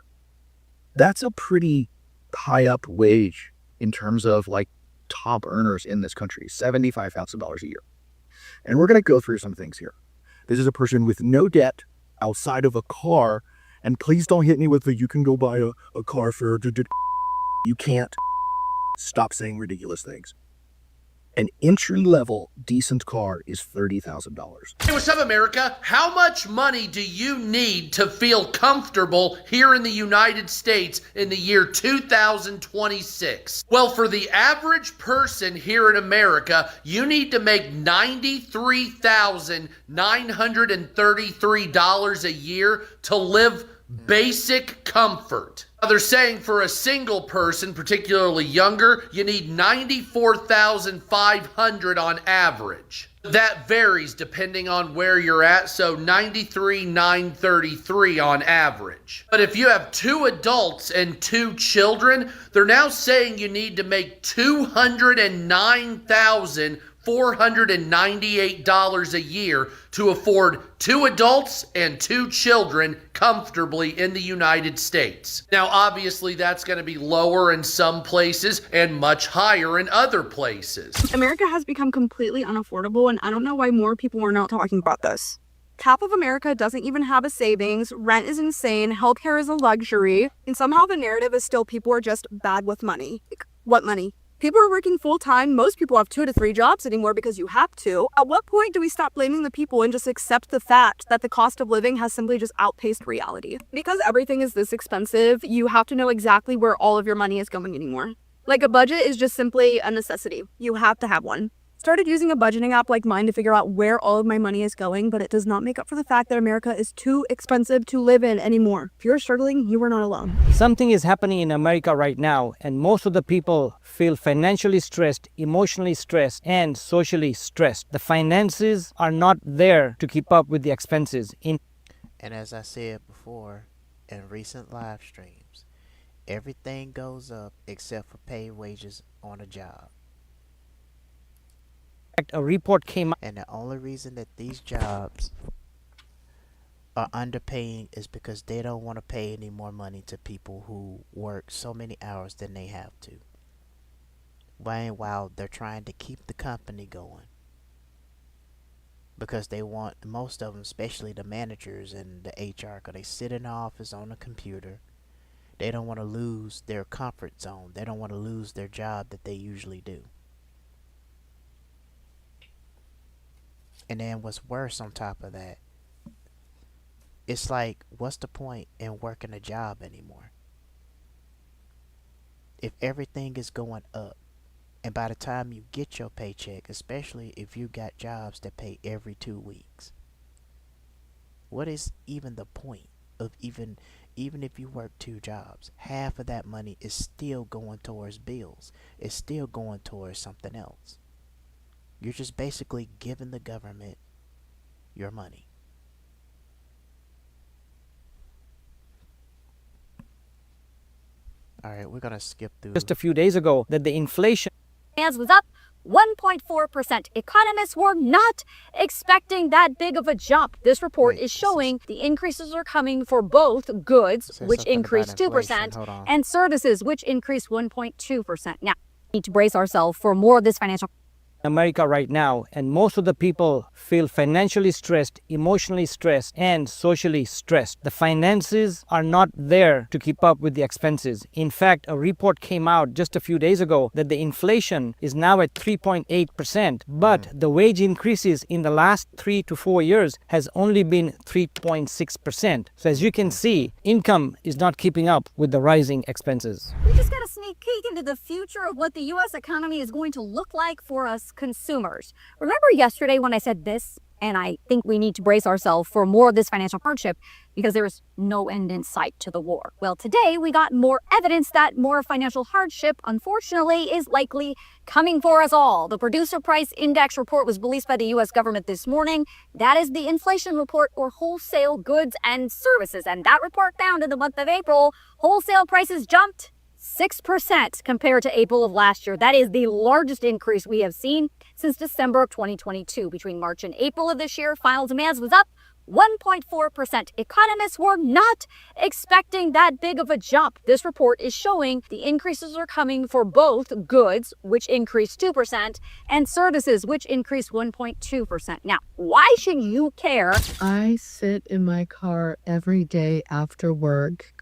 That's a pretty high up wage in terms of like top earners in this country, $75,000 a year. And we're going to go through some things here. This is a person with no debt outside of a car. And please don't hit me with the, you can go buy a car for, you can't. Stop saying ridiculous things. An entry-level decent car is $30,000. Hey, what's up, America? How much money do you need to feel comfortable here in the United States in the year 2026? Well, for the average person here in America, you need to make $93,933 a year to live basic comfort. Now, they're saying for a single person, particularly younger, you need $94,500 on average. That varies depending on where you're at, so $93,933 on average. But if you have 2 adults and 2 children, they're now saying you need to make $209,498 a year to afford 2 adults and 2 children comfortably in the United States. Now, obviously, that's going to be lower in some places and much higher in other places. America has become completely unaffordable, and I don't know why more people are not talking about this. Half of America doesn't even have a savings, rent is insane, healthcare is a luxury, and somehow the narrative is still people are just bad with money. What money? People are working full-time. Most people have 2 to 3 jobs anymore because you have to. At what point do we stop blaming the people and just accept the fact that the cost of living has simply just outpaced reality? Because everything is this expensive, you have to know exactly where all of your money is going anymore. Like, a budget is just simply a necessity. You have to have one. Started using a budgeting app like mine to figure out where all of my money is going, but it does not make up for the fact that America is too expensive to live in anymore. If you're struggling, you are not alone. Something is happening in America right now, and most of the people feel financially stressed, emotionally stressed, and socially stressed. The finances are not there to keep up with the expenses. And as I said before in recent live streams, everything goes up except for paid wages on a job. A report came out, and the only reason that these jobs are underpaying is because they don't want to pay any more money to people who work so many hours than they have to. While they're trying to keep the company going. Because they want, most of them, especially the managers and the HR, because they sit in the office on a computer. They don't want to lose their comfort zone. They don't want to lose their job that they usually do. And then what's worse on top of that, it's like, what's the point in working a job anymore? If everything is going up, and by the time you get your paycheck, especially if you got jobs that pay every 2 weeks, what is even the point of even if you work 2 jobs, half of that money is still going towards bills. It's still going towards something else. You're just basically giving the government your money. All right, we're going to skip through. Just a few days ago, that the inflation was up 1.4%. Economists were not expecting that big of a jump. This report is showing the increases are coming for both goods, which increased 2%, and services, which increased 1.2%. Now, we need to brace ourselves for more of this financial America right now, and most of the people feel financially stressed, emotionally stressed, and socially stressed. The finances are not there to keep up with the expenses. In fact, a report came out just a few days ago that the inflation is now at 3.8%, but the wage increases in the last 3 to 4 years has only been 3.6%. So as you can see, income is not keeping up with the rising expenses. We just got a sneak peek into the future of what the U.S. economy is going to look like for us consumers. Remember yesterday when I said this, and I think we need to brace ourselves for more of this financial hardship because there is no end in sight to the war. Well, today we got more evidence that more financial hardship, unfortunately, is likely coming for us all. The Producer Price Index report was released by the U.S. government this morning. That is the inflation report for wholesale goods and services. And that report found in the month of April, wholesale prices jumped 6% compared to April of last year. That is the largest increase we have seen since December of 2022. Between March and April of this year, final demand was up 1.4%. Economists were not expecting that big of a jump. This report is showing the increases are coming for both goods, which increased 2%, and services, which increased 1.2%. Now, why should you care? I sit in my car every day after work,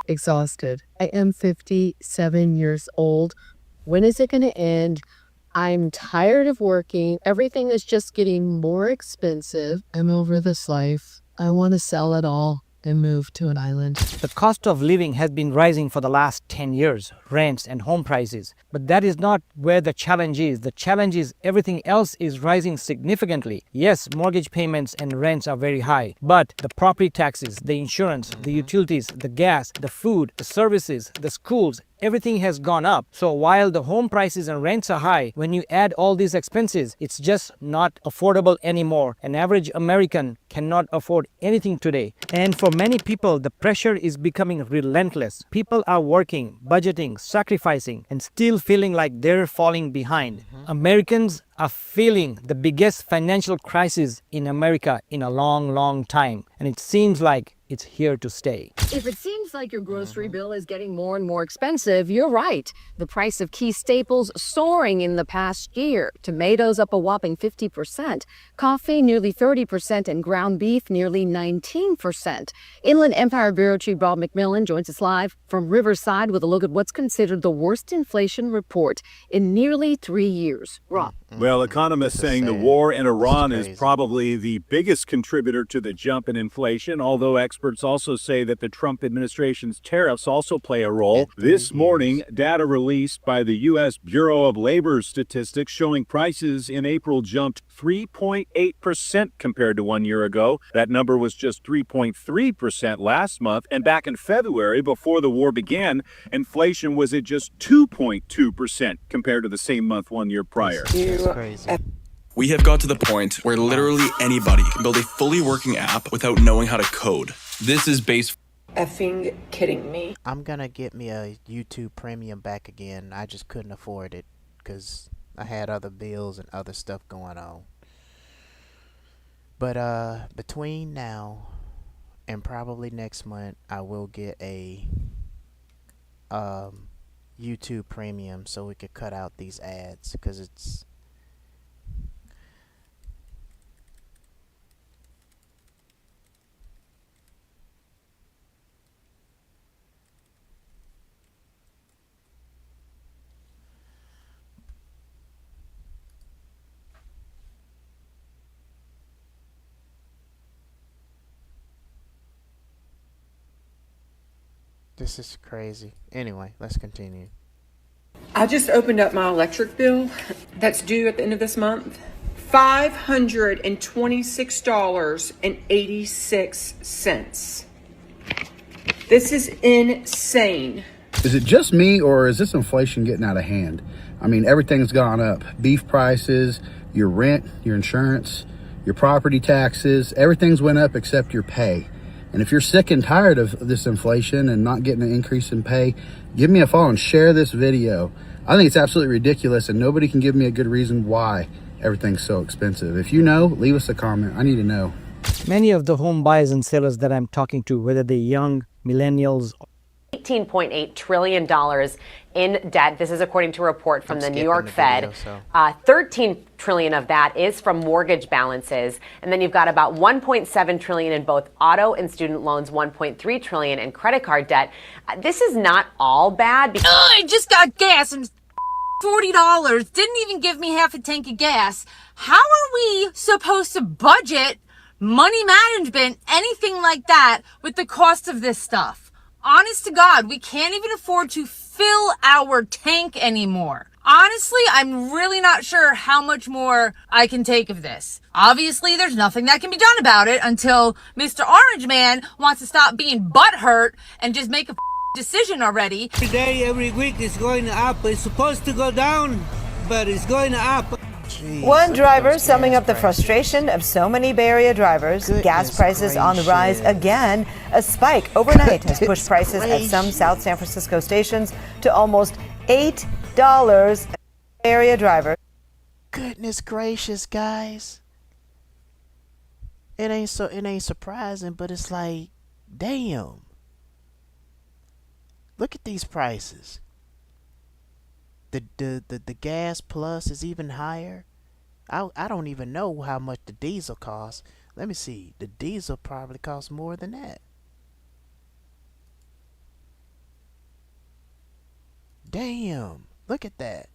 exhausted. I am 57 years old. When is it going to end? I'm tired of working. Everything is just getting more expensive. I'm over this life. I want to sell it all and move to an island. The cost of living has been rising for the last 10 years, rents and home prices. But that is not where the challenge is. The challenge is everything else is rising significantly. Yes, mortgage payments and rents are very high, but the property taxes, the insurance, the utilities, the gas, the food, the services, the schools, everything has gone up. So while the home prices and rents are high, when you add all these expenses, it's just not affordable anymore. An average American cannot afford anything today. And for many people, the pressure is becoming relentless. People are working, budgeting, sacrificing, and still feeling like they're falling behind. Americans are feeling the biggest financial crisis in America in a long, long time. And it seems like it's here to stay. If it seems like your grocery bill is getting more and more expensive, you're right. The price of key staples soaring in the past year. Tomatoes up a whopping 50%, coffee nearly 30%, and ground beef nearly 19%. Inland Empire Bureau Chief Bob McMillan joins us live from Riverside with a look at what's considered the worst inflation report in nearly 3 years. Rob. Well, economists saying the war in Iran is probably the biggest contributor to the jump in inflation, although experts also say that the Trump administration's tariffs also play a role. This morning, data released by the U.S. Bureau of Labor Statistics showing prices in April jumped 3.8% compared to 1 year ago. That number was just 3.3% last month. And back in February, before the war began, inflation was at just 2.2% compared to the same month 1 year prior. We have got to the point where literally anybody can build a fully working app without knowing how to code. This is base. Effing kidding me. I'm gonna get me a YouTube Premium back again. I just couldn't afford it because I had other bills and other stuff going on. But between now and probably next month, I will get a YouTube Premium so we could cut out these ads because it's. This is crazy. Anyway, let's continue. I just opened up my electric bill that's due at the end of this month. $526.86. This is insane. Is it just me, or is this inflation getting out of hand? I mean, everything's gone up. Beef prices, your rent, your insurance, your property taxes, everything's went up except your pay. And if you're sick and tired of this inflation and not getting an increase in pay, give me a follow and share this video. I think it's absolutely ridiculous, and nobody can give me a good reason why everything's so expensive. If you know, leave us a comment. I need to know. Many of the home buyers and sellers that I'm talking to, whether they're young, millennials, $18.8 trillion in debt. This is according to a report from the New York Fed. 13 trillion of that is from mortgage balances. And then you've got about 1.7 trillion in both auto and student loans, 1.3 trillion in credit card debt. This is not all bad. I just got gas and $40. Didn't even give me half a tank of gas. How are we supposed to budget money management, anything like that, with the cost of this stuff? Honest to God, we can't even afford to fill our tank anymore. Honestly, I'm really not sure how much more I can take of this. Obviously, there's nothing that can be done about it until Mr. Orange Man wants to stop being butthurt and just make a decision already. Every day, every week, it's going up. It's supposed to go down, but it's going up. Jeez, one driver summing up the frustration of so many Bay Area drivers. Gas prices on the rise again. A spike overnight has pushed prices at some South San Francisco stations to almost $8. Bay Area driver. Goodness gracious, guys. It ain't surprising, but it's like, damn. Look at these prices. The gas plus is even higher. I don't even know how much the diesel costs. Let me see. The diesel probably costs more than that. Damn. Look at that.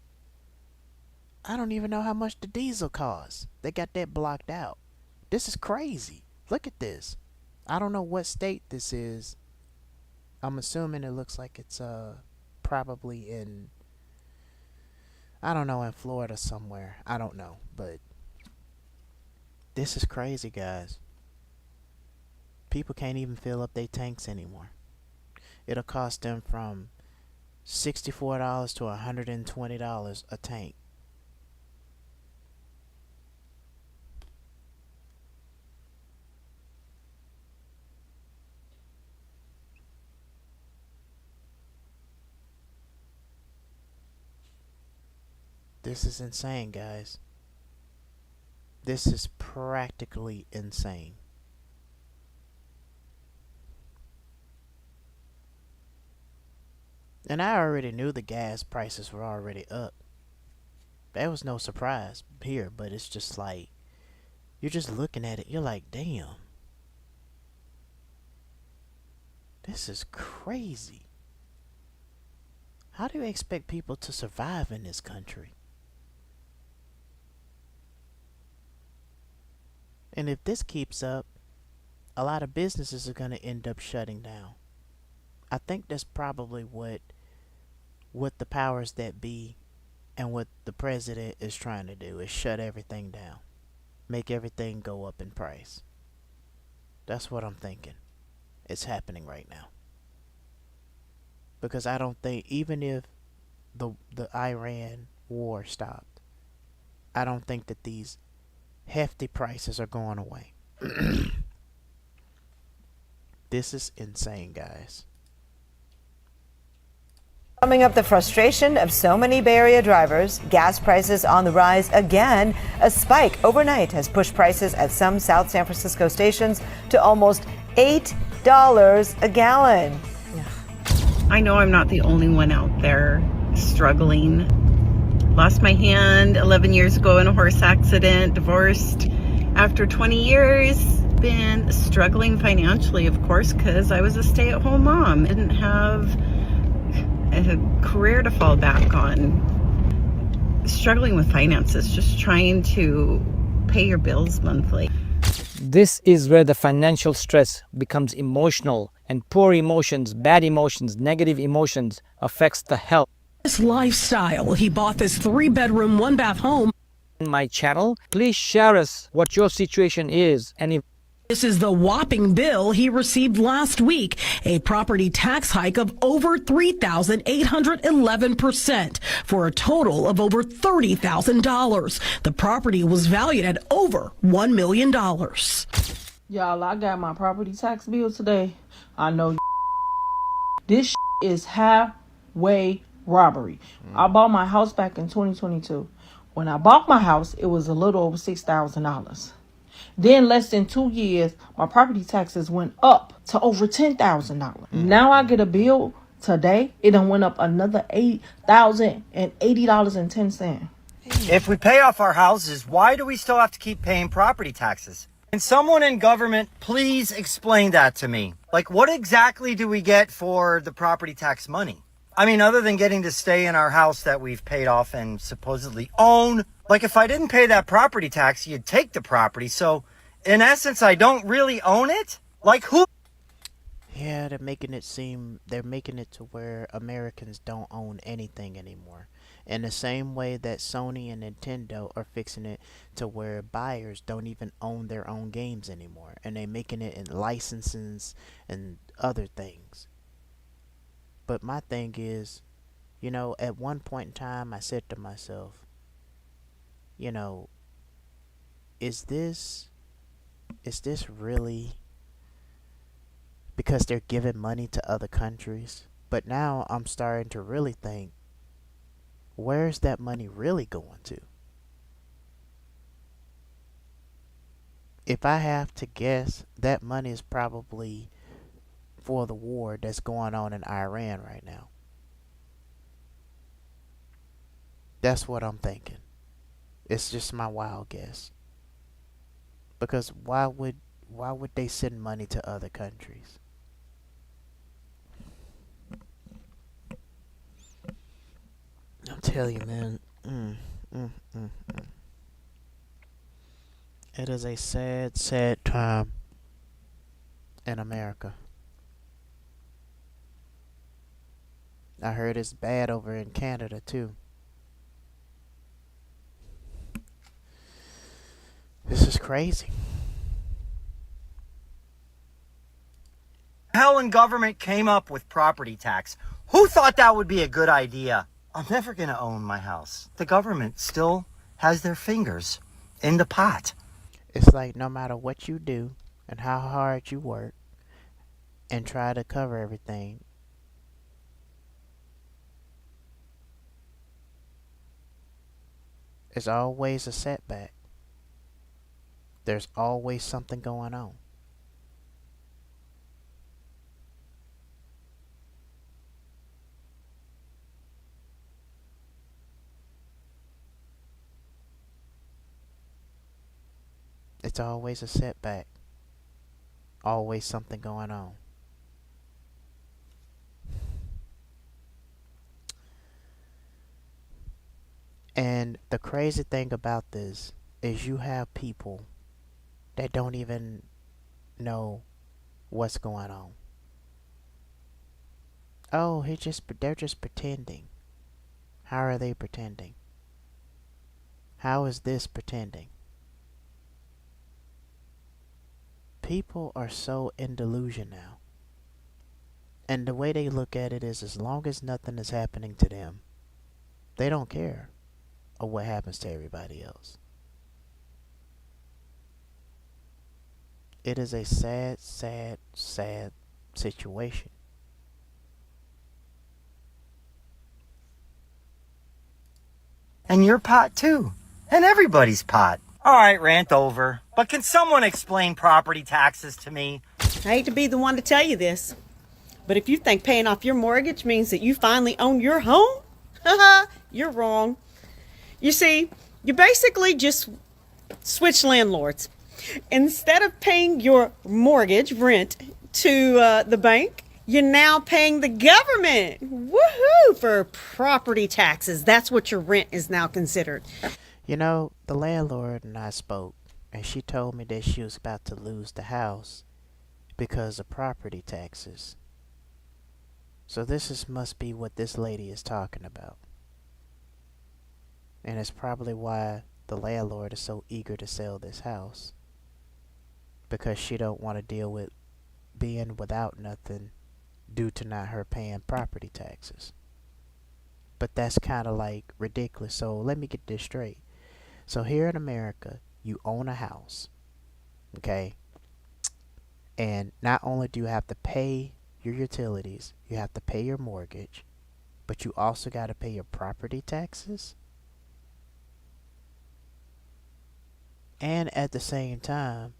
I don't even know how much the diesel costs. They got that blocked out. This is crazy. Look at this. I don't know what state this is. I'm assuming it looks like it's probably in, I don't know, in Florida somewhere. I don't know, but this is crazy, guys. People can't even fill up their tanks anymore. It'll cost them from $64 to $120 a tank. This is insane, guys. This is practically insane. And I already knew the gas prices were already up. That was no surprise here, but it's just like, you're just looking at it, you're like, damn. This is crazy. How do you expect people to survive in this country? And if this keeps up, a lot of businesses are going to end up shutting down. I think that's probably what the powers that be and what the president is trying to do, is shut everything down. Make everything go up in price. That's what I'm thinking. It's happening right now. Because I don't think, even if the Iran war stopped, I don't think that these hefty prices are going away. This is insane, guys. Summing up the frustration of so many Bay Area drivers, gas prices on the rise again. A spike overnight has pushed prices at some South San Francisco stations to almost $8 a gallon. I know I'm not the only one out there struggling. Lost my hand 11 years ago in a horse accident, divorced after 20 years, been struggling financially, of course, because I was a stay-at-home mom. Didn't have a career to fall back on. Struggling with finances, just trying to pay your bills monthly. This is where the financial stress becomes emotional, and poor emotions, bad emotions, negative emotions affects the health. This lifestyle, he bought this 3-bedroom, 1-bath home. In my channel, please share us what your situation is, and if This is the whopping bill he received last week, a property tax hike of over 3,811% for a total of over $30,000. The property was valued at over $1 million. Y'all, I got my property tax bill today. I know this is highway robbery. I bought my house back in 2022. When I bought my house, it was a little over $6,000. Then less than 2 years, my property taxes went up to over $10,000. Now I get a bill today. It done went up another $8,080.10. If we pay off our houses, why do we still have to keep paying property taxes? Can someone in government please explain that to me? Like, what exactly do we get for the property tax money? I mean, other than getting to stay in our house that we've paid off and supposedly own. Like, if I didn't pay that property tax, you'd take the property. So, in essence, I don't really own it? Like, who? Yeah, they're making it to where Americans don't own anything anymore. In the same way that Sony and Nintendo are fixing it to where buyers don't even own their own games anymore. And they're making it in licenses and other things. But my thing is, you know, at one point in time, I said to myself, you know, is this really because they're giving money to other countries? But now I'm starting to really think, where's that money really going to? If I have to guess, that money is probably for the war that's going on in Iran right now. That's what I'm thinking. It's just my wild guess. Because why would they send money to other countries? I'm telling you, man. Mm, mm, mm. It is a sad, sad time in America. I heard it's bad over in Canada too. This is crazy. Hell and government came up with property tax. Who thought that would be a good idea? I'm never going to own my house. The government still has their fingers in the pot. It's like no matter what you do and how hard you work and try to cover everything, it's always a setback. There's always something going on. It's always a setback. Always something going on. And the crazy thing about this is you have people that don't even know what's going on. Oh, they're just pretending. How are they pretending? How is this pretending? People are so in delusion now. And the way they look at it is as long as nothing is happening to them, they don't care of what happens to everybody else. It is a sad, sad, sad situation. And your pot too. And everybody's pot. All right, rant over. But can someone explain property taxes to me? I hate to be the one to tell you this, but if you think paying off your mortgage means that you finally own your home, you're wrong. You see, you basically just switch landlords. Instead of paying your mortgage rent to the bank, you're now paying the government. Woohoo! For property taxes. That's what your rent is now considered. You know, the landlord and I spoke, and she told me that she was about to lose the house because of property taxes. So must be what this lady is talking about. And it's probably why the landlord is so eager to sell this house. Because she don't want to deal with being without nothing due to not her paying property taxes. But that's kind of like ridiculous. So let me get this straight. So here in America, you own a house, okay? And not only do you have to pay your utilities, you have to pay your mortgage, but you also got to pay your property taxes. And at the same time,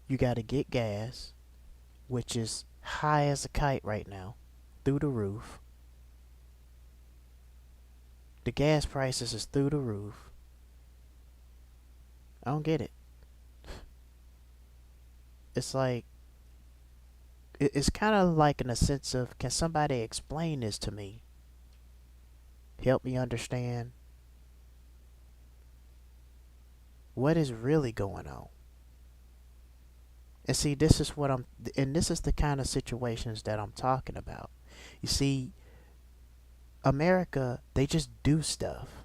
you got to get gas, which is high as a kite right now, through the roof. The gas prices is through the roof. I don't get it. It's like, it's kind of like in a sense of, can somebody explain this to me? Help me understand what is really going on. And see, this is the kind of situations that I'm talking about. You see, America, they just do stuff.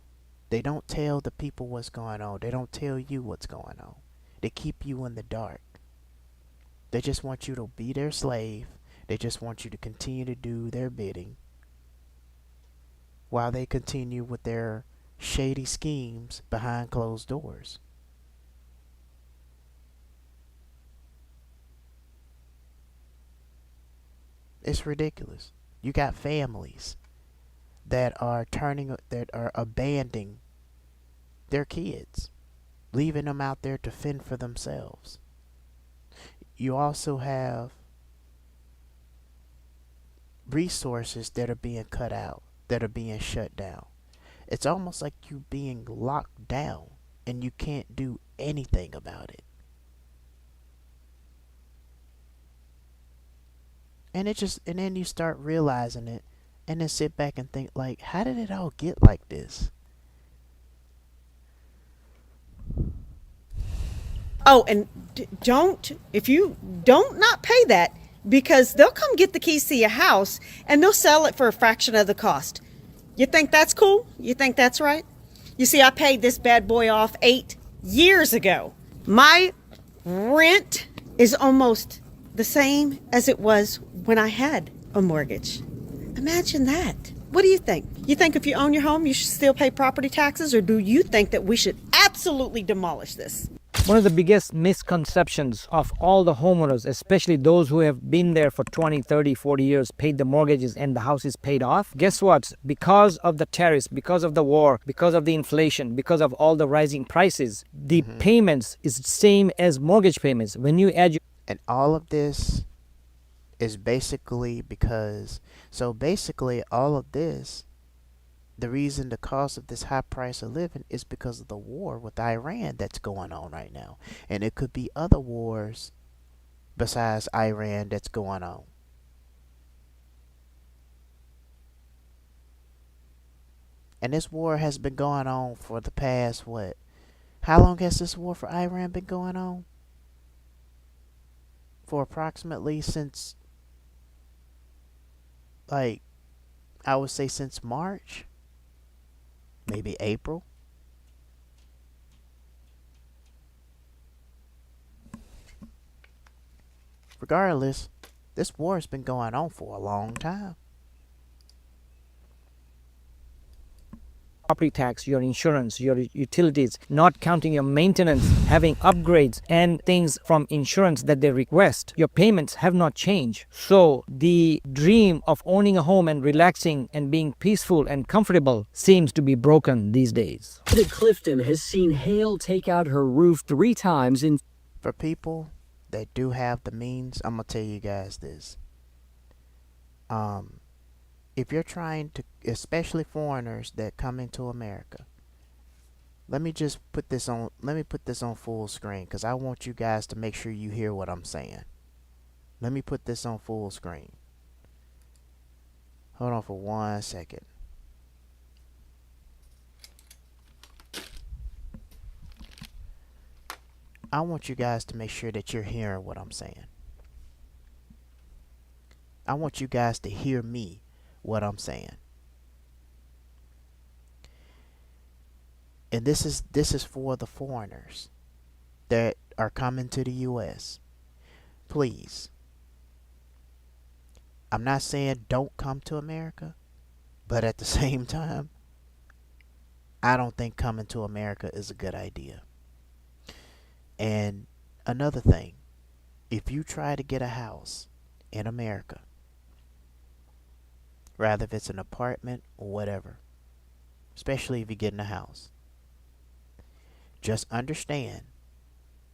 They don't tell the people what's going on. They don't tell you what's going on. They keep you in the dark. They just want you to be their slave. They just want you to continue to do their bidding while they continue with their shady schemes behind closed doors. It's ridiculous. You got families that are abandoning their kids, leaving them out there to fend for themselves. You also have resources that are being cut out, that are being shut down. It's almost like you being locked down and you can't do anything about it. And then you start realizing it and then sit back and think, like, how did it all get like this? Oh, and if you don't not pay that, because they'll come get the keys to your house and they'll sell it for a fraction of the cost. You think that's cool? You think that's right? You see, I paid this bad boy off 8 years ago. My rent is almost the same as it was when I had a mortgage. Imagine that. What do you think? You think if you own your home, you should still pay property taxes, or do you think that we should absolutely demolish this? One of the biggest misconceptions of all the homeowners, especially those who have been there for 20, 30, 40 years, paid the mortgages and the house is paid off. Guess what? Because of the tariffs, because of the war, because of the inflation, because of all the rising prices, the payments is the same as mortgage payments. When you add And all of this is basically because, all of this, the reason the cost of this high price of living is because of the war with Iran that's going on right now. And it could be other wars besides Iran that's going on. And this war has been going on for the past, what? How long has this war for Iran been going on? For approximately since, I would say since March. Maybe April. Regardless, this war has been going on for a long time. property tax, your insurance, your utilities, not counting your maintenance, having upgrades and things from insurance that they request, your payments have not changed. So the dream of owning a home and relaxing and being peaceful and comfortable seems to be broken these days. Clifton has seen hail take out her roof 3 times in... For people that do have the means, I'm going to tell you guys this. If you're trying to, especially foreigners that come into America, let me put this on full screen because I want you guys to make sure you hear what I'm saying. Let me put this on full screen. Hold on for 1 second. I want you guys to make sure that you're hearing what I'm saying. I want you guys to hear me what I'm saying. And this is for the foreigners that are coming to the US. Please. I'm not saying don't come to America, but at the same time, I don't think coming to America is a good idea. And another thing, if you try to get a house in America, rather if it's an apartment or whatever, especially if you're getting a house, just understand,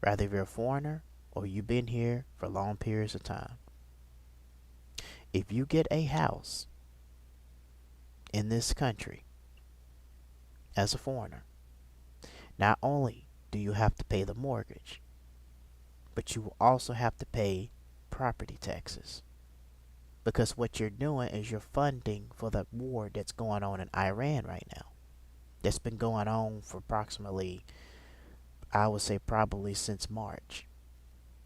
rather if you're a foreigner or you've been here for long periods of time, if you get a house in this country as a foreigner, not only do you have to pay the mortgage, but you will also have to pay property taxes. Because what you're doing is you're funding for the war that's going on in Iran right now. That's been going on for approximately, I would say probably since March.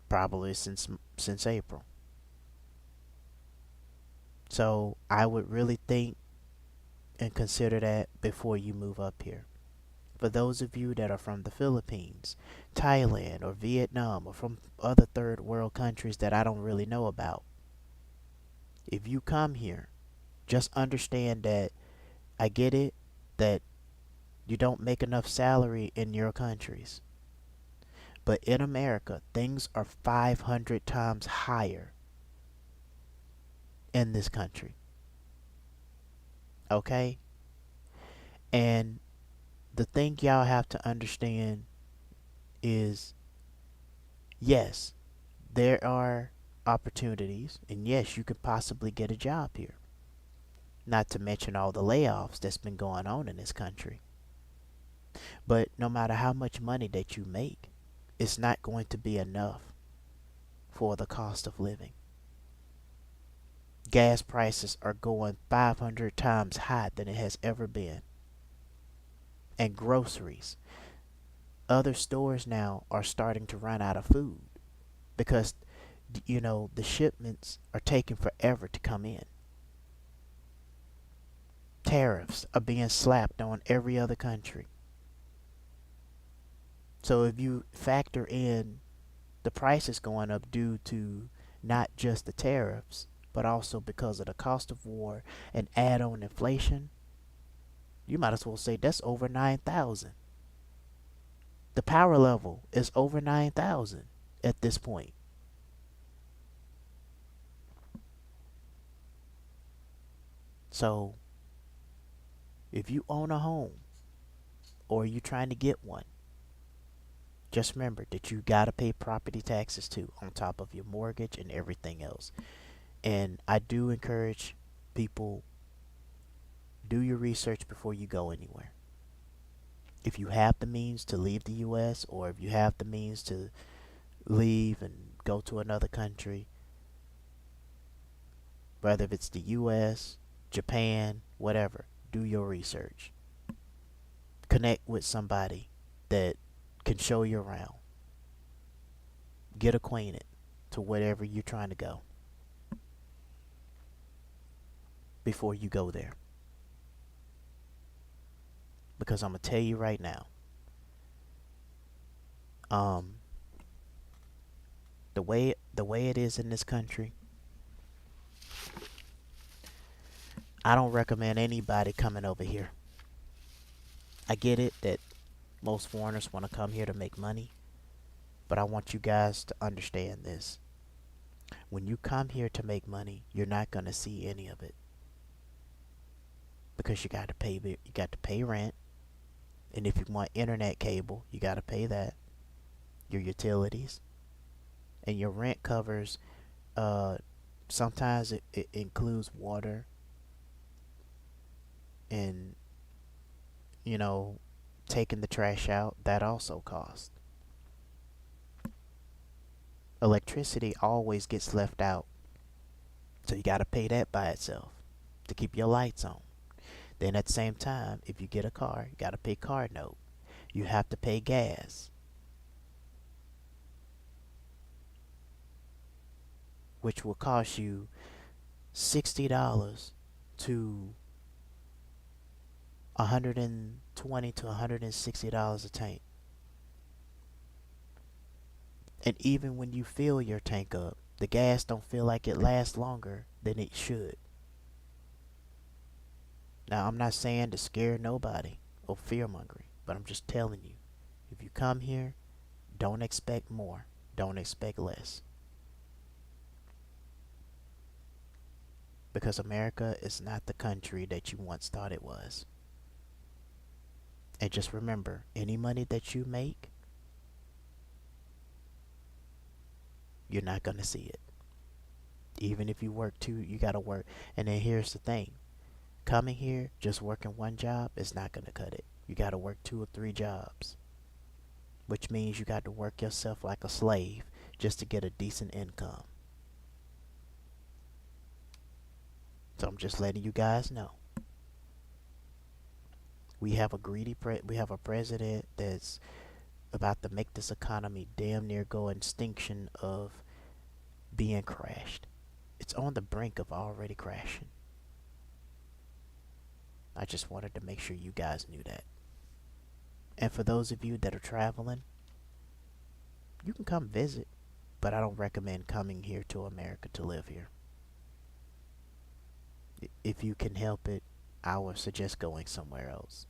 Probably since April. So I would really think and consider that before you move up here. For those of you that are from the Philippines, Thailand, or Vietnam, or from other third world countries that I don't really know about, if you come here, just understand that I get it that you don't make enough salary in your countries. But in America, things are 500 times higher in this country. Okay? And the thing y'all have to understand is, yes, there are opportunities, and yes, you could possibly get a job here. Not to mention all the layoffs that's been going on in this country. But no matter how much money that you make, it's not going to be enough for the cost of living. Gas prices are going 500 times higher than it has ever been. And groceries. other stores now are starting to run out of food because, the shipments are taking forever to come in. Tariffs are being slapped on every other country. So if you factor in the prices going up due to not just the tariffs, but also because of the cost of war and add-on inflation, you might as well say that's over 9,000. The power level is over 9,000 at this point. So, if you own a home or you're trying to get one, just remember that you gotta pay property taxes too on top of your mortgage and everything else. And I do encourage people, do your research before you go anywhere. If you have the means to leave the US, or if you have the means to leave and go to another country, whether if it's the US, Japan, whatever, do your research. Connect with somebody that can show you around. Get acquainted to whatever you're trying to go before you go there. Because I'm going to tell you right now, the way it is in this country, I don't recommend anybody coming over here. I get it that most foreigners want to come here to make money, but I want you guys to understand this. When you come here to make money, you're not going to see any of it. Because you got to pay rent, and if you want internet cable, you got to pay that, your utilities, and your rent covers, sometimes it includes water and, taking the trash out. That also costs. Electricity always gets left out, so you got to pay that by itself to keep your lights on. Then at the same time, if you get a car, you got to pay car note. You have to pay gas, which will cost you $60 to $120 to $160 a tank. And even when you fill your tank up, the gas don't feel like it lasts longer than it should. Now, I'm not saying to scare nobody or fear-mongering, but I'm just telling you, if you come here, don't expect more. Don't expect less. Because America is not the country that you once thought it was. And just remember, any money that you make, you're not going to see it. Even if you work you got to work. And then here's the thing. Coming here, just working one job is not going to cut it. You got to work 2 or 3 jobs. Which means you got to work yourself like a slave just to get a decent income. So I'm just letting you guys know. We have a president that's about to make this economy damn near go extinction of being crashed. It's on the brink of already crashing. I just wanted to make sure you guys knew that. And for those of you that are traveling, you can come visit, but I don't recommend coming here to America to live here. If you can help it, I would suggest going somewhere else.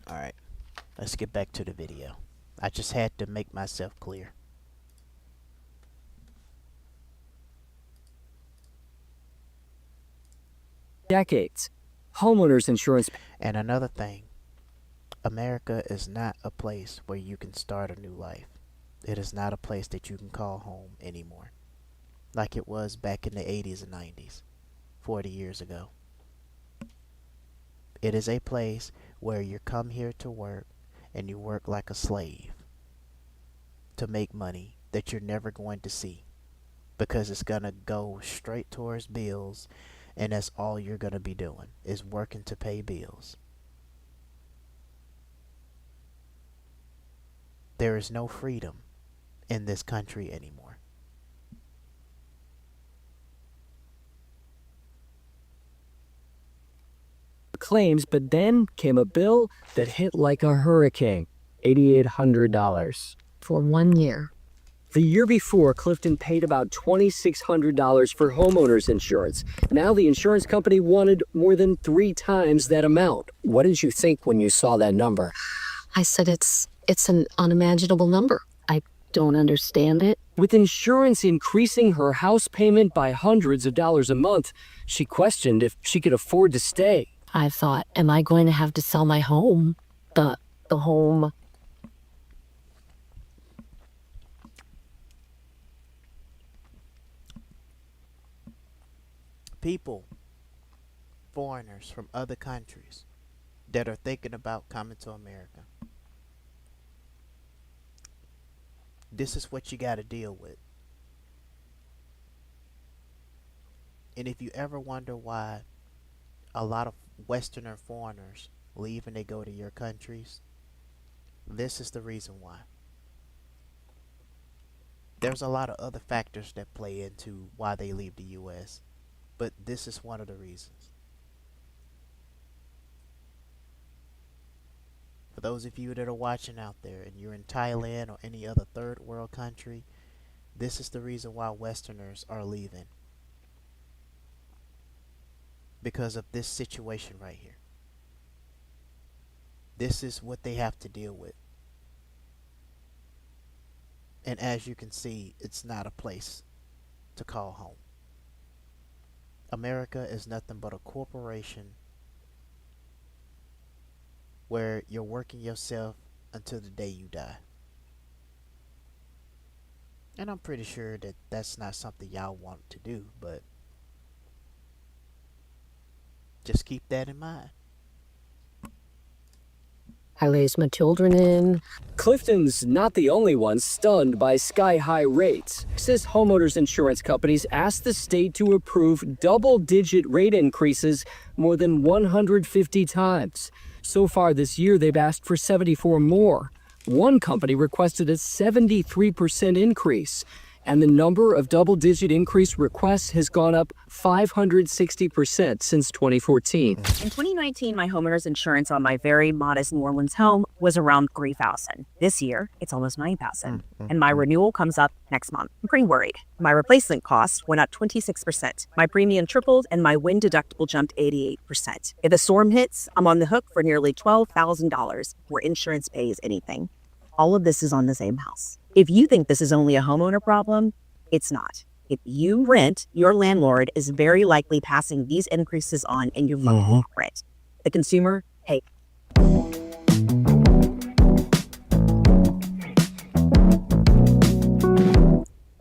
Alright, let's get back to the video. I just had to make myself clear. Decades. Homeowners insurance. And another thing, America is not a place where you can start a new life. It is not a place that you can call home anymore, like it was back in the 80s and 90s, 40 years ago. It is a place where you come here to work and you work like a slave to make money that you're never going to see, because it's going to go straight towards bills and that's all you're going to be doing is working to pay bills. There is no freedom in this country anymore. Claims, but then came a bill that hit like a hurricane. $8,800 for 1 year. The year before, Clifton paid about $2,600 for homeowners insurance. Now the insurance company wanted more than 3 times that amount. What did you think when you saw that number? I said it's an unimaginable number. I don't understand it. With insurance increasing her house payment by hundreds of dollars a month, she questioned if she could afford to stay. I thought, am I going to have to sell my home? The home. People, foreigners from other countries that are thinking about coming to America. This is what you got to deal with. And if you ever wonder why a lot of Westerner foreigners leave and they go to your countries, this is the reason why. There's a lot of other factors that play into why they leave the U.S., but this is one of the reasons. For those of you that are watching out there and you're in Thailand or any other third world country, this is the reason why Westerners are leaving. Because of this situation right here. This is what they have to deal with. And as you can see, it's not a place to call home. America is nothing but a corporation where you're working yourself until the day you die. And I'm pretty sure that that's not something y'all want to do, but just keep that in mind. I raised my children in. Clifton's not the only one stunned by sky-high rates. Texas homeowners insurance companies asked the state to approve double-digit rate increases more than 150 times. So far this year, they've asked for 74 more. One company requested a 73% increase, and the number of double-digit increase requests has gone up 560% since 2014. In 2019, my homeowner's insurance on my very modest New Orleans home was around $3,000. This year, it's almost $9,000, and my renewal comes up next month. I'm pretty worried. My replacement costs went up 26%. My premium tripled, and my wind deductible jumped 88%. If a storm hits, I'm on the hook for nearly $12,000 where insurance pays anything. All of this is on the same house. If you think this is only a homeowner problem, it's not. If you rent, your landlord is very likely passing these increases on in your monthly rent. The consumer, hey.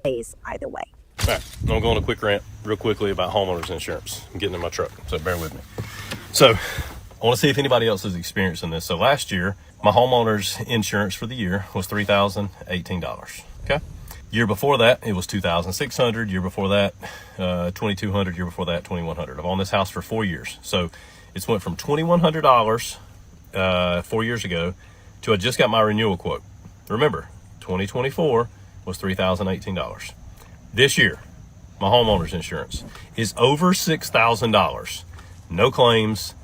Pays either way. All right, I'm going to go on a quick rant real quickly about homeowners insurance. I'm getting in my truck, so bear with me. So I want to see if anybody else is experiencing this. So last year, my homeowner's insurance for the year was $3,018. Okay. Year before that, it was $2,600. Year before that, $2,200. Year before that, $2,100. I've owned this house for 4 years. So it's went from $2,100 4 years ago to I just got my renewal quote. Remember, 2024 was $3,018. This year, my homeowner's insurance is over $6,000. No claims.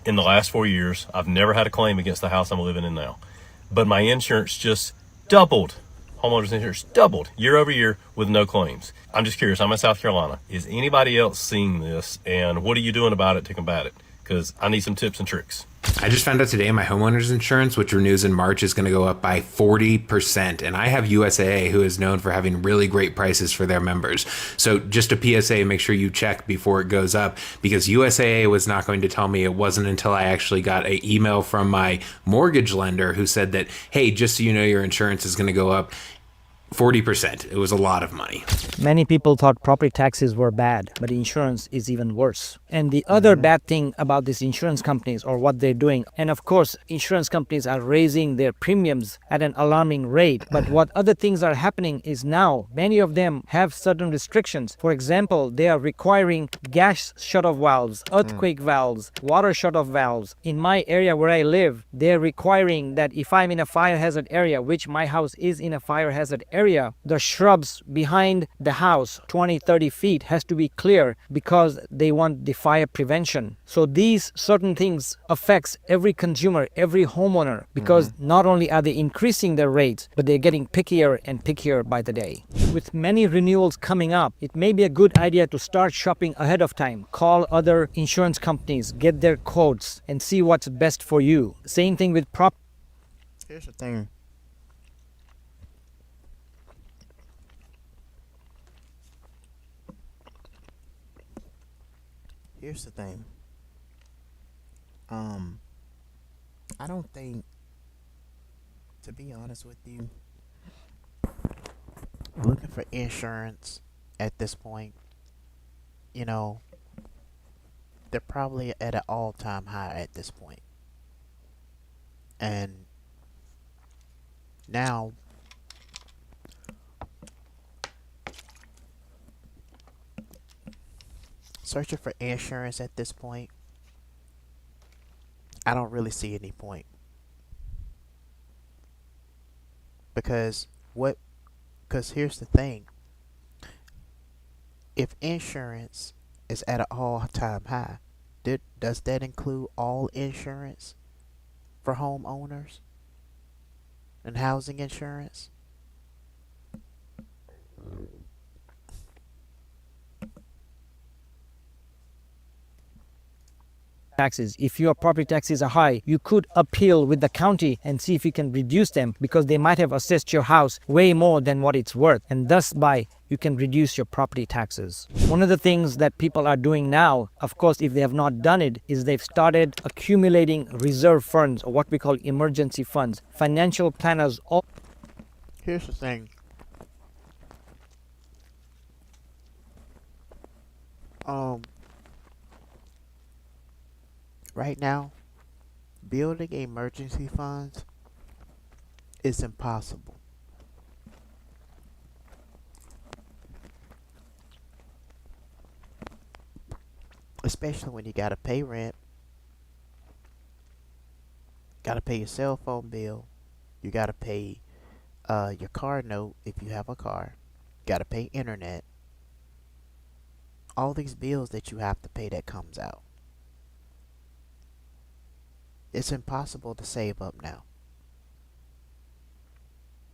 In the last 4 years, I've never had a claim against the house I'm living in now. But my insurance just doubled. Homeowners insurance doubled year over year with no claims. I'm just curious. I'm in South Carolina. Is anybody else seeing this? And what are you doing about it to combat it? Because I need some tips and tricks. I just found out today my homeowner's insurance, which renews in March, is going to go up by 40%. And I have USAA, who is known for having really great prices for their members. So just a PSA, make sure you check before it goes up, because USAA was not going to tell me. It wasn't until I actually got an email from my mortgage lender who said that, hey, just so you know, your insurance is going to go up. 40%. It was a lot of money. Many people thought property taxes were bad, but insurance is even worse. And the other bad thing about these insurance companies, or what they're doing, and of course, insurance companies are raising their premiums at an alarming rate. But what other things are happening is now many of them have certain restrictions. For example, they are requiring gas shut-off valves, earthquake valves, water shut-off valves. In my area where I live, they're requiring that if I'm in a fire hazard area, which my house is in a fire hazard area, the shrubs behind the house 20-30 feet has to be clear because they want the fire prevention. So these certain things affects every consumer, every homeowner, because not only are they increasing their rates, but they're getting pickier and pickier by the day. With many renewals coming up, it may be a good idea to start shopping ahead of time. Call other insurance companies, get their quotes, and see what's best for you. Same thing with Here's the thing. Here's the thing. I don't think, to be honest with you, looking for insurance at this point, you know, they're probably at an all-time high at this point. And now, searching for insurance at this point, I don't really see any point. Because here's the thing. If insurance is at an all-time high, does that include all insurance for homeowners and housing insurance? taxes. If your property taxes are high, you could appeal with the county and see if you can reduce them, because they might have assessed your house way more than what it's worth, and thus by you can reduce your property taxes. One of the things that people are doing now, of course, if they have not done it, is they've started accumulating reserve funds, or what we call emergency funds. Financial planners all. Here's the thing. Right now, building emergency funds is impossible. Especially when you gotta pay rent, gotta pay your cell phone bill, you gotta pay your car note if you have a car, gotta pay internet. All these bills that you have to pay that comes out. It's impossible to save up now.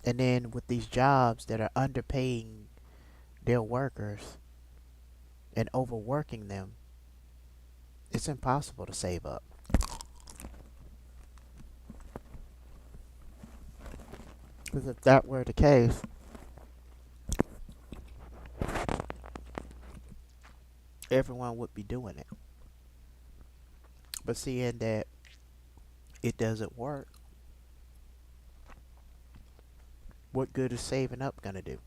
And then with these jobs that are underpaying their workers and overworking them, it's impossible to save up. Because if that were the case, everyone would be doing it. But seeing that it doesn't work, what good is saving up gonna do?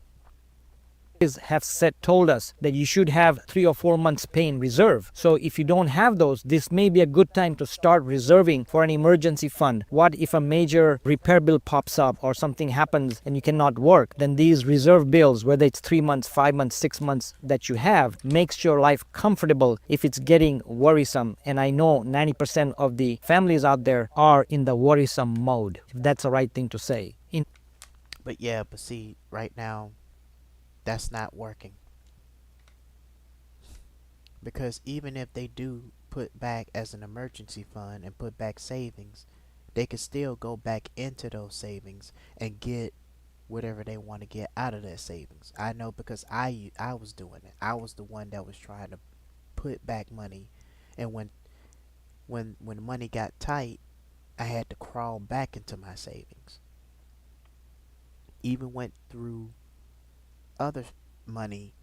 Have told us that you should have 3 or 4 months pay in reserve. So if you don't have those, this may be a good time to start reserving for an emergency fund. What if a major repair bill pops up or something happens and you cannot work? Then these reserve bills, whether it's 3 months, 5 months, 6 months that you have, makes your life comfortable if it's getting worrisome. And I know 90% of the families out there are in the worrisome mode, if that's the right thing to say. But see, right now, that's not working. Because even if they do put back as an emergency fund and put back savings, they could still go back into those savings and get whatever they want to get out of their savings. I know, because I was doing it. I was the one that was trying to put back money, and when money got tight, I had to crawl back into my savings. Even went through other money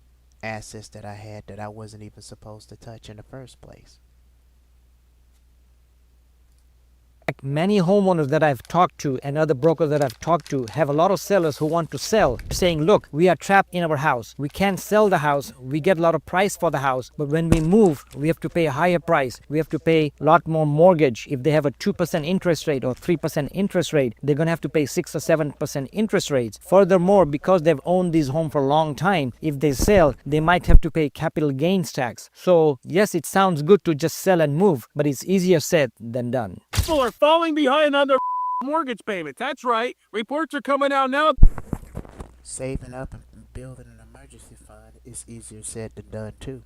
assets that I had that I wasn't even supposed to touch in the first place. Many homeowners that I've talked to and other brokers that I've talked to have a lot of sellers who want to sell, saying, look, we are trapped in our house. We can't sell the house. We get a lot of price for the house. But when we move, we have to pay a higher price. We have to pay a lot more mortgage. If they have a 2% interest rate or 3% interest rate, they're going to have to pay 6 or 7% interest rates. Furthermore, because they've owned this home for a long time, if they sell, they might have to pay capital gains tax. So yes, it sounds good to just sell and move, but it's easier said than done. People are falling behind on their mortgage payments. That's right. Reports are coming out now. Saving up and building an emergency fund is easier said than done too.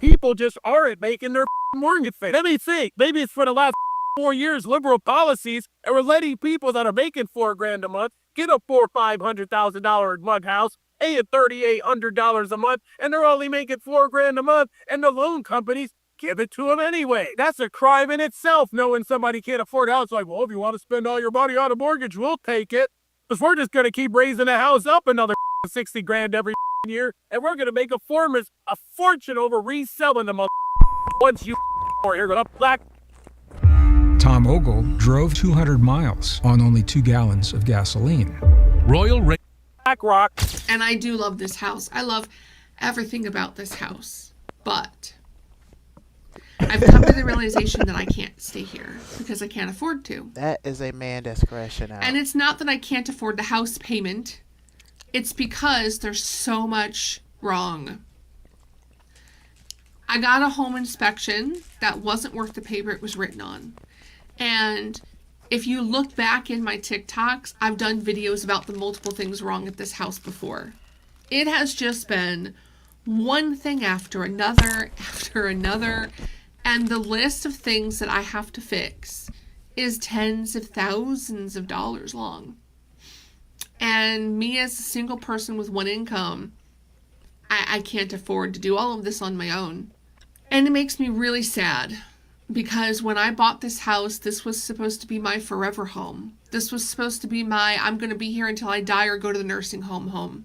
People just aren't making their mortgage payment. Let me think. Maybe it's for the last 4 years, liberal policies, and we're letting people that are making $4,000 a month get a $400,000 or $500,000 a month house, paying $3,800 a month, and they're only making $4,000 a month, and the loan companies give it to them anyway. That's a crime in itself, knowing somebody can't afford a house. Like, well, if you want to spend all your money on a mortgage, we'll take it. Because we're just going to keep raising the house up another $60,000 every year, and we're going to make a fortune over reselling them once you here go up black. Tom Ogle drove 200 miles on only 2 gallons of gasoline. Black Rock. And I do love this house. I love everything about this house. But I've come to the realization that I can't stay here because I can't afford to. That is a man that's crashing out. And it's not that I can't afford the house payment. It's because there's so much wrong. I got a home inspection that wasn't worth the paper it was written on. And if you look back in my TikToks, I've done videos about the multiple things wrong at this house before. It has just been one thing after another, and the list of things that I have to fix is tens of thousands of dollars long. And me as a single person with one income, I can't afford to do all of this on my own. And it makes me really sad because when I bought this house, this was supposed to be my forever home. This was supposed to be my, I'm going to be here until I die or go to the nursing home.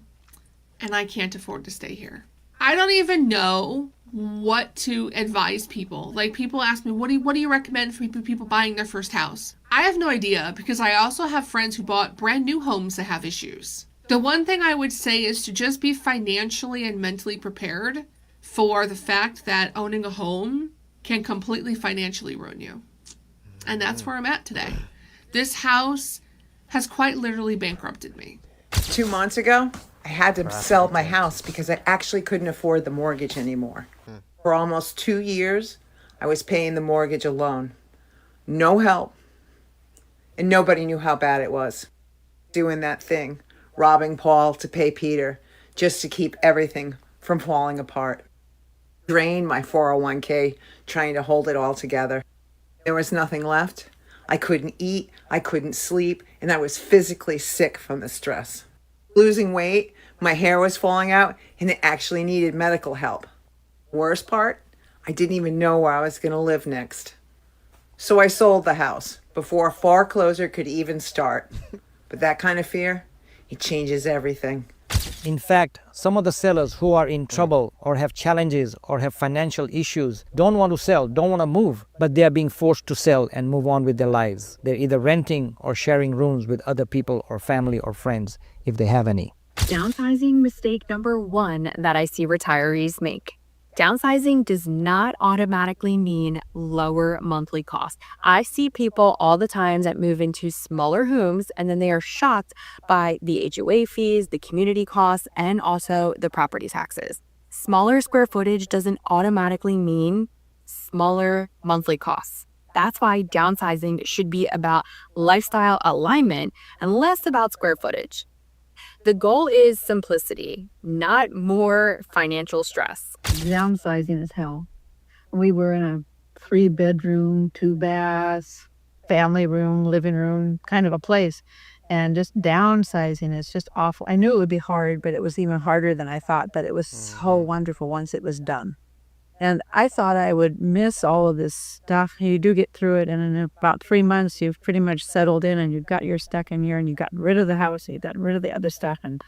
And I can't afford to stay here. I don't even know what to advise people. Like, people ask me, what do you recommend for people buying their first house? I have no idea, because I also have friends who bought brand new homes that have issues. The one thing I would say is to just be financially and mentally prepared for the fact that owning a home can completely financially ruin you. And that's where I'm at today. This house has quite literally bankrupted me. 2 months ago, I had to sell my house because I actually couldn't afford the mortgage anymore. For almost 2 years, I was paying the mortgage alone. No help. And nobody knew how bad it was. Doing that thing, robbing Paul to pay Peter, just to keep everything from falling apart. Drained my 401k, trying to hold it all together. There was nothing left. I couldn't eat, I couldn't sleep, and I was physically sick from the stress. Losing weight, my hair was falling out, and it actually needed medical help. Worst part, I didn't even know where I was going to live next. So I sold the house before a foreclosure could even start. But that kind of fear, it changes everything. In fact, some of the sellers who are in trouble or have challenges or have financial issues don't want to sell, don't want to move, but they are being forced to sell and move on with their lives. They're either renting or sharing rooms with other people or family or friends, if they have any. Downsizing mistake number 1 that I see retirees make. Downsizing does not automatically mean lower monthly costs. I see people all the time that move into smaller homes and then they are shocked by the HOA fees, the community costs, and also the property taxes. Smaller square footage doesn't automatically mean smaller monthly costs. That's why downsizing should be about lifestyle alignment and less about square footage. The goal is simplicity, not more financial stress. Downsizing is hell. We were in a 3-bedroom, 2 baths, family room, living room, kind of a place. And just downsizing is just awful. I knew it would be hard, but it was even harder than I thought. But it was so wonderful once it was done. And I thought I would miss all of this stuff. You do get through it, and in about 3 months, you've pretty much settled in, and you've got your stuff in here, and you've gotten rid of the house, and you've gotten rid of the other stuff, and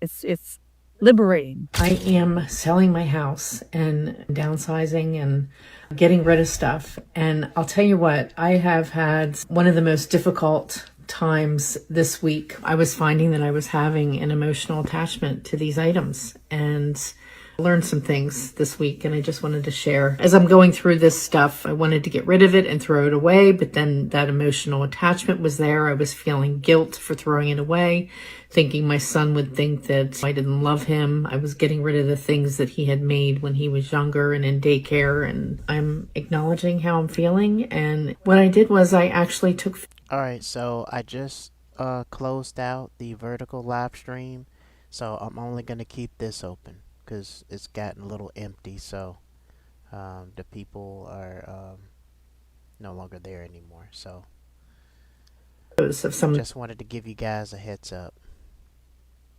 it's liberating. I am selling my house and downsizing and getting rid of stuff. And I'll tell you what, I have had one of the most difficult times this week. I was finding that I was having an emotional attachment to these items, and learned some things this week, and I just wanted to share. As I'm going through this stuff, I wanted to get rid of it and throw it away, but then that emotional attachment was there. I was feeling guilt for throwing it away, thinking my son would think that I didn't love him. I was getting rid of the things that he had made when he was younger and in daycare, and I'm acknowledging how I'm feeling. And what I did was I actually took... Alright, so I just closed out the vertical live stream, so I'm only going to keep this open because it's gotten a little empty, so the people are no longer there anymore. So just wanted to give you guys a heads up.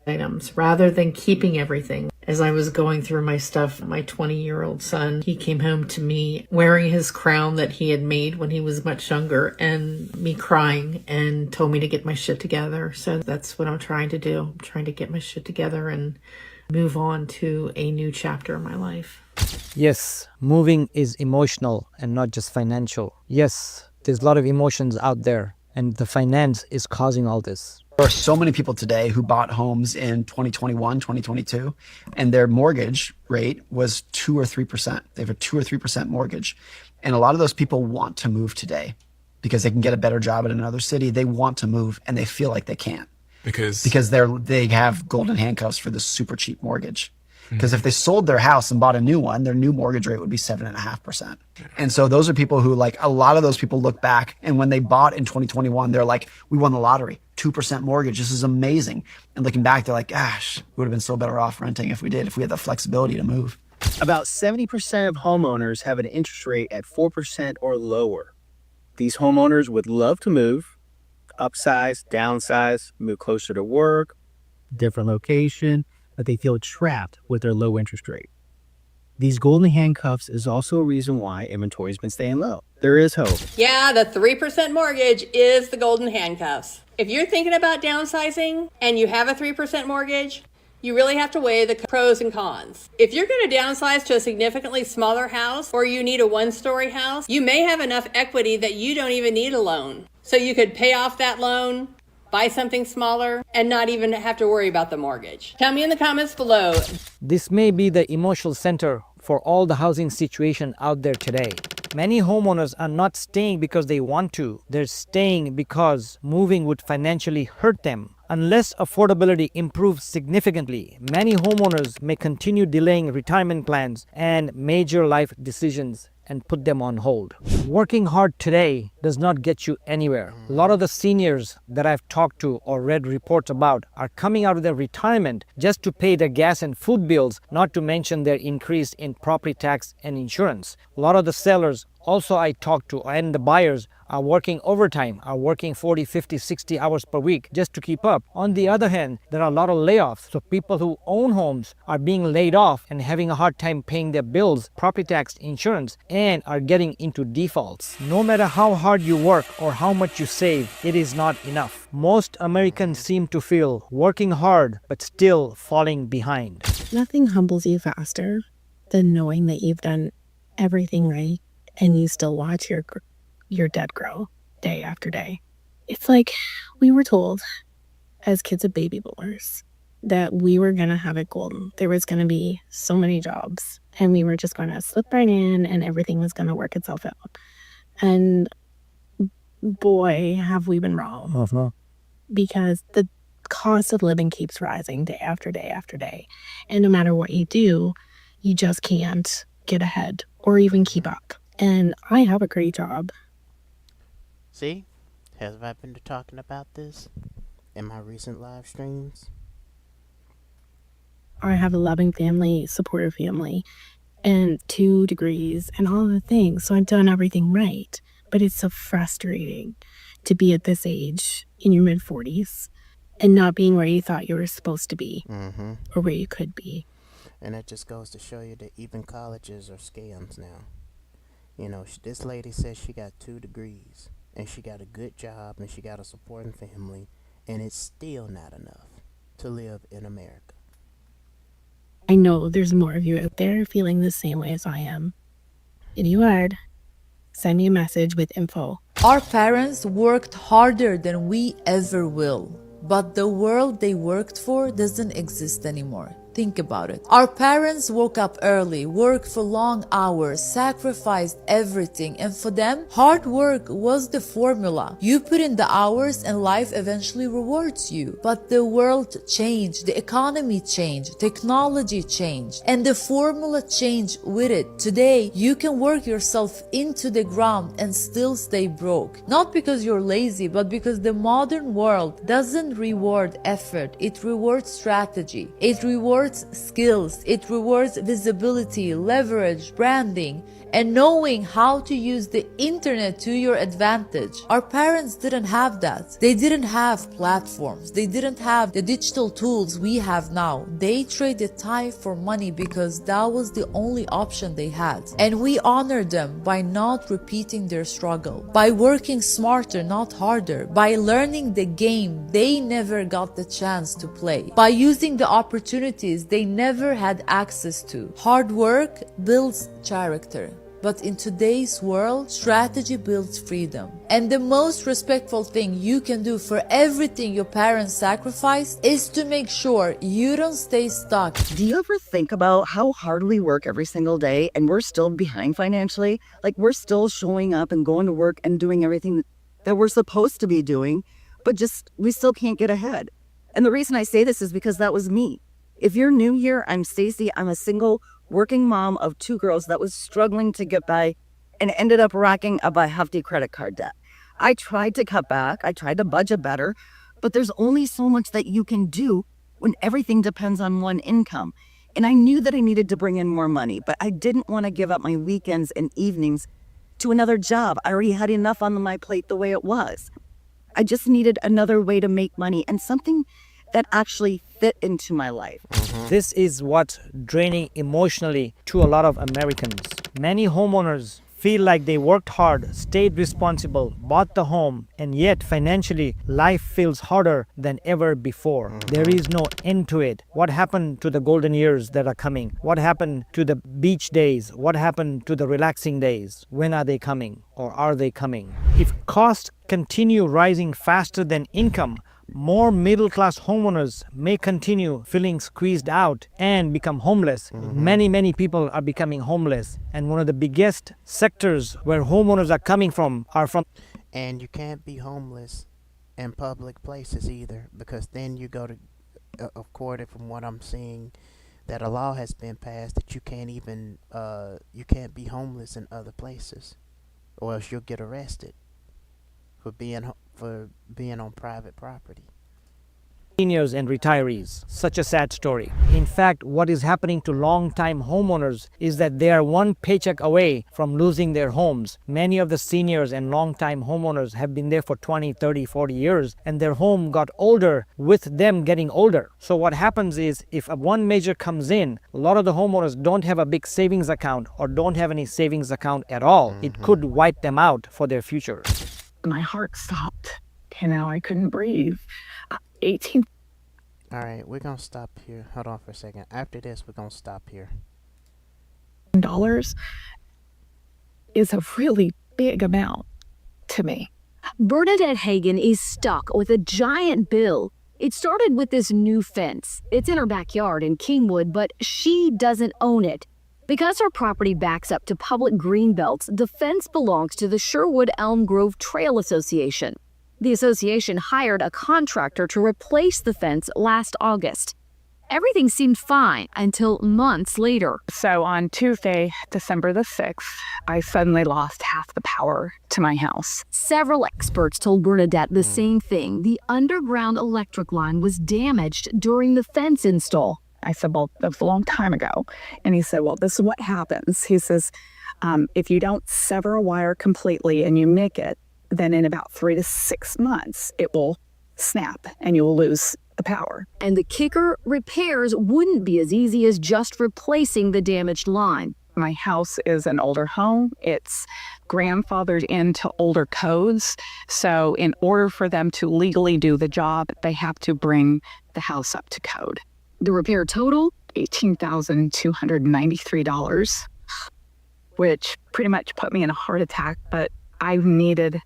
Items rather than keeping everything. As I was going through my stuff, my 20-year-old son, he came home to me wearing his crown that he had made when he was much younger, and me crying, and told me to get my shit together. So that's what I'm trying to do. I'm trying to get my shit together and move on to a new chapter in my life. Yes, moving is emotional and not just financial. Yes, there's a lot of emotions out there, and the finance is causing all this. There are so many people today who bought homes in 2021, 2022, and their mortgage rate was 2 or 3%. They have a 2 or 3% mortgage. And a lot of those people want to move today because they can get a better job in another city. They want to move and they feel like they can't. Because they have golden handcuffs for this super cheap mortgage. Because if they sold their house and bought a new one, their new mortgage rate would be 7.5%. And so those are people who, like, a lot of those people look back, and when they bought in 2021, they're like, we won the lottery, 2% mortgage. This is amazing. And looking back, they're like, gosh, we would have been so better off renting if we had the flexibility to move. About 70% of homeowners have an interest rate at 4% or lower. These homeowners would love to move, upsize, downsize, move closer to work, different location, but they feel trapped with their low interest rate. These golden handcuffs is also a reason why inventory's been staying low. There is hope. Yeah, the 3% mortgage is the golden handcuffs. If you're thinking about downsizing and you have a 3% mortgage, you really have to weigh the pros and cons. If you're going to downsize to a significantly smaller house, or you need a one-story house, you may have enough equity that you don't even need a loan. So you could pay off that loan, buy something smaller, and not even have to worry about the mortgage. Tell me in the comments below. This may be the emotional center for all the housing situation out there today. Many homeowners are not staying because they want to. They're staying because moving would financially hurt them. Unless affordability improves significantly, many homeowners may continue delaying retirement plans and major life decisions and put them on hold. Working hard today does not get you anywhere. A lot of the seniors that I've talked to or read reports about are coming out of their retirement just to pay their gas and food bills, not to mention their increase in property tax and insurance. A lot of the sellers also I talked to and the buyers are working overtime, are working 40, 50, 60 hours per week just to keep up. On the other hand, there are a lot of layoffs. So people who own homes are being laid off and having a hard time paying their bills, property tax, insurance, and are getting into defaults. No matter how hard you work or how much you save, it is not enough. Most Americans seem to feel working hard but still falling behind. Nothing humbles you faster than knowing that you've done everything right and you still watch your debt grow day after day. It's like we were told as kids of baby boomers that we were going to have it golden. There was going to be so many jobs and we were just going to slip right in and everything was going to work itself out. And boy, have we been wrong. Uh-huh. Because the cost of living keeps rising day after day after day. And no matter what you do, you just can't get ahead or even keep up. And I have a great job. See? Have I been talking about this in my recent live streams? I have a loving family, supportive family, and 2 degrees and all the things. So I've done everything right. But it's so frustrating to be at this age in your mid-40s and not being where you thought you were supposed to be or where you could be. And it just goes to show you that even colleges are scams now. You know, this lady says she got 2 degrees and she got a good job and she got a supporting family, and it's still not enough to live in America. I know there's more of you out there feeling the same way as I am. If you would, send me a message with info. Our parents worked harder than we ever will, but the world they worked for doesn't exist anymore. Think about it. Our parents woke up early, worked for long hours, sacrificed everything, and for them, hard work was the formula. You put in the hours and life eventually rewards you. But the world changed, the economy changed, technology changed, and the formula changed with it. Today, you can work yourself into the ground and still stay broke. Not because you're lazy, but because the modern world doesn't reward effort. It rewards strategy. It rewards skills, it rewards visibility, leverage, branding, and knowing how to use the internet to your advantage. Our parents didn't have that. They didn't have platforms. They didn't have the digital tools we have now. They traded time for money because that was the only option they had. And we honor them by not repeating their struggle, by working smarter, not harder, by learning the game they never got the chance to play, by using the opportunities they never had access to. Hard work builds character. But in today's world, strategy builds freedom. And the most respectful thing you can do for everything your parents sacrificed is to make sure you don't stay stuck. Do you ever think about how hard we work every single day and we're still behind financially? Like, we're still showing up and going to work and doing everything that we're supposed to be doing, but just we still can't get ahead. And the reason I say this is because that was me. If you're new here, I'm Stacy. I'm a single working mom of 2 girls that was struggling to get by and ended up racking up a hefty credit card debt. I tried to cut back. I tried to budget better, but there's only so much that you can do when everything depends on one income. And I knew that I needed to bring in more money, but I didn't want to give up my weekends and evenings to another job. I already had enough on my plate the way it was. I just needed another way to make money and something that actually fit into my life. This is what's draining emotionally to a lot of Americans. Many homeowners feel like they worked hard, stayed responsible, bought the home, and yet financially life feels harder than ever before. There is no end to it. What happened to the golden years that are coming? What happened to the beach days? What happened to the relaxing days? When are they coming, or are they coming? If costs continue rising faster than income, more middle-class homeowners may continue feeling squeezed out and become homeless. Many people are becoming homeless. And one of the biggest sectors where homeowners are coming from are from... And you can't be homeless in public places either, because then you go to, according from what I'm seeing, that a law has been passed that you can't even, you can't be homeless in other places, or else you'll get arrested for being on private property. Seniors and retirees. Such a sad story. In fact, what is happening to long-time homeowners is that they are one paycheck away from losing their homes. Many of the seniors and long-time homeowners have been there for 20, 30, 40 years, and their home got older with them getting older. So what happens is, if one measure comes in, a lot of the homeowners don't have a big savings account or don't have any savings account at all. It could wipe them out for their future. My heart stopped. I couldn't breathe. 18. All right, we're gonna stop here. Hold on for a second. After this, we're gonna stop here. $1 is a really big amount to me. Bernadette Hagan is stuck with a giant bill. It started with this new fence. It's in her backyard in Kingwood, but she doesn't own it. Because her property backs up to public green belts, the fence belongs to the Sherwood Elm Grove Trail Association. The association hired a contractor to replace the fence last August. Everything seemed fine until months later. So on Tuesday, December the 6th, I suddenly lost half the power to my house. Several experts told Bernadette the same thing. The underground electric line was damaged during the fence install. I said, well, that was a long time ago. And he said, well, this is what happens. He says, if you don't sever a wire completely and you nick it, then in about 3 to 6 months, it will snap and you will lose the power. And the kicker, repairs wouldn't be as easy as just replacing the damaged line. My house is an older home. It's grandfathered into older codes. So in order for them to legally do the job, they have to bring the house up to code. The repair total, $18,293, which pretty much put me in a heart attack, but I needed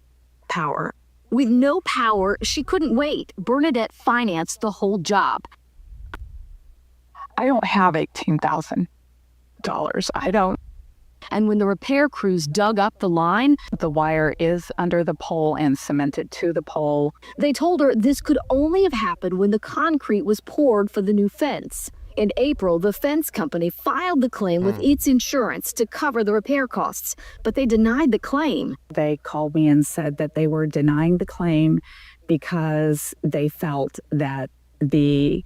power. With no power, she couldn't wait. Bernadette financed the whole job. I don't have $18,000. I don't. And when the repair crews dug up the line, the wire is under the pole and cemented to the pole. They told her this could only have happened when the concrete was poured for the new fence. In April, the fence company filed the claim with its insurance to cover the repair costs, but they denied the claim. They called me and said that they were denying the claim because they felt that the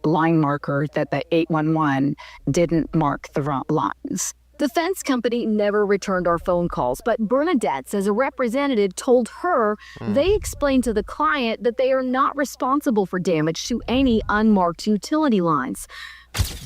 line marker, that the 811 didn't mark the wrong lines. The fence company never returned our phone calls, but Bernadette says a representative told her they explained to the client that they are not responsible for damage to any unmarked utility lines.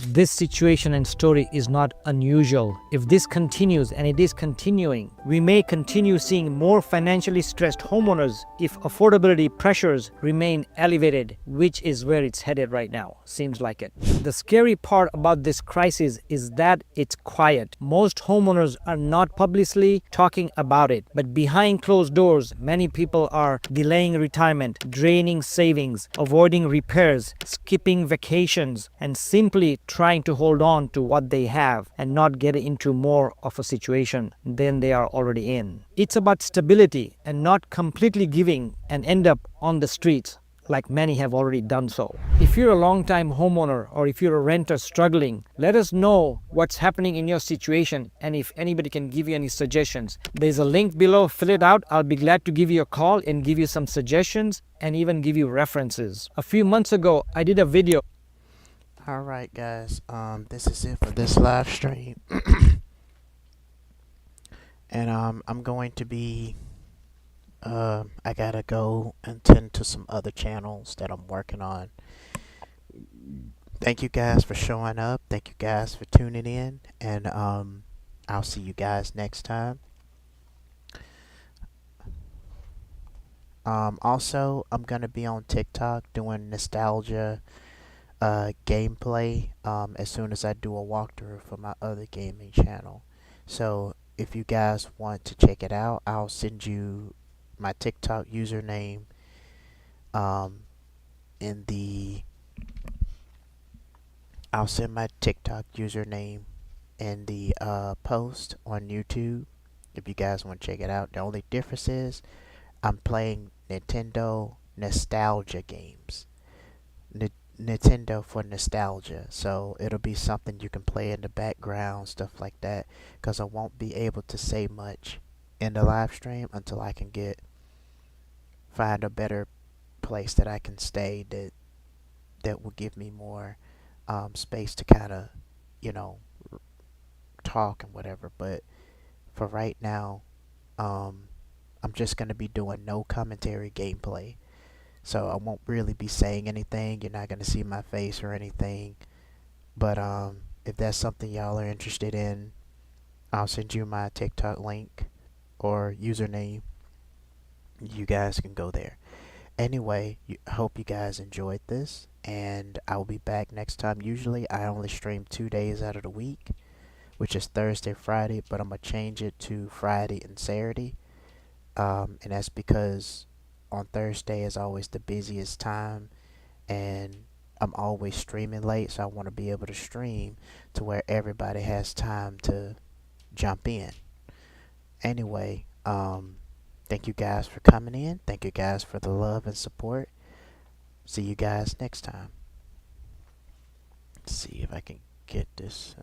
This situation and story is not unusual. If this continues, and it is continuing, we may continue seeing more financially stressed homeowners if affordability pressures remain elevated, which is where it's headed right now. Seems like it. The scary part about this crisis is that it's quiet. Most homeowners are not publicly talking about it, but behind closed doors, many people are delaying retirement, draining savings, avoiding repairs, skipping vacations, and simply trying to hold on to what they have and not get into more of a situation than they are already in. It's about stability and not completely giving and end up on the streets like many have already done so. If you're a long-time homeowner or if you're a renter struggling, let us know what's happening in your situation and if anybody can give you any suggestions. There's a link below, fill it out. I'll be glad to give you a call and give you some suggestions and even give you references. A few months ago, I did a video. Alright guys, this is it for this live stream. And I'm going to be I gotta go and tend to some other channels that I'm working on. Thank you guys for showing up. Thank you guys for tuning in, and I'll see you guys next time. Also, I'm gonna be on TikTok doing nostalgia gameplay as soon as I do a walkthrough for my other gaming channel. So if you guys want to check it out, I'll send you my TikTok username I'll send my TikTok username in the post on YouTube if you guys want to check it out. The only difference is I'm playing Nintendo nostalgia games. Nintendo for nostalgia, so it'll be something you can play in the background, stuff like that, because I won't be able to say much in the live stream until I can find a better place that I can stay that will give me more space to kind of, talk and whatever. But for right now, I'm just going to be doing no commentary gameplay. So I won't really be saying anything. You're not going to see my face or anything. But if that's something y'all are interested in, I'll send you my TikTok link or username. You guys can go there. Anyway, I hope you guys enjoyed this, and I'll be back next time. Usually I only stream 2 days out of the week, which is Thursday, Friday, but I'm going to change it to Friday and Saturday. And that's because on Thursday is always the busiest time, and I'm always streaming late, so I want to be able to stream to where everybody has time to jump in. Anyway, thank you guys for coming in. Thank you guys for the love and support. See you guys next time. Let's see if I can get this.